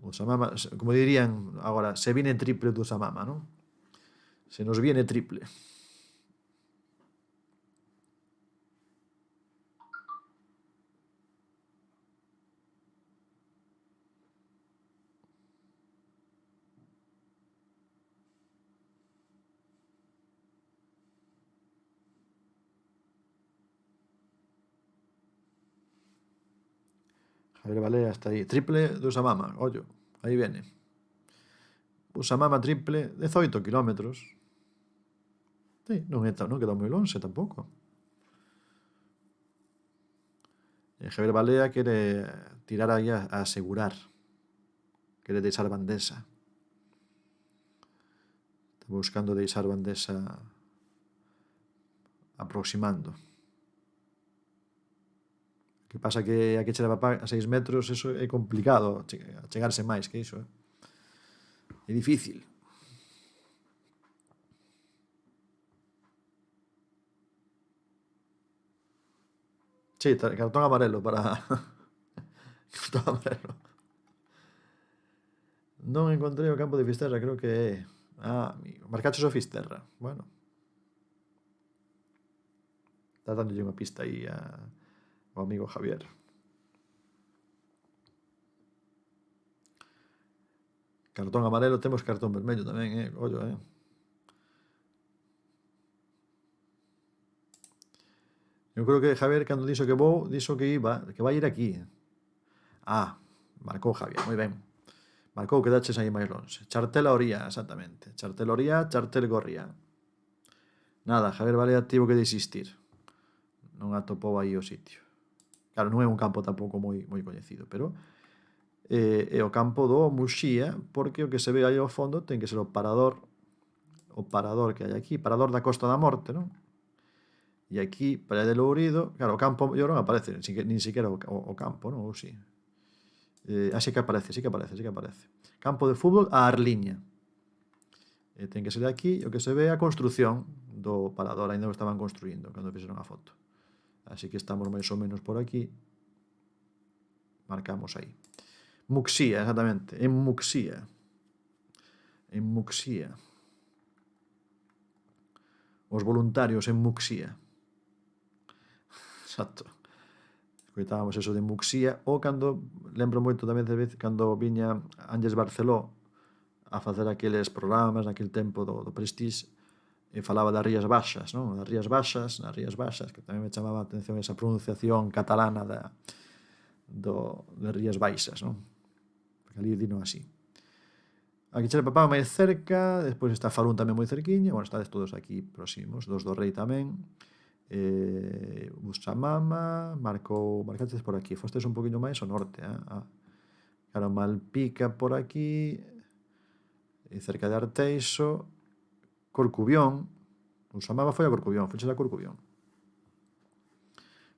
Usamama, como dirían agora, se viene triple do Usamama, non? Se nos viene triple. Javier Balea está aí. Triple do Usamama, ollo, aí viene. Usamama triple, 18 kilómetros. Sí, non queda moi longe tampouco. E Javier Balea quere tirar aí a asegurar. Quere deixar bandesa. Está buscando deixar bandesa aproximando. O que pasa que a que Chele Papá a 6 metros, eso é complicado, chegarse máis que iso, É difícil. Sí, cartón amarelo para... cartón amarelo. Non encontrei o campo de Fisterra, creo que é... amigo, marcaches o Fisterra. Bueno. Está dándolle unha pista aí ao amigo Javier. Cartón amarelo, temos cartón vermello tamén, ollo, Eu creo que Javier, cando dixo que vai ir aquí. Marcou Javier, moi ben. Marcou que daches aí máis longe. Chartel a Oría, exactamente. Chartel Oría, Chartel Gorría. Nada, Javier Balea tivo que desistir. Non atopou aí o sitio. Claro, non é un campo tampouco moi coñecido, pero é o campo do Muxía, porque o que se ve aí ao fondo ten que ser o parador que hai aquí, parador da Costa da Morte, non? E aquí, Praia de Lourido, claro, o campo yo non aparece, nin siquiera o campo, non? Ou si? Sí que aparece. Campo de fútbol a Arliña. Ten que ser aquí o que se ve a construción do parador, ainda o estaban construindo cando fixeron a foto. Así que estamos máis ou menos por aquí. Marcamos aí. Muxía, exactamente, en Muxía. Os voluntarios en Muxía. Exacto. Escoitábamos eso de Muxía, ou cando, lembro moito tamén de vez, cando viña Ángeles Barceló a facer aqueles programas naquele tempo do Prestige, e falaba das Rías Baixas, non? Das Rías Baixas, que tamén me chamaba a atención esa pronunciación catalana de Rías Baixas, non? Porque ali dino así. Aquí Chele Papá máis cerca, despois está Falún tamén moi cerquiña, bueno, estades todos aquí próximos, dos do Rei tamén, Usamama, marcaches por aquí, fostes un poquinho máis ao norte, claro, Malpica por aquí, e cerca de Arteixo, Corcubión, Usamama foi a Corcubión, foches a Corcubión.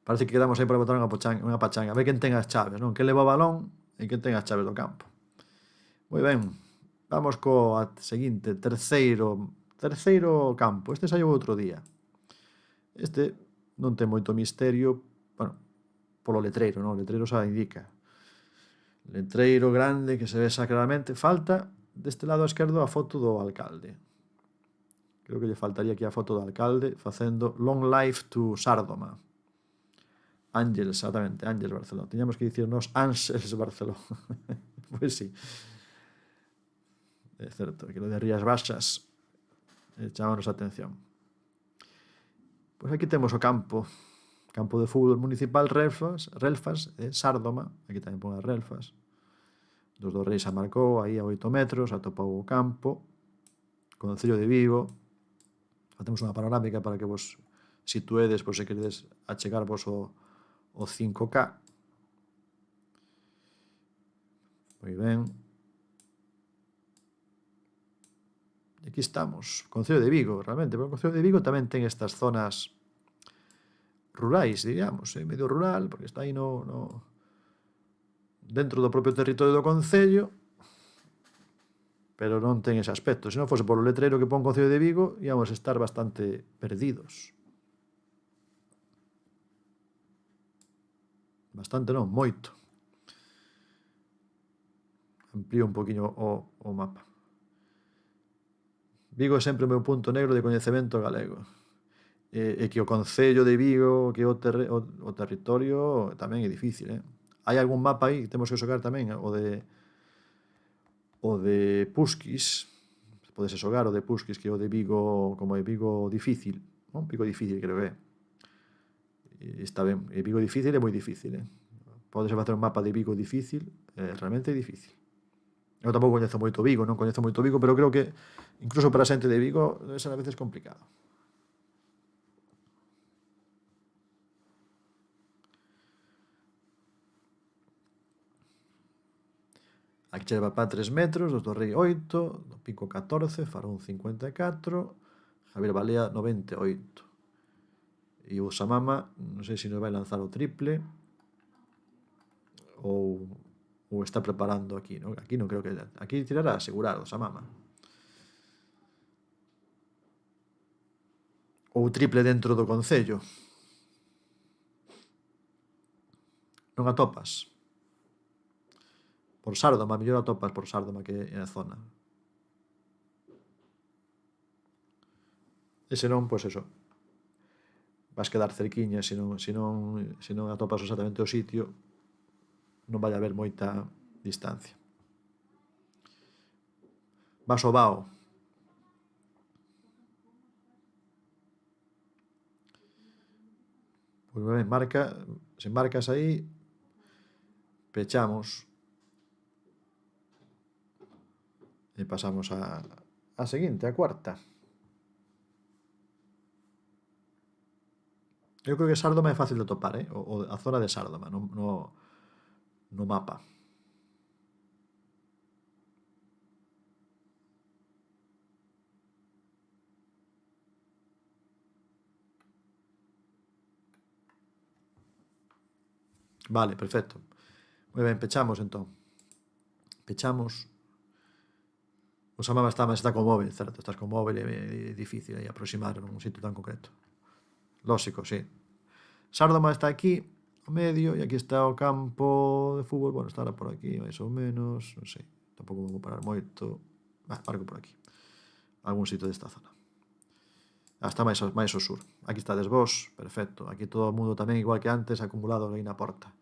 Parece que quedamos aí para botar unha pachanga, a ver quen ten as chaves, non? Quen leva o balón e quen ten as chaves do campo. Moi ben, vamos co seguinte, terceiro campo. Este saiu outro día. Este non ten moito misterio, bueno, polo letreiro, non? O letreiro xa indica. Letreiro grande que se ve xa claramente. Falta, deste lado esquerdo, a foto do alcalde. Creo que lle faltaría aquí a foto do alcalde facendo Long Life to Sárdoma. Ángeles, exactamente, Ángeles Barceló. Teñamos que dicirnos Ángeles Barceló. Pois sí. É certo, que lo de Rías Baixas chamanos a atención. Pois aquí temos o campo de fútbol municipal Relfas, Sárdoma, aquí tamén pon as Relfas. Dos do Reis a marcou, aí a 8 metros, atopou o campo, Concello de Vigo. Facemos unha panorámica para que vos situedes, por se queredes achegarvos o 5K. Moi ben. E aquí estamos, Concello de Vigo, realmente, pero o Concello de Vigo tamén ten estas zonas rurais, digamos, medio rural, porque está aí dentro do propio territorio do Concello, pero non ten ese aspecto. Se non fose polo letreiro que pon Concello de Vigo, íamos estar bastante perdidos. Bastante non, moito. Amplío un poquinho o mapa. Vigo é sempre o meu punto negro de coñecemento galego. E que o Concello de Vigo, que o territorio tamén é difícil, Hai algún mapa aí que temos que xogar tamén, o de Pusquis, podese xogar o de Pusquis, que é o de Vigo, como é Vigo difícil, non? Vigo difícil, creo que é. Está ben, e Vigo difícil é moi difícil, Podese facer un mapa de Vigo difícil, realmente é difícil. Eu tampouco coñezo moito Vigo, pero creo que incluso para a xente de Vigo debe ser a veces complicado. Aquí Chele Papá 3 metros, dos do Rei 8, do Pico 14, Farón 54, Javier Balea 98. E o Usamama, non sei se nos vai lanzar o triple ou está preparando aquí, non? Aquí non creo que... Aquí tirará asegurado o Usamama. Ou triple dentro do Concello. Non atopas? Por Sárdoma, mellor atopas por Sárdoma, que é a zona. E se non, pois eso, vas quedar cerquiña, se non atopas exactamente o sitio, non vai haber moita distancia. Vas ao Bao. Pois ben, se marcas aí, pechamos e pasamos a seguinte, a cuarta. Eu creo que Sárdoma é fácil de topar, a zona de Sárdoma no mapa. Vale, perfecto. Moi ben, pechamos entón. Pechamos. O Samama está con móvil, certo? Estás con móvil, é difícil aí aproximar nun sitio tan concreto. Lóxico, sí. Sardoma está aquí, no medio, e aquí está o campo de fútbol. Bueno, estará por aquí, máis ou menos, non sei. Tampouco vou parar moito. Marco por aquí. Algún sitio desta zona. Está máis ao sur. Aquí estades vos, perfecto. Aquí todo o mundo tamén, igual que antes, acumulado aí na porta.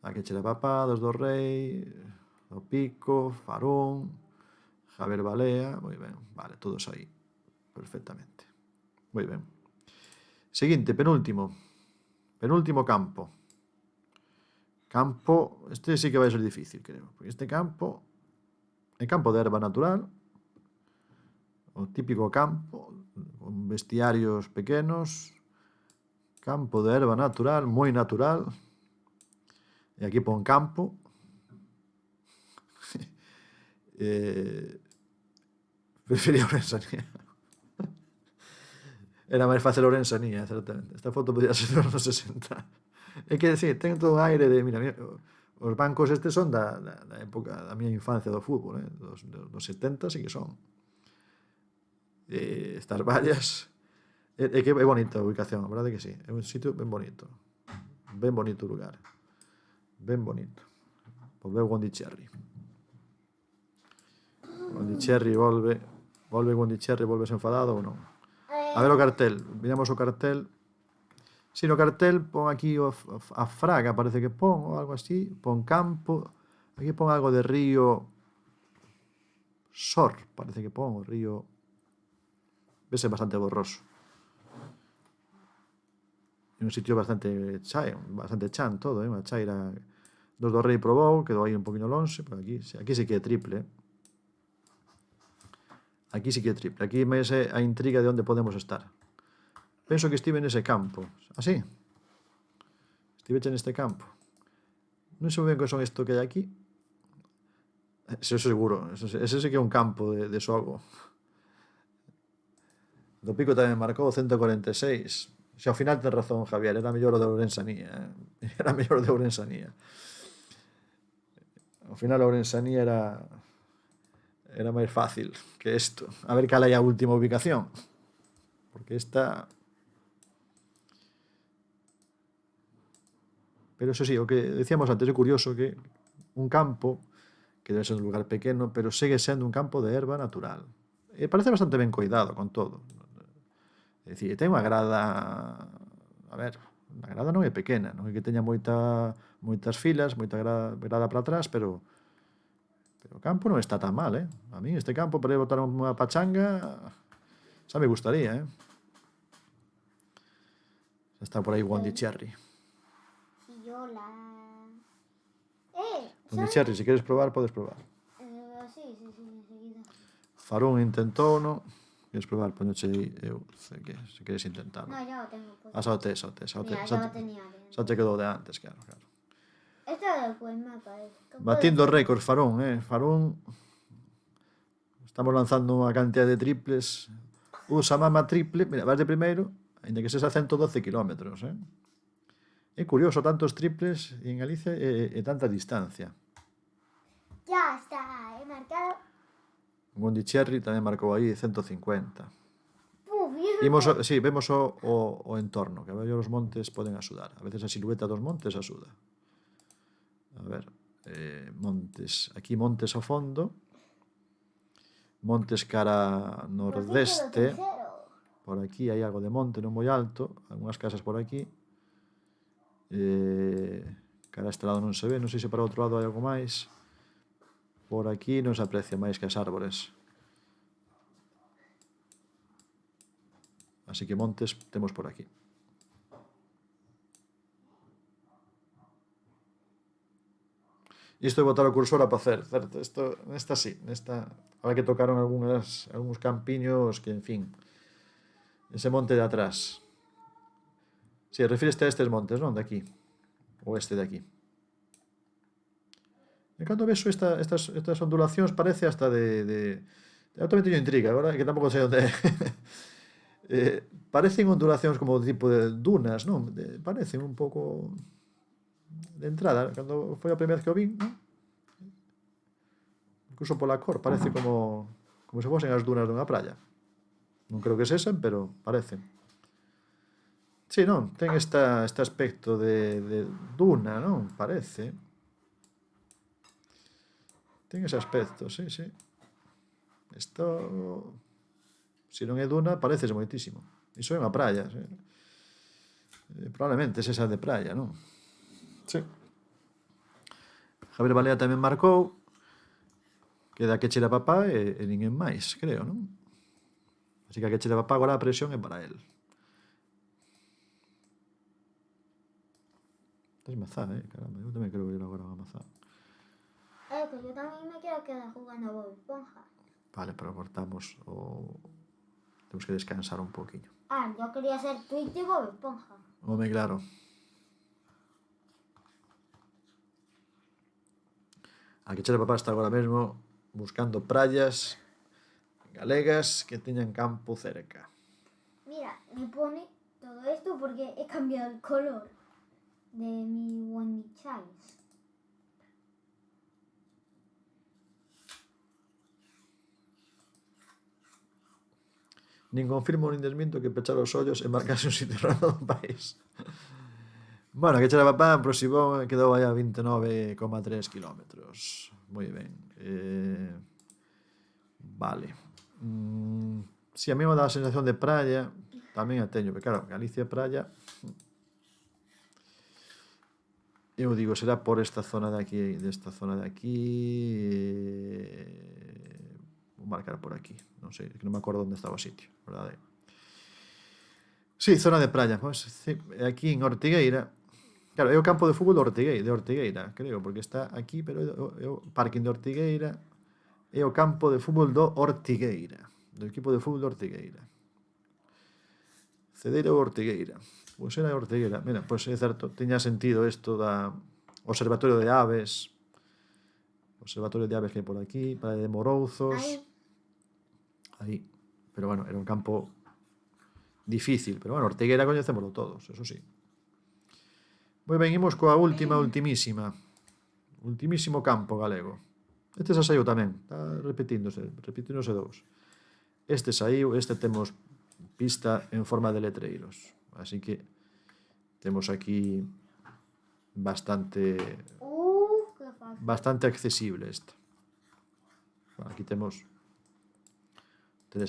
Aquí Chele Papados, do Rei, do Pico, Farón, Javier Balea, moi ben. Vale, todos aí. Perfectamente. Moi ben. Seguinte, penúltimo. Penúltimo campo. Campo, este sí que vai ser difícil, creo. Porque este campo é campo de erva natural. O típico campo, con bestiarios pequenos. Campo de erva natural, moi natural. E aquí pon campo. Prefería Ourensanía. Era máis fácil Ourensanía, certamente. Esta foto podía ser dos anos 60. É que, sí, ten todo un aire de... Mira, os bancos estes son da época da miña infancia do fútbol, dos 70 sí que son. Estas vallas... É que é bonita a ubicación, a verdade que sí. É un sitio ben bonito. Ben bonito o lugar. Ben bonito. Volveu Gondicherry. Gondicherry volve Gondicherry, volves enfadado ou non? A ver o cartel, miramos o cartel. Si no cartel pon aquí a fraga, parece que pon, ou algo así, pon campo, aquí pon algo de río Sor, parece que pon o río, vese bastante borroso. É un sitio bastante chan todo, unha chaira dos do Rei probou, quedou aí un poquinho lonxe, pero aquí sí que é triple, Aquí sí que é triple. Aquí máis é a intriga de onde podemos estar. Penso que estive nese campo. Así? Estiveche neste campo. Non sei ben que son isto que hai aquí. Eso seguro. Ese sí que é un campo de xogo. Do Pico tamén marcou 146. Se ao final ten razón, Javier. Era mellor o de Ourensanía. Era mellor o de Ourensanía. Ao final a Ourensanía era máis fácil que isto. A ver cal é a última ubicación. Porque esta... Pero eso sí, o que decíamos antes, é curioso que un campo, que debe ser un lugar pequeno, pero segue sendo un campo de erva natural. E parece bastante ben cuidado con todo. É dicir, ten unha grada... A ver, a grada non é pequena, non é que teña moitas filas, moita grada para atrás, pero o campo non está tan mal, A mí este campo para ir botar unha pachanga xa me gustaría, Está por aí Gondicherry. Sí, hola. Gondicherry, se queres probar, podes probar. Sí, enseguida. Farón intentou, non? Queres probar? Poñoche aí, se queres intentar. No, ya lo tengo. Pues. Xa o tes. Mira, ya lo tenía. Xa te quedou de antes, claro. Esto después me parece. Batindo récords, Farón, Farón. Estamos lanzando unha cantidad de triples. Samama triple, mira, vas de primeiro, ainda que sexa 112 kilómetros, É curioso, tantos triples en Galicia e tanta distancia. Ya está, he marcado. Gondicherry tamén marcou aí 150. Vemos o entorno, que a veces os montes poden axudar. A veces a silueta dos montes axuda. A ver, montes. Aquí montes ao fondo. Montes cara nordeste. Por aquí hai algo de monte, non moi alto. Algúnas casas por aquí. Cara a este lado non se ve. Non sei se para o outro lado hai algo máis. Por aquí non se aprecia máis que as árbores. Así que montes temos por aquí. Isto é botar o cursor a facer, certo? Nesta sí, ahora que tocaron algúns campiños que, en fin, ese monte de atrás. Si, refíreste a estes montes, non? De aquí. Ou este de aquí. E cando vexo estas ondulacións parece hasta de... Eu tamén teño intriga, agora que tampouco sei onde é. Parecen ondulacións como tipo de dunas, non? Parecen un pouco... de entrada, cando foi a primeira vez que o vin, non? Incluso pola cor, parece como se fosen as dunas dunha praia. Non creo que sesen, pero parecen. Sí, non? Ten este aspecto de duna, non? Parece. Ten ese aspecto, sí, sí. Isto, se non é duna, parecese moitísimo. Iso é unha praia, sí. Probablemente esa de praia, non? Sí. Javier Balea tamén marcou. Queda que chera papá e ninguén máis, creo, non? Así que a que chera papá agora a presión é para él. Estás mazá, caramba, eu tamén creo que ir agora a mazá. Que yo también me quiero quedar jugando a Bob Esponja. Vale, pero cortamos o... Temos que descansar un poquinho. Yo quería ser Twitch de Bob Esponja. Home, claro. A que chera papá está agora mesmo buscando praias galegas que teñan campo cerca. Mira, me pone todo esto porque he cambiado el color de mi One Chance. Nin confirmo nin desminto que pechar os ollos e marcarse un sitio raro do país. Bueno, que chera papá aproximou e quedou aí a 29,3 kilómetros. Moi ben. Vale. Si a mí me dá a sensación de praia, tamén a teño, porque claro, Galicia praia, eu digo, será por esta zona de aquí, desta zona de aquí, vou marcar por aquí, non sei, que non me acordo onde estaba o sitio, verdade? Sí, zona de praia, pois, sí, aquí en Ortigueira, claro, é o campo de fútbol de Ortigueira, creo, porque está aquí, pero é o parking de Ortigueira, é o campo de fútbol do Ortigueira, do equipo de fútbol de Ortigueira. Cedeira ou Ortigueira? Pois era Ortigueira. Mira, pois é certo, tiña sentido isto da Observatorio de Aves. Observatorio de Aves que hai por aquí, Praia de Morouzos. Aí. Pero bueno, era un campo difícil, pero bueno, Ortigueira coñecémoslo todos, eso sí. Moi ben, imos coa ultimísima. Ultimísimo campo galego. Este xa saiu tamén, está repetíndose dous. Este saiu, este temos pista en forma de letreiros. Así que temos aquí bastante accesible isto. Aquí tedes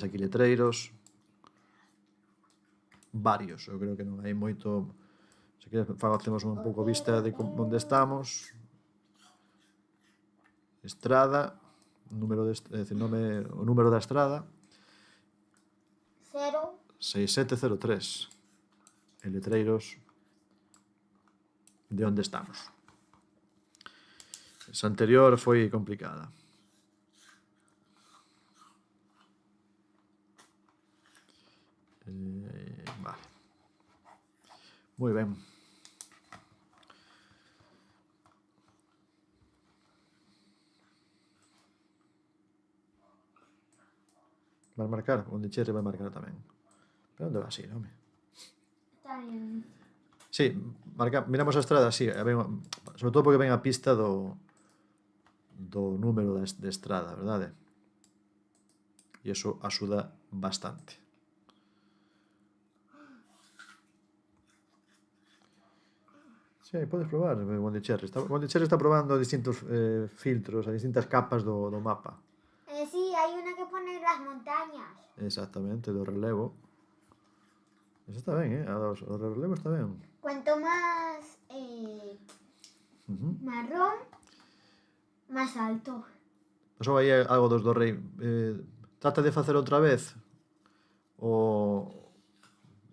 aquí letreiros varios, eu creo que non hai moito. Se queres facemos un pouco vista de onde estamos. Estrada, o número da estrada 6703. E letreiros de onde estamos. Esa anterior foi complicada. Vale. Moi ben. Vas marcar? Onde Cherry vai marcar tamén. Pero onde vas ir, home? Está bien. Sí, miramos a estrada, sí, sobre todo porque ven a pista do número de estrada, verdade? E iso axuda bastante. Sí, podes probar Bondicherry. Bondicherry está probando distintos filtros, a distintas capas do mapa. Sí, hay una que pone las montañas. Exactamente, do relevo. Eso está ben, o relevo está ben. Cuanto más marrón, más alto. Pasou aí algo dos do rei. Trata de facer outra vez o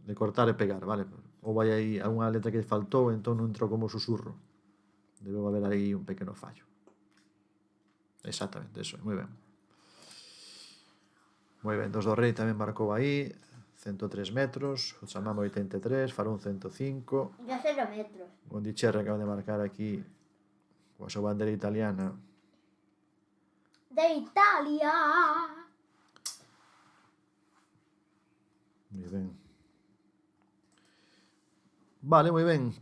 de cortar e pegar, vale? Ou vai aí algunha letra que faltou, entón non entrou como susurro. Debe haber aí un pequeno fallo. Exactamente, eso, moi ben. Moi ben, dos do rei tamén marcou aí 103 metros, Chamamo 83, Farún 105. Yo 0 metros. Bondicherry acaba de marcar aquí coa súa bandera italiana. De Italia. Moi ben. Vale, moi ben.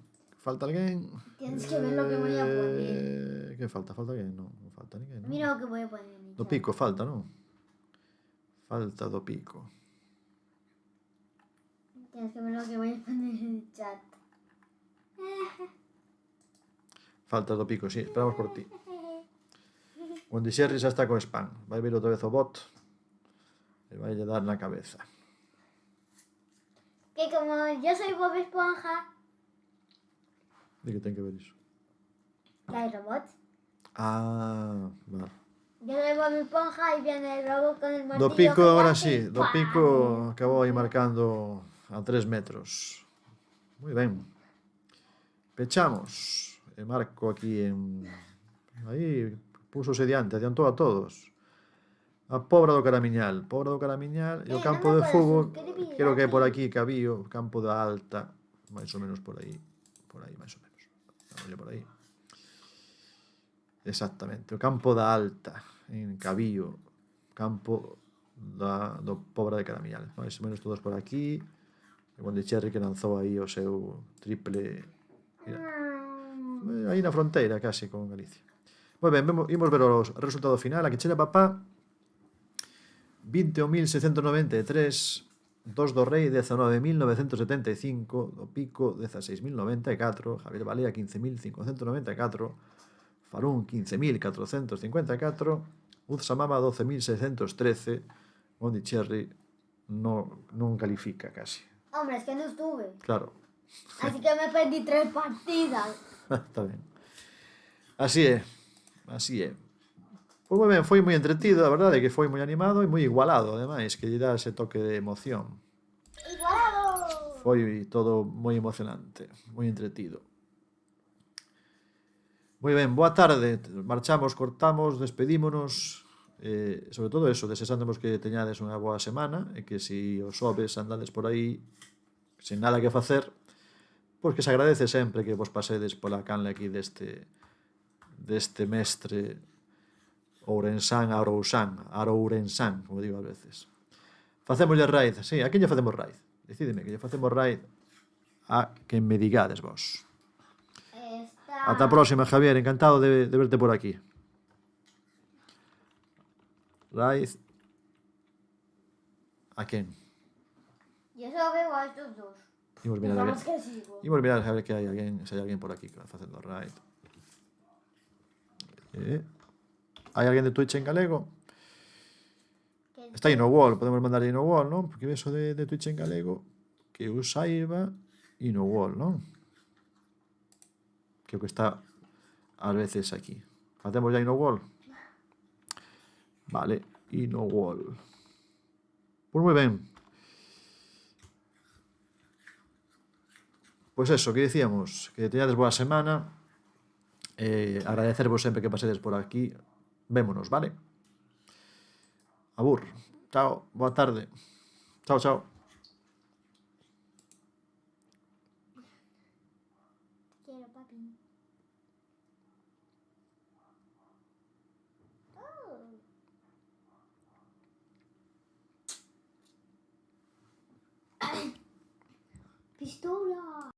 Falta alguén? Tienes que ver lo que voy a poner. Que falta? Falta alguén? Non falta ninguén, non? Mira lo que voy a poner en el Do chat. pico falta, non? Falta do pico. Tienes que ver lo que voy a poner en el chat. Falta do pico, sí, esperamos por ti. Wendy Sherry xa está co spam. Vai vir outra vez o bot e vai lle dar na cabeza. Que como yo soy Bob Esponja, Di que ten que ver iso. que hay robots. Ah, vale. Yo soy Bob Esponja y viene el robot con el martillo. Do pico agora gigante y sí, do ¡pam! pico acabou aí marcando a 3 metros. Moi ben. Pechamos. E marco aquí en... Aí púsose diante, adiantou a todos. A Pobra do Caramiñal. Pobra do Caramiñal e o Non campo me de podes fútbol. suscribir Creo que é por aquí. aquí que había o campo da Alta. Mais ou menos por aí. Por aí, máis ou menos. Vamos por aí. Exactamente. O campo da Alta. En Cabío. Campo do Pobra de Caramiñal. Mais ou menos todos por aquí. E Wendy Cherry que lanzou aí o seu triple... Mira, aí na fronteira casi con Galicia. Moi ben, imos ver o resultado final. A que chega papá 21.693, 2 do Rei 19.975, do Pico 16.094, Javier Balea 15.594, Farún 15.454, Uzsamama 12.613, Wendy Cherry non califica casi. Hombre, es que no estuve. Claro, Así que me perdí 3 partidas. está ben. Así é, así é. Pois moi ben, foi moi entretido, a verdade é que foi moi animado e moi igualado, ademais, que lle dá ese toque de emoción. ¡Igualado! Foi todo moi emocionante, moi entretido. Moi ben, boa tarde, marchamos, cortamos, despedímonos, sobre todo eso, desexándonos que teñades unha boa semana e que se os xoves andades por aí sen nada que facer, pois que se agradece sempre que vos pasedes pola canle aquí deste mestre Ourensán, Arourensán, como digo a veces. Facémoslle raid, sí, a quen lle facemos raid? Decídeme que lle facemos raid a quen me digades vos. Ata a próxima, Javier, encantado de verte por aquí. Raid a quen? Yo solo veo a estos dos. Imos mirar, Vamos que sigo. imos mirar a ver que hai alguén, se hai alguén por aquí que va facendo raid. Hai alguén de Twitch en galego? Está aí no wall, podemos mandar aí no wall, non? Porque eso de Twitch en galego, que eu saiba, e no wall, non? Que o que está ás veces aquí. Facemos aí no wall? Vale, e no wall. Pois moi ben. Pois eso, que dicíamos, que teñades boa semana, agradecervos sempre que pasedes por aquí. Vémonos, vale? Abur. Chao, boa tarde. Chao, chao. Te quiero, papi. Pistola.